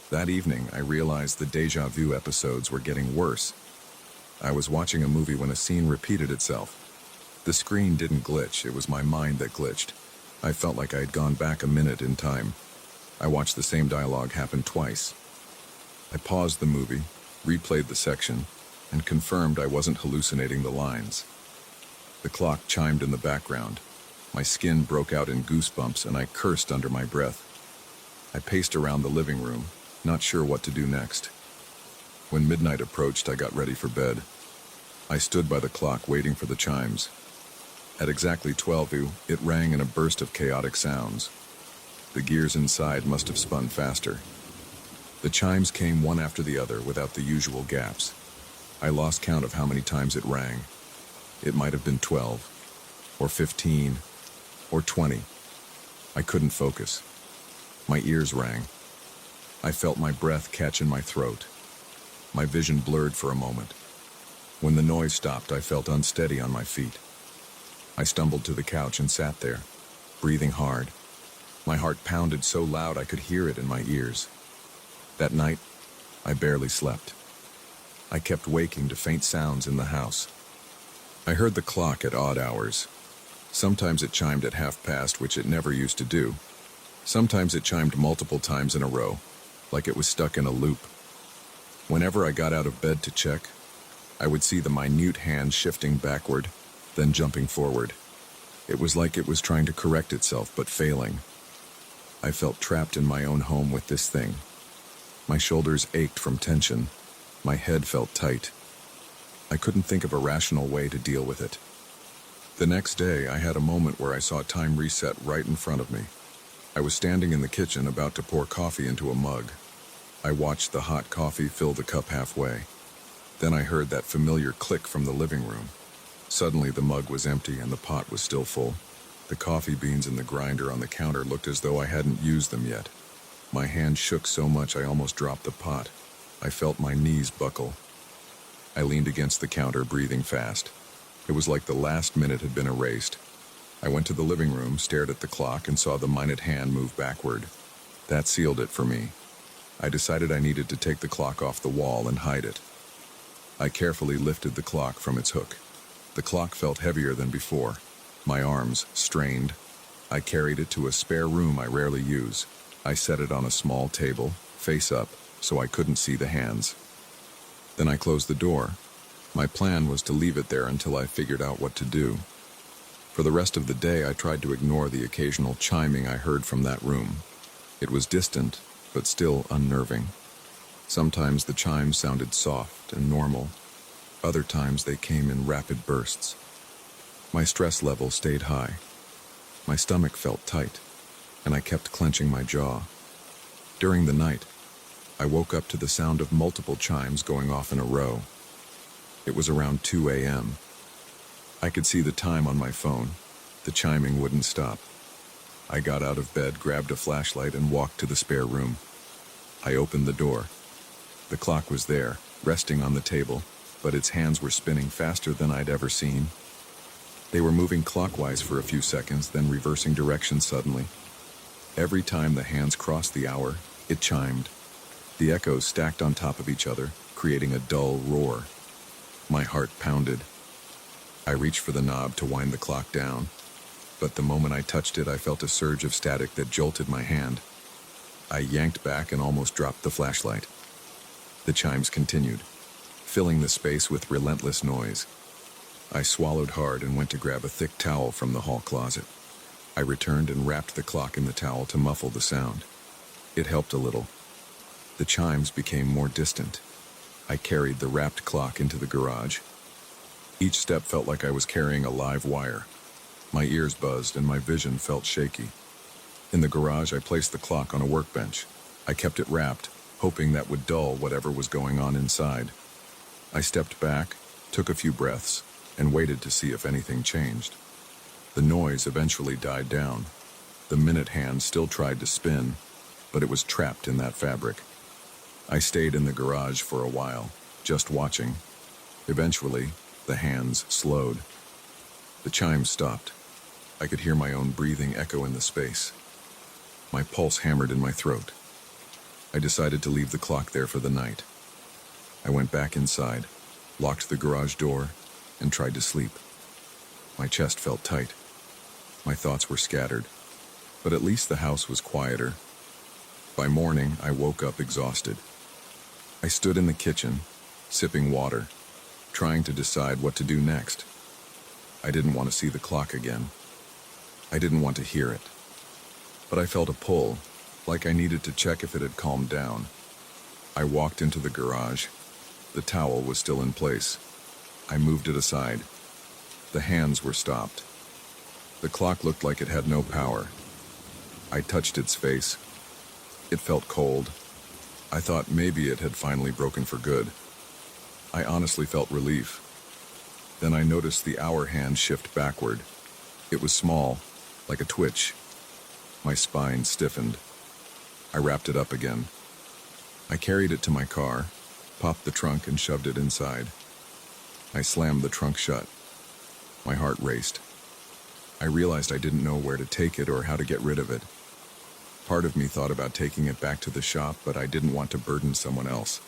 That evening, I realized the déjà vu episodes were getting worse. I was watching a movie when a scene repeated itself. The screen didn't glitch, it was my mind that glitched. I felt like I had gone back a minute in time. I watched the same dialogue happen twice. I paused the movie, replayed the section, and confirmed I wasn't hallucinating the lines. The clock chimed in the background. My skin broke out in goosebumps and I cursed under my breath. I paced around the living room, not sure what to do next. When midnight approached, I got ready for bed. I stood by the clock waiting for the chimes. At exactly 12, it rang in a burst of chaotic sounds. The gears inside must have spun faster. The chimes came one after the other without the usual gaps. I lost count of how many times it rang. It might have been 12, or 15, or 20. I couldn't focus. My ears rang. I felt my breath catch in my throat. My vision blurred for a moment. When the noise stopped, I felt unsteady on my feet. I stumbled to the couch and sat there, breathing hard. My heart pounded so loud I could hear it in my ears. That night, I barely slept. I kept waking to faint sounds in the house. I heard the clock at odd hours. Sometimes it chimed at 1:30, which it never used to do. Sometimes it chimed multiple times in a row, like it was stuck in a loop. Whenever I got out of bed to check, I would see the minute hand shifting backward, then jumping forward. It was like it was trying to correct itself, but failing. I felt trapped in my own home with this thing. My shoulders ached from tension. My head felt tight. I couldn't think of a rational way to deal with it. The next day, I had a moment where I saw time reset right in front of me. I was standing in the kitchen about to pour coffee into a mug. I watched the hot coffee fill the cup halfway. Then I heard that familiar click from the living room. Suddenly, the mug was empty and the pot was still full. The coffee beans in the grinder on the counter looked as though I hadn't used them yet. My hand shook so much I almost dropped the pot. I felt my knees buckle. I leaned against the counter, breathing fast. It was like the last minute had been erased. I went to the living room, stared at the clock, and saw the minute hand move backward. That sealed it for me. I decided I needed to take the clock off the wall and hide it. I carefully lifted the clock from its hook. The clock felt heavier than before. My arms strained. I carried it to a spare room I rarely use. I set it on a small table, face up, so I couldn't see the hands. Then I closed the door. My plan was to leave it there until I figured out what to do. For the rest of the day, I tried to ignore the occasional chiming I heard from that room. It was distant, but still unnerving. Sometimes the chimes sounded soft and normal. Other times they came in rapid bursts. My stress level stayed high. My stomach felt tight. and I kept clenching my jaw. During the night, I woke up to the sound of multiple chimes going off in a row. It was around 2 a.m. I could see the time on my phone. The chiming wouldn't stop. I got out of bed, grabbed a flashlight, and walked to the spare room. I opened the door. The clock was there, resting on the table, but its hands were spinning faster than I'd ever seen. They were moving clockwise for a few seconds, then reversing direction suddenly. Every time the hands crossed the hour, it chimed. The echoes stacked on top of each other, creating a dull roar. My heart pounded. I reached for the knob to wind the clock down, but the moment I touched it, I felt a surge of static that jolted my hand. I yanked back and almost dropped the flashlight. The chimes continued, filling the space with relentless noise. I swallowed hard and went to grab a thick towel from the hall closet. I returned and wrapped the clock in the towel to muffle the sound. It helped a little. The chimes became more distant. I carried the wrapped clock into the garage. Each step felt like I was carrying a live wire. My ears buzzed and my vision felt shaky. In the garage, I placed the clock on a workbench. I kept it wrapped, hoping that would dull whatever was going on inside. I stepped back, took a few breaths, and waited to see if anything changed. The noise eventually died down. The minute hand still tried to spin, but it was trapped in that fabric. I stayed in the garage for a while, just watching. Eventually, the hands slowed. The chimes stopped. I could hear my own breathing echo in the space. My pulse hammered in my throat. I decided to leave the clock there for the night. I went back inside, locked the garage door, and tried to sleep. My chest felt tight. My thoughts were scattered, but at least the house was quieter. By morning, I woke up exhausted. I stood in the kitchen, sipping water, trying to decide what to do next. I didn't want to see the clock again. I didn't want to hear it. But I felt a pull, like I needed to check if it had calmed down. I walked into the garage. The towel was still in place. I moved it aside. The hands were stopped. The clock looked like it had no power. I touched its face. It felt cold. I thought maybe it had finally broken for good. I honestly felt relief. Then I noticed the hour hand shift backward. It was small, like a twitch. My spine stiffened. I wrapped it up again. I carried it to my car, popped the trunk and shoved it inside. I slammed the trunk shut. My heart raced. I realized I didn't know where to take it or how to get rid of it. Part of me thought about taking it back to the shop, but I didn't want to burden someone else.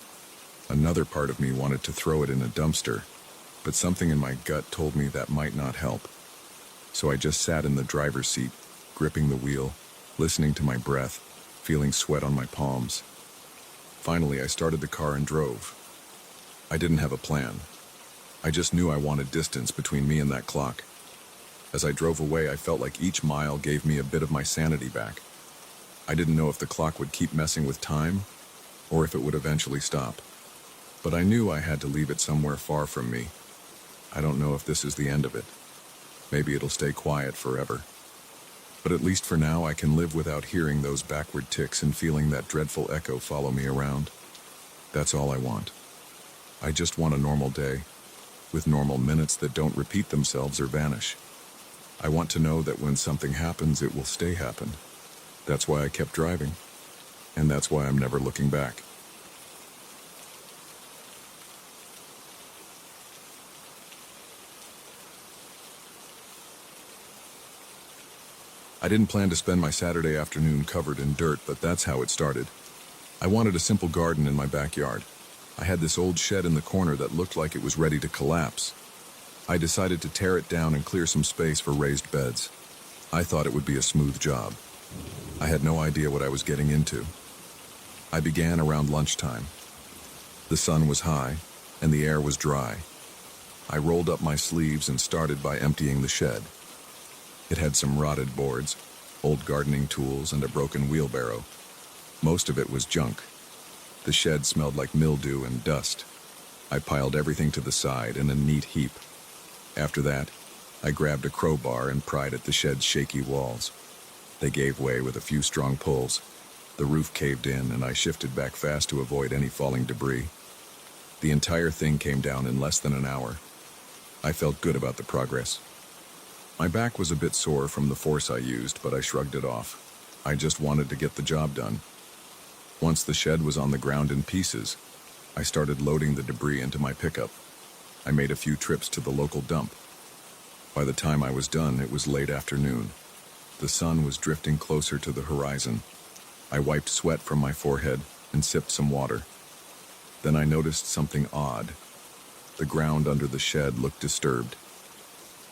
Another part of me wanted to throw it in a dumpster, but something in my gut told me that might not help. So I just sat in the driver's seat, gripping the wheel, listening to my breath, feeling sweat on my palms. Finally, I started the car and drove. I didn't have a plan. I just knew I wanted distance between me and that clock. As I drove away, I felt like each mile gave me a bit of my sanity back. I didn't know if the clock would keep messing with time, or if it would eventually stop. But I knew I had to leave it somewhere far from me. I don't know if this is the end of it. Maybe it'll stay quiet forever. But at least for now, I can live without hearing those backward ticks and feeling that dreadful echo follow me around. That's all I want. I just want a normal day, with normal minutes that don't repeat themselves or vanish. I want to know that when something happens, it will stay happen. That's why I kept driving, and that's why I'm never looking back. I didn't plan to spend my Saturday afternoon covered in dirt, but that's how it started. I wanted a simple garden in my backyard. I had this old shed in the corner that looked like it was ready to collapse. I decided to tear it down and clear some space for raised beds. I thought it would be a smooth job. I had no idea what I was getting into. I began around lunchtime. The sun was high, and the air was dry. I rolled up my sleeves and started by emptying the shed. It had some rotted boards, old gardening tools, and a broken wheelbarrow. Most of it was junk. The shed smelled like mildew and dust. I piled everything to the side in a neat heap. After that, I grabbed a crowbar and pried at the shed's shaky walls. They gave way with a few strong pulls. The roof caved in, and I shifted back fast to avoid any falling debris. The entire thing came down in less than an hour. I felt good about the progress. My back was a bit sore from the force I used, but I shrugged it off. I just wanted to get the job done. Once the shed was on the ground in pieces, I started loading the debris into my pickup. I made a few trips to the local dump. By the time I was done, it was late afternoon. The sun was drifting closer to the horizon. I wiped sweat from my forehead and sipped some water. Then I noticed something odd. The ground under the shed looked disturbed.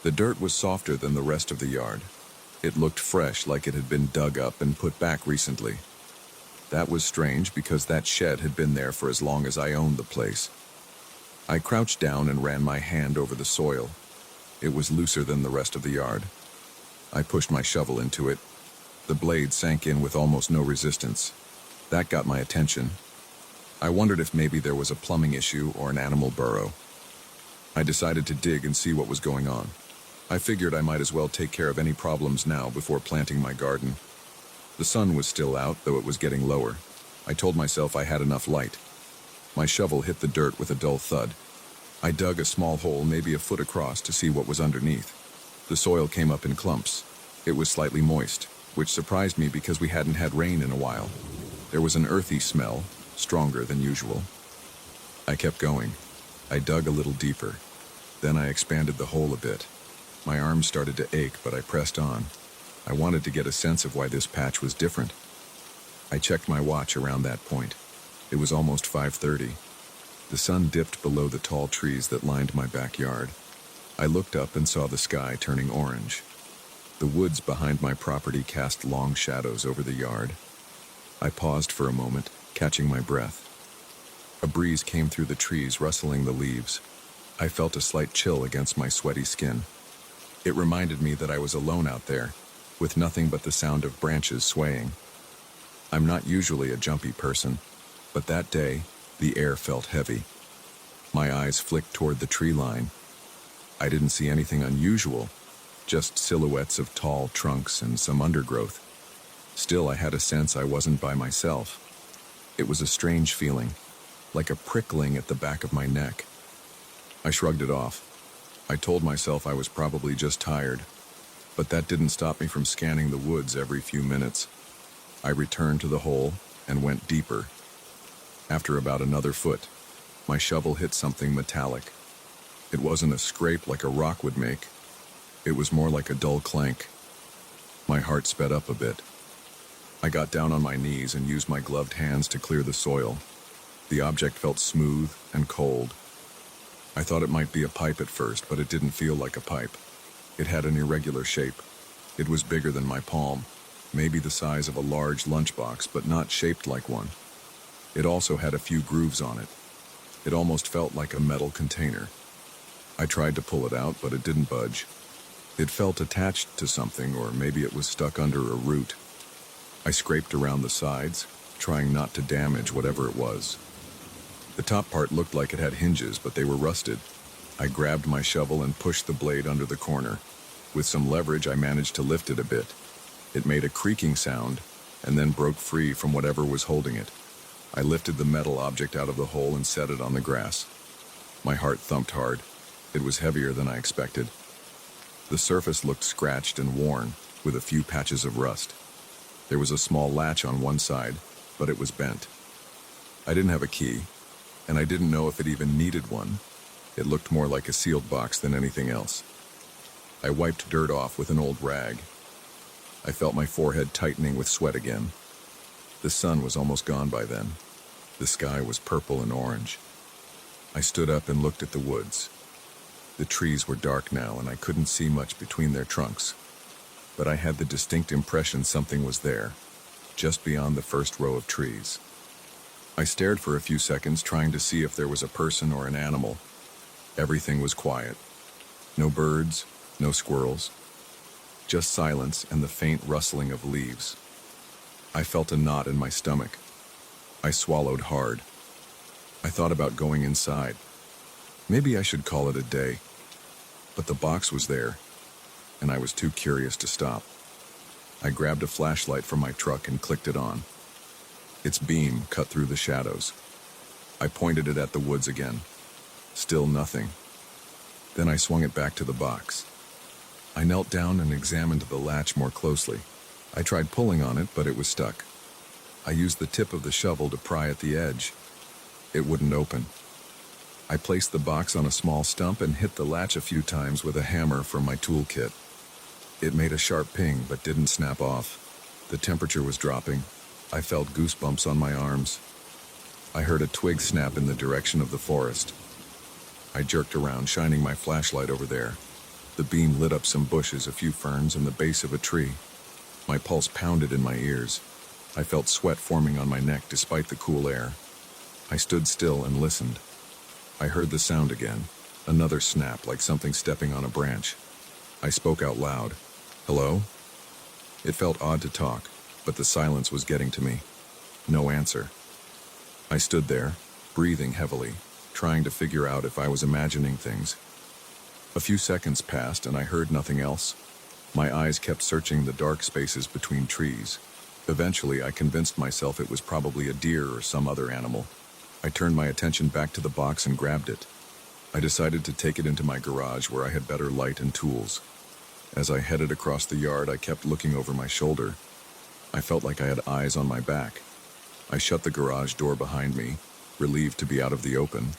The dirt was softer than the rest of the yard. It looked fresh, like it had been dug up and put back recently. That was strange because that shed had been there for as long as I owned the place. I crouched down and ran my hand over the soil. It was looser than the rest of the yard. I pushed my shovel into it. The blade sank in with almost no resistance. That got my attention. I wondered if maybe there was a plumbing issue or an animal burrow. I decided to dig and see what was going on. I figured I might as well take care of any problems now before planting my garden. The sun was still out, though it was getting lower. I told myself I had enough light. My shovel hit the dirt with a dull thud. I dug a small hole, maybe a foot across, to see what was underneath. The soil came up in clumps. It was slightly moist, which surprised me because we hadn't had rain in a while. There was an earthy smell, stronger than usual. I kept going. I dug a little deeper. Then I expanded the hole a bit. My arms started to ache, but I pressed on. I wanted to get a sense of why this patch was different. I checked my watch around that point. It was almost 5:30. The sun dipped below the tall trees that lined my backyard. I looked up and saw the sky turning orange. The woods behind my property cast long shadows over the yard. I paused for a moment, catching my breath. A breeze came through the trees, rustling the leaves. I felt a slight chill against my sweaty skin. It reminded me that I was alone out there, with nothing but the sound of branches swaying. I'm not usually a jumpy person, but that day, the air felt heavy. My eyes flicked toward the tree line. I didn't see anything unusual, just silhouettes of tall trunks and some undergrowth. Still, I had a sense I wasn't by myself. It was a strange feeling, like a prickling at the back of my neck. I shrugged it off. I told myself I was probably just tired, but that didn't stop me from scanning the woods every few minutes. I returned to the hole and went deeper. After about another foot, my shovel hit something metallic. It wasn't a scrape like a rock would make. It was more like a dull clank. My heart sped up a bit. I got down on my knees and used my gloved hands to clear the soil. The object felt smooth and cold. I thought it might be a pipe at first, but it didn't feel like a pipe. It had an irregular shape. It was bigger than my palm, maybe the size of a large lunchbox, but not shaped like one. It also had a few grooves on it. It almost felt like a metal container. I tried to pull it out, but it didn't budge. It felt attached to something, or maybe it was stuck under a root. I scraped around the sides, trying not to damage whatever it was. The top part looked like it had hinges, but they were rusted. I grabbed my shovel and pushed the blade under the corner. With some leverage, I managed to lift it a bit. It made a creaking sound, and then broke free from whatever was holding it. I lifted the metal object out of the hole and set it on the grass. My heart thumped hard. It was heavier than I expected. The surface looked scratched and worn, with a few patches of rust. There was a small latch on one side, but it was bent. I didn't have a key, and I didn't know if it even needed one. It looked more like a sealed box than anything else. I wiped dirt off with an old rag. I felt my forehead tightening with sweat again. The sun was almost gone by then. The sky was purple and orange. I stood up and looked at the woods. The trees were dark now, and I couldn't see much between their trunks. But I had the distinct impression something was there, just beyond the first row of trees. I stared for a few seconds, trying to see if there was a person or an animal. Everything was quiet. No birds, no squirrels. Just silence and the faint rustling of leaves. I felt a knot in my stomach. I swallowed hard. I thought about going inside. Maybe I should call it a day. But the box was there, and I was too curious to stop. I grabbed a flashlight from my truck and clicked it on. Its beam cut through the shadows. I pointed it at the woods again. Still nothing. Then I swung it back to the box. I knelt down and examined the latch more closely. I tried pulling on it, but it was stuck. I used the tip of the shovel to pry at the edge. It wouldn't open. I placed the box on a small stump and hit the latch a few times with a hammer from my toolkit. It made a sharp ping, but didn't snap off. The temperature was dropping. I felt goosebumps on my arms. I heard a twig snap in the direction of the forest. I jerked around, shining my flashlight over there. The beam lit up some bushes, a few ferns, and the base of a tree. My pulse pounded in my ears. I felt sweat forming on my neck despite the cool air. I stood still and listened. I heard the sound again, another snap like something stepping on a branch. I spoke out loud. "Hello?" It felt odd to talk, but the silence was getting to me. No answer. I stood there, breathing heavily, trying to figure out if I was imagining things. A few seconds passed and I heard nothing else. My eyes kept searching the dark spaces between trees. Eventually, I convinced myself it was probably a deer or some other animal. I turned my attention back to the box and grabbed it. I decided to take it into my garage where I had better light and tools. As I headed across the yard, I kept looking over my shoulder. I felt like I had eyes on my back. I shut the garage door behind me, relieved to be out of the open.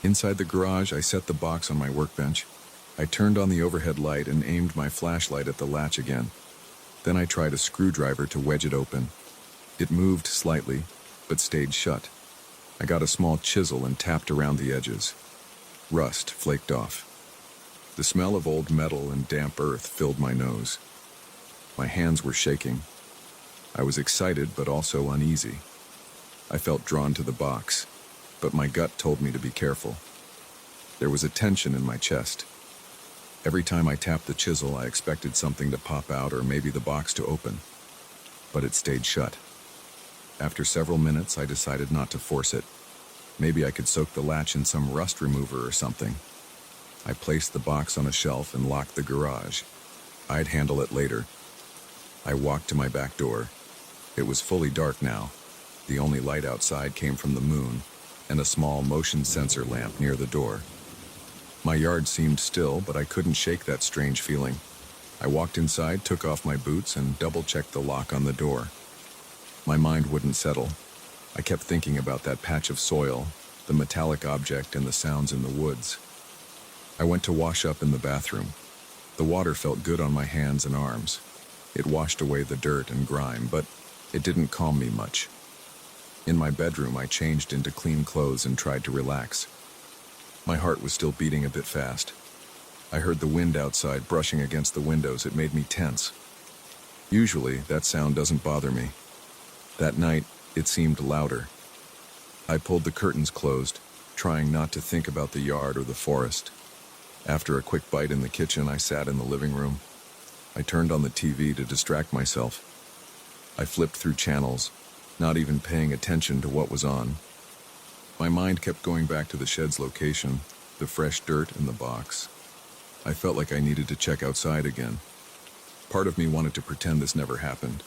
Inside the garage, I set the box on my workbench. I turned on the overhead light and aimed my flashlight at the latch again. Then I tried a screwdriver to wedge it open. It moved slightly, but stayed shut. I got a small chisel and tapped around the edges. Rust flaked off. The smell of old metal and damp earth filled my nose. My hands were shaking. I was excited but also uneasy. I felt drawn to the box, but my gut told me to be careful. There was a tension in my chest. Every time I tapped the chisel, I expected something to pop out or maybe the box to open. But it stayed shut. After several minutes, I decided not to force it. Maybe I could soak the latch in some rust remover or something. I placed the box on a shelf and locked the garage. I'd handle it later. I walked to my back door. It was fully dark now. The only light outside came from the moon and a small motion sensor lamp near the door. My yard seemed still, but I couldn't shake that strange feeling. I walked inside, took off my boots, and double-checked the lock on the door. My mind wouldn't settle. I kept thinking about that patch of soil, the metallic object, and the sounds in the woods. I went to wash up in the bathroom. The water felt good on my hands and arms. It washed away the dirt and grime, but it didn't calm me much. In my bedroom, I changed into clean clothes and tried to relax. My heart was still beating a bit fast. I heard the wind outside brushing against the windows. It made me tense. Usually, that sound doesn't bother me. That night, it seemed louder. I pulled the curtains closed, trying not to think about the yard or the forest. After a quick bite in the kitchen, I sat in the living room. I turned on the TV to distract myself. I flipped through channels, not even paying attention to what was on. My mind kept going back to the shed's location, the fresh dirt in the box. I felt like I needed to check outside again. Part of me wanted to pretend this never happened.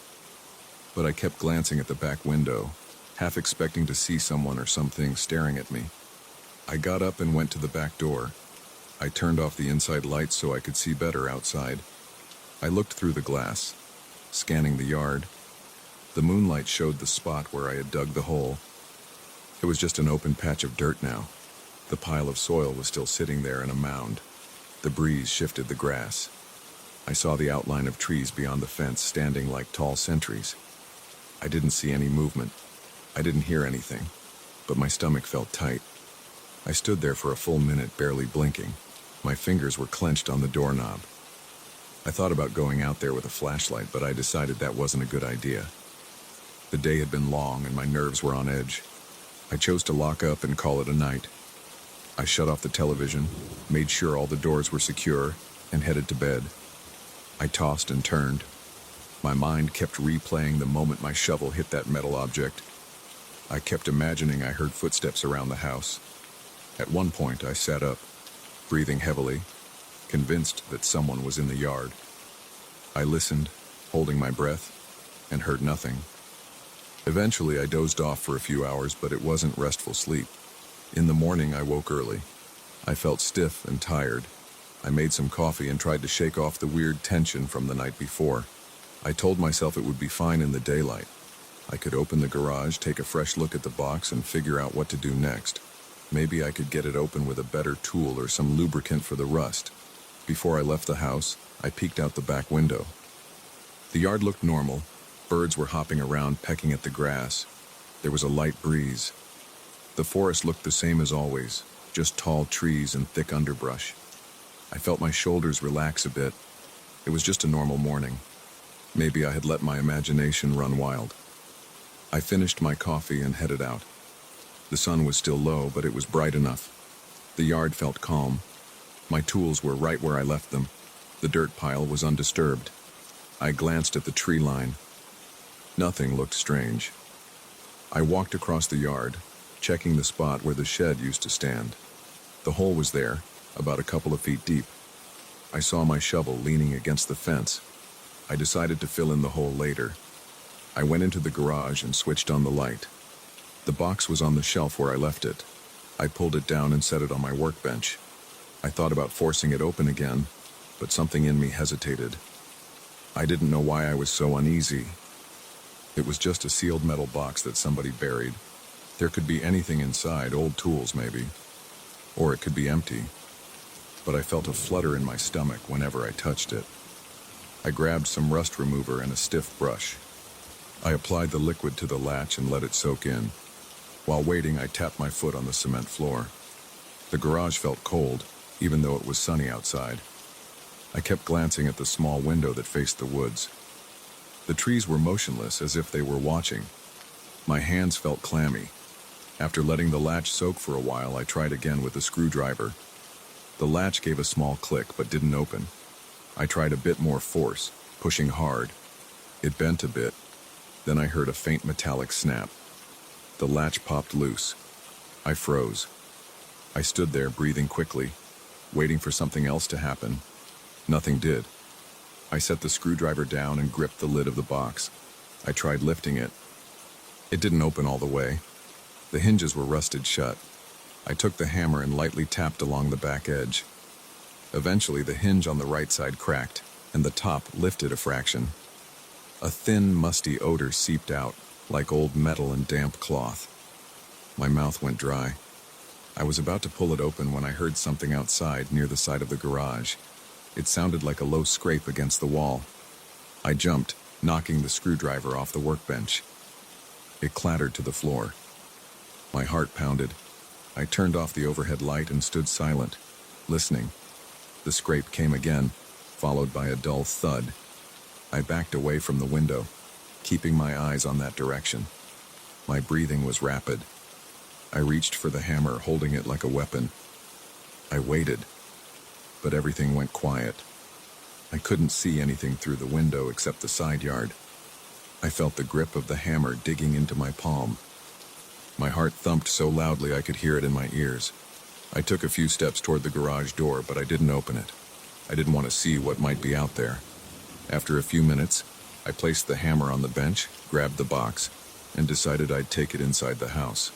But I kept glancing at the back window, half expecting to see someone or something staring at me. I got up and went to the back door. I turned off the inside lights so I could see better outside. I looked through the glass, scanning the yard. The moonlight showed the spot where I had dug the hole. It was just an open patch of dirt now. The pile of soil was still sitting there in a mound. The breeze shifted the grass. I saw the outline of trees beyond the fence standing like tall sentries. I didn't see any movement. I didn't hear anything, but my stomach felt tight. I stood there for a full minute, barely blinking. My fingers were clenched on the doorknob. I thought about going out there with a flashlight, but I decided that wasn't a good idea. The day had been long and my nerves were on edge. I chose to lock up and call it a night. I shut off the television, made sure all the doors were secure, and headed to bed. I tossed and turned. My mind kept replaying the moment my shovel hit that metal object. I kept imagining I heard footsteps around the house. At one point, I sat up, breathing heavily, convinced that someone was in the yard. I listened, holding my breath, and heard nothing. Eventually, I dozed off for a few hours, but it wasn't restful sleep. In the morning, I woke early. I felt stiff and tired. I made some coffee and tried to shake off the weird tension from the night before. I told myself it would be fine in the daylight. I could open the garage, take a fresh look at the box, and figure out what to do next. Maybe I could get it open with a better tool or some lubricant for the rust. Before I left the house, I peeked out the back window. The yard looked normal. Birds were hopping around, pecking at the grass. There was a light breeze. The forest looked the same as always, just tall trees and thick underbrush. I felt my shoulders relax a bit. It was just a normal morning. Maybe I had let my imagination run wild. I finished my coffee and headed out. The sun was still low, but it was bright enough. The yard felt calm. My tools were right where I left them. The dirt pile was undisturbed. I glanced at the tree line. Nothing looked strange. I walked across the yard, checking the spot where the shed used to stand. The hole was there, about a couple of feet deep. I saw my shovel leaning against the fence. I decided to fill in the hole later. I went into the garage and switched on the light. The box was on the shelf where I left it. I pulled it down and set it on my workbench. I thought about forcing it open again, but something in me hesitated. I didn't know why I was so uneasy. It was just a sealed metal box that somebody buried. There could be anything inside, old tools maybe. Or it could be empty. But I felt a flutter in my stomach whenever I touched it. I grabbed some rust remover and a stiff brush. I applied the liquid to the latch and let it soak in. While waiting, I tapped my foot on the cement floor. The garage felt cold, even though it was sunny outside. I kept glancing at the small window that faced the woods. The trees were motionless, as if they were watching. My hands felt clammy. After letting the latch soak for a while, I tried again with a screwdriver. The latch gave a small click, but didn't open. I tried a bit more force, pushing hard. It bent a bit. Then I heard a faint metallic snap. The latch popped loose. I froze. I stood there, breathing quickly, waiting for something else to happen. Nothing did. I set the screwdriver down and gripped the lid of the box. I tried lifting it. It didn't open all the way. The hinges were rusted shut. I took the hammer and lightly tapped along the back edge. Eventually, the hinge on the right side cracked, and the top lifted a fraction. A thin, musty odor seeped out, like old metal and damp cloth. My mouth went dry. I was about to pull it open when I heard something outside near the side of the garage. It sounded like a low scrape against the wall. I jumped, knocking the screwdriver off the workbench. It clattered to the floor. My heart pounded. I turned off the overhead light and stood silent, listening. The scrape came again, followed by a dull thud. I backed away from the window, keeping my eyes on that direction. My breathing was rapid. I reached for the hammer, holding it like a weapon. I waited, but everything went quiet. I couldn't see anything through the window except the side yard. I felt the grip of the hammer digging into my palm. My heart thumped so loudly I could hear it in my ears. I took a few steps toward the garage door, but I didn't open it. I didn't want to see what might be out there. After a few minutes, I placed the hammer on the bench, grabbed the box, and decided I'd take it inside the house.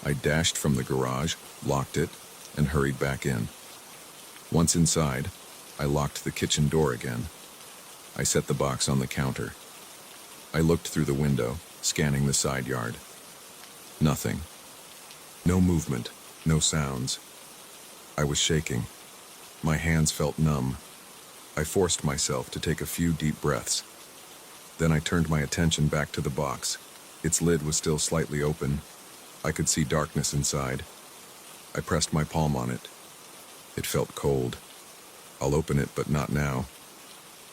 I dashed from the garage, locked it, and hurried back in. Once inside, I locked the kitchen door again. I set the box on the counter. I looked through the window, scanning the side yard. Nothing. No movement, no sounds. I was shaking. My hands felt numb. I forced myself to take a few deep breaths. Then I turned my attention back to the box. Its lid was still slightly open. I could see darkness inside. I pressed my palm on it. It felt cold. I'll open it, but not now.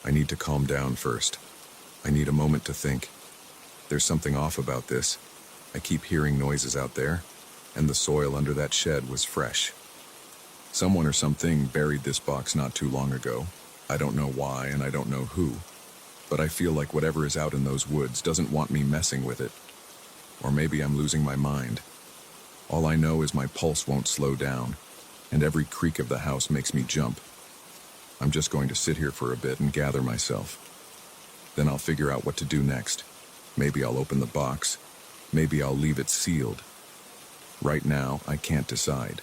I need to calm down first. I need a moment to think. There's something off about this. I keep hearing noises out there, and the soil under that shed was fresh. Someone or something buried this box not too long ago. I don't know why, and I don't know who. But I feel like whatever is out in those woods doesn't want me messing with it. Or maybe I'm losing my mind. All I know is my pulse won't slow down, and every creak of the house makes me jump. I'm just going to sit here for a bit and gather myself. Then I'll figure out what to do next. Maybe I'll open the box. Maybe I'll leave it sealed. Right now, I can't decide.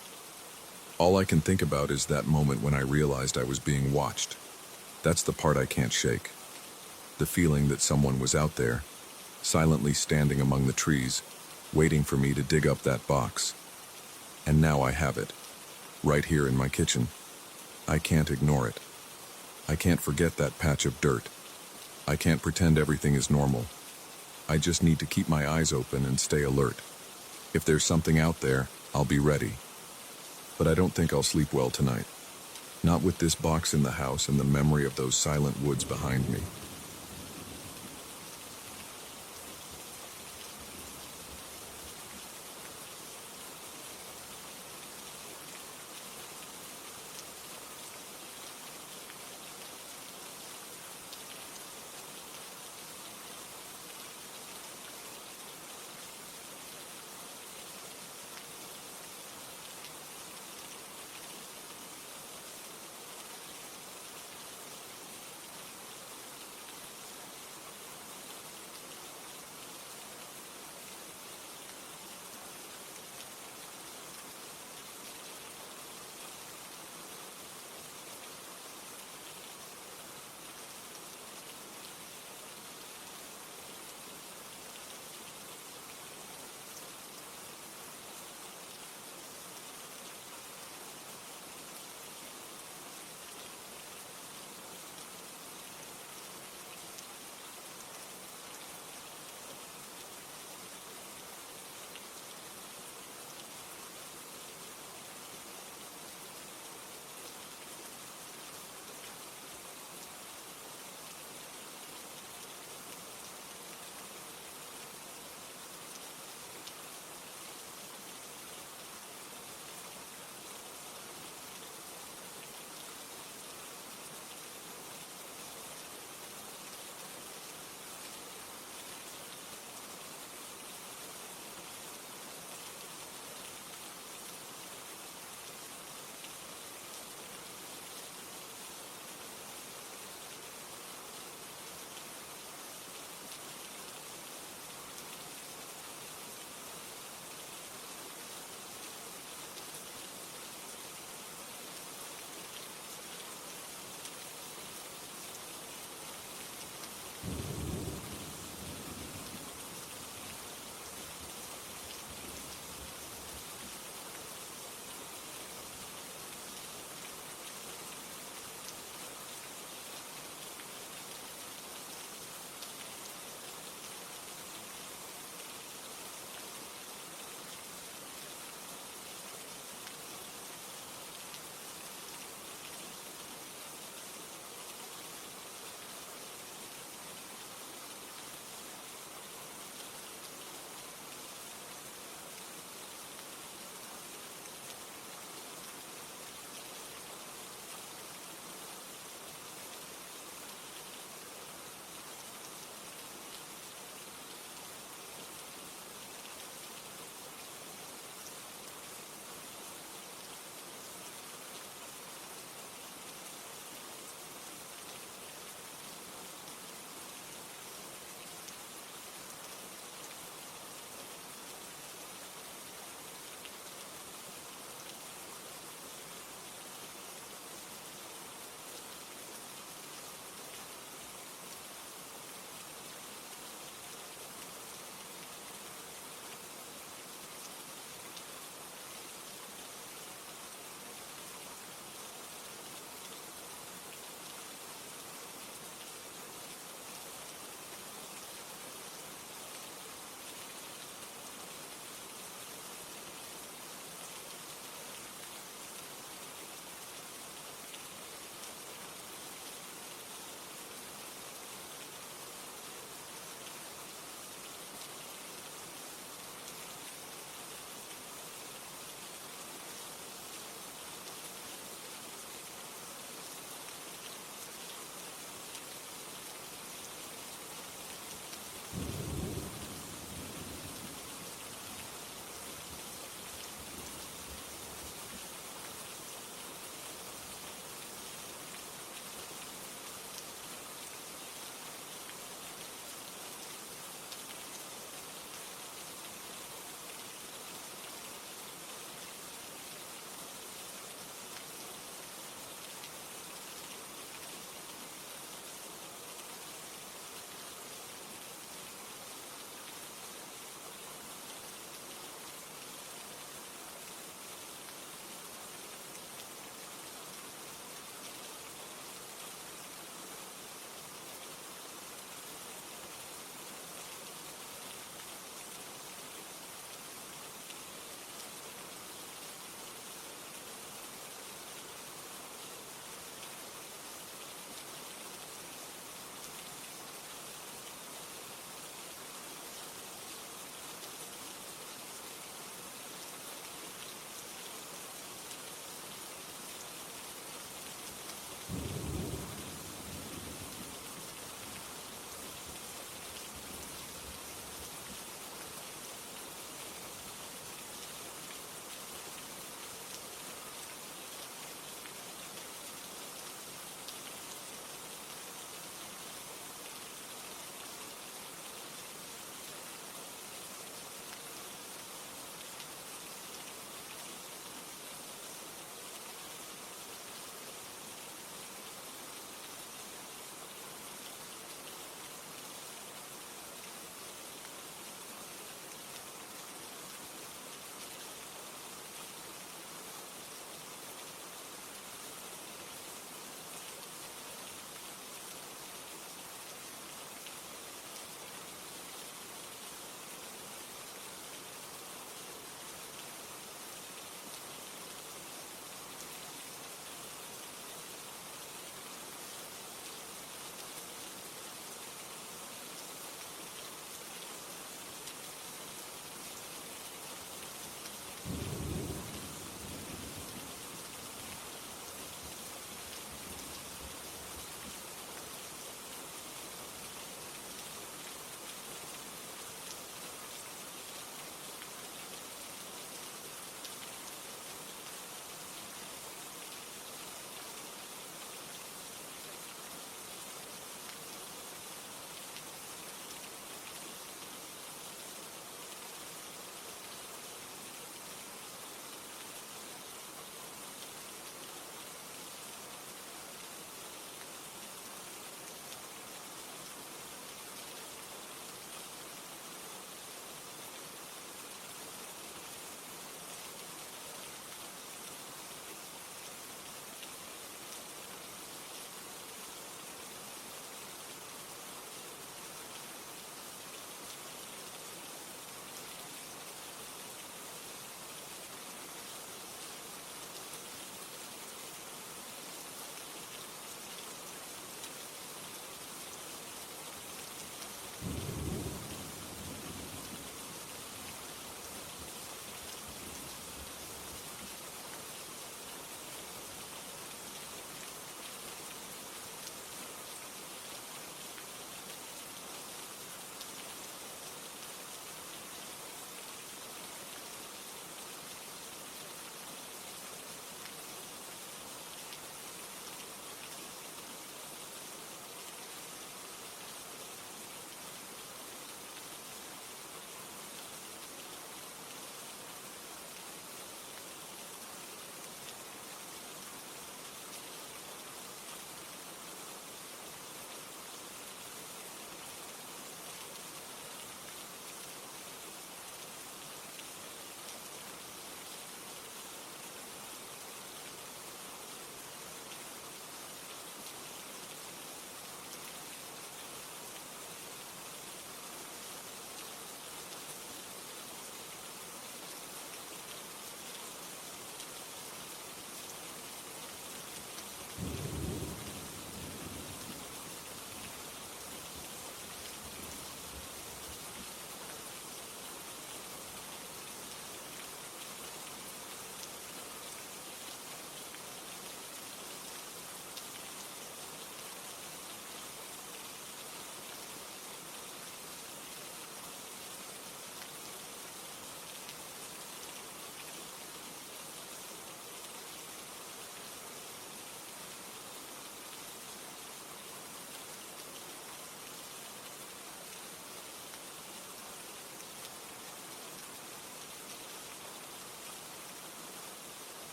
All I can think about is that moment when I realized I was being watched. That's the part I can't shake. The feeling that someone was out there, silently standing among the trees, waiting for me to dig up that box. And now I have it, right here in my kitchen. I can't ignore it. I can't forget that patch of dirt. I can't pretend everything is normal. I just need to keep my eyes open and stay alert. If there's something out there, I'll be ready. But I don't think I'll sleep well tonight. Not with this box in the house and the memory of those silent woods behind me.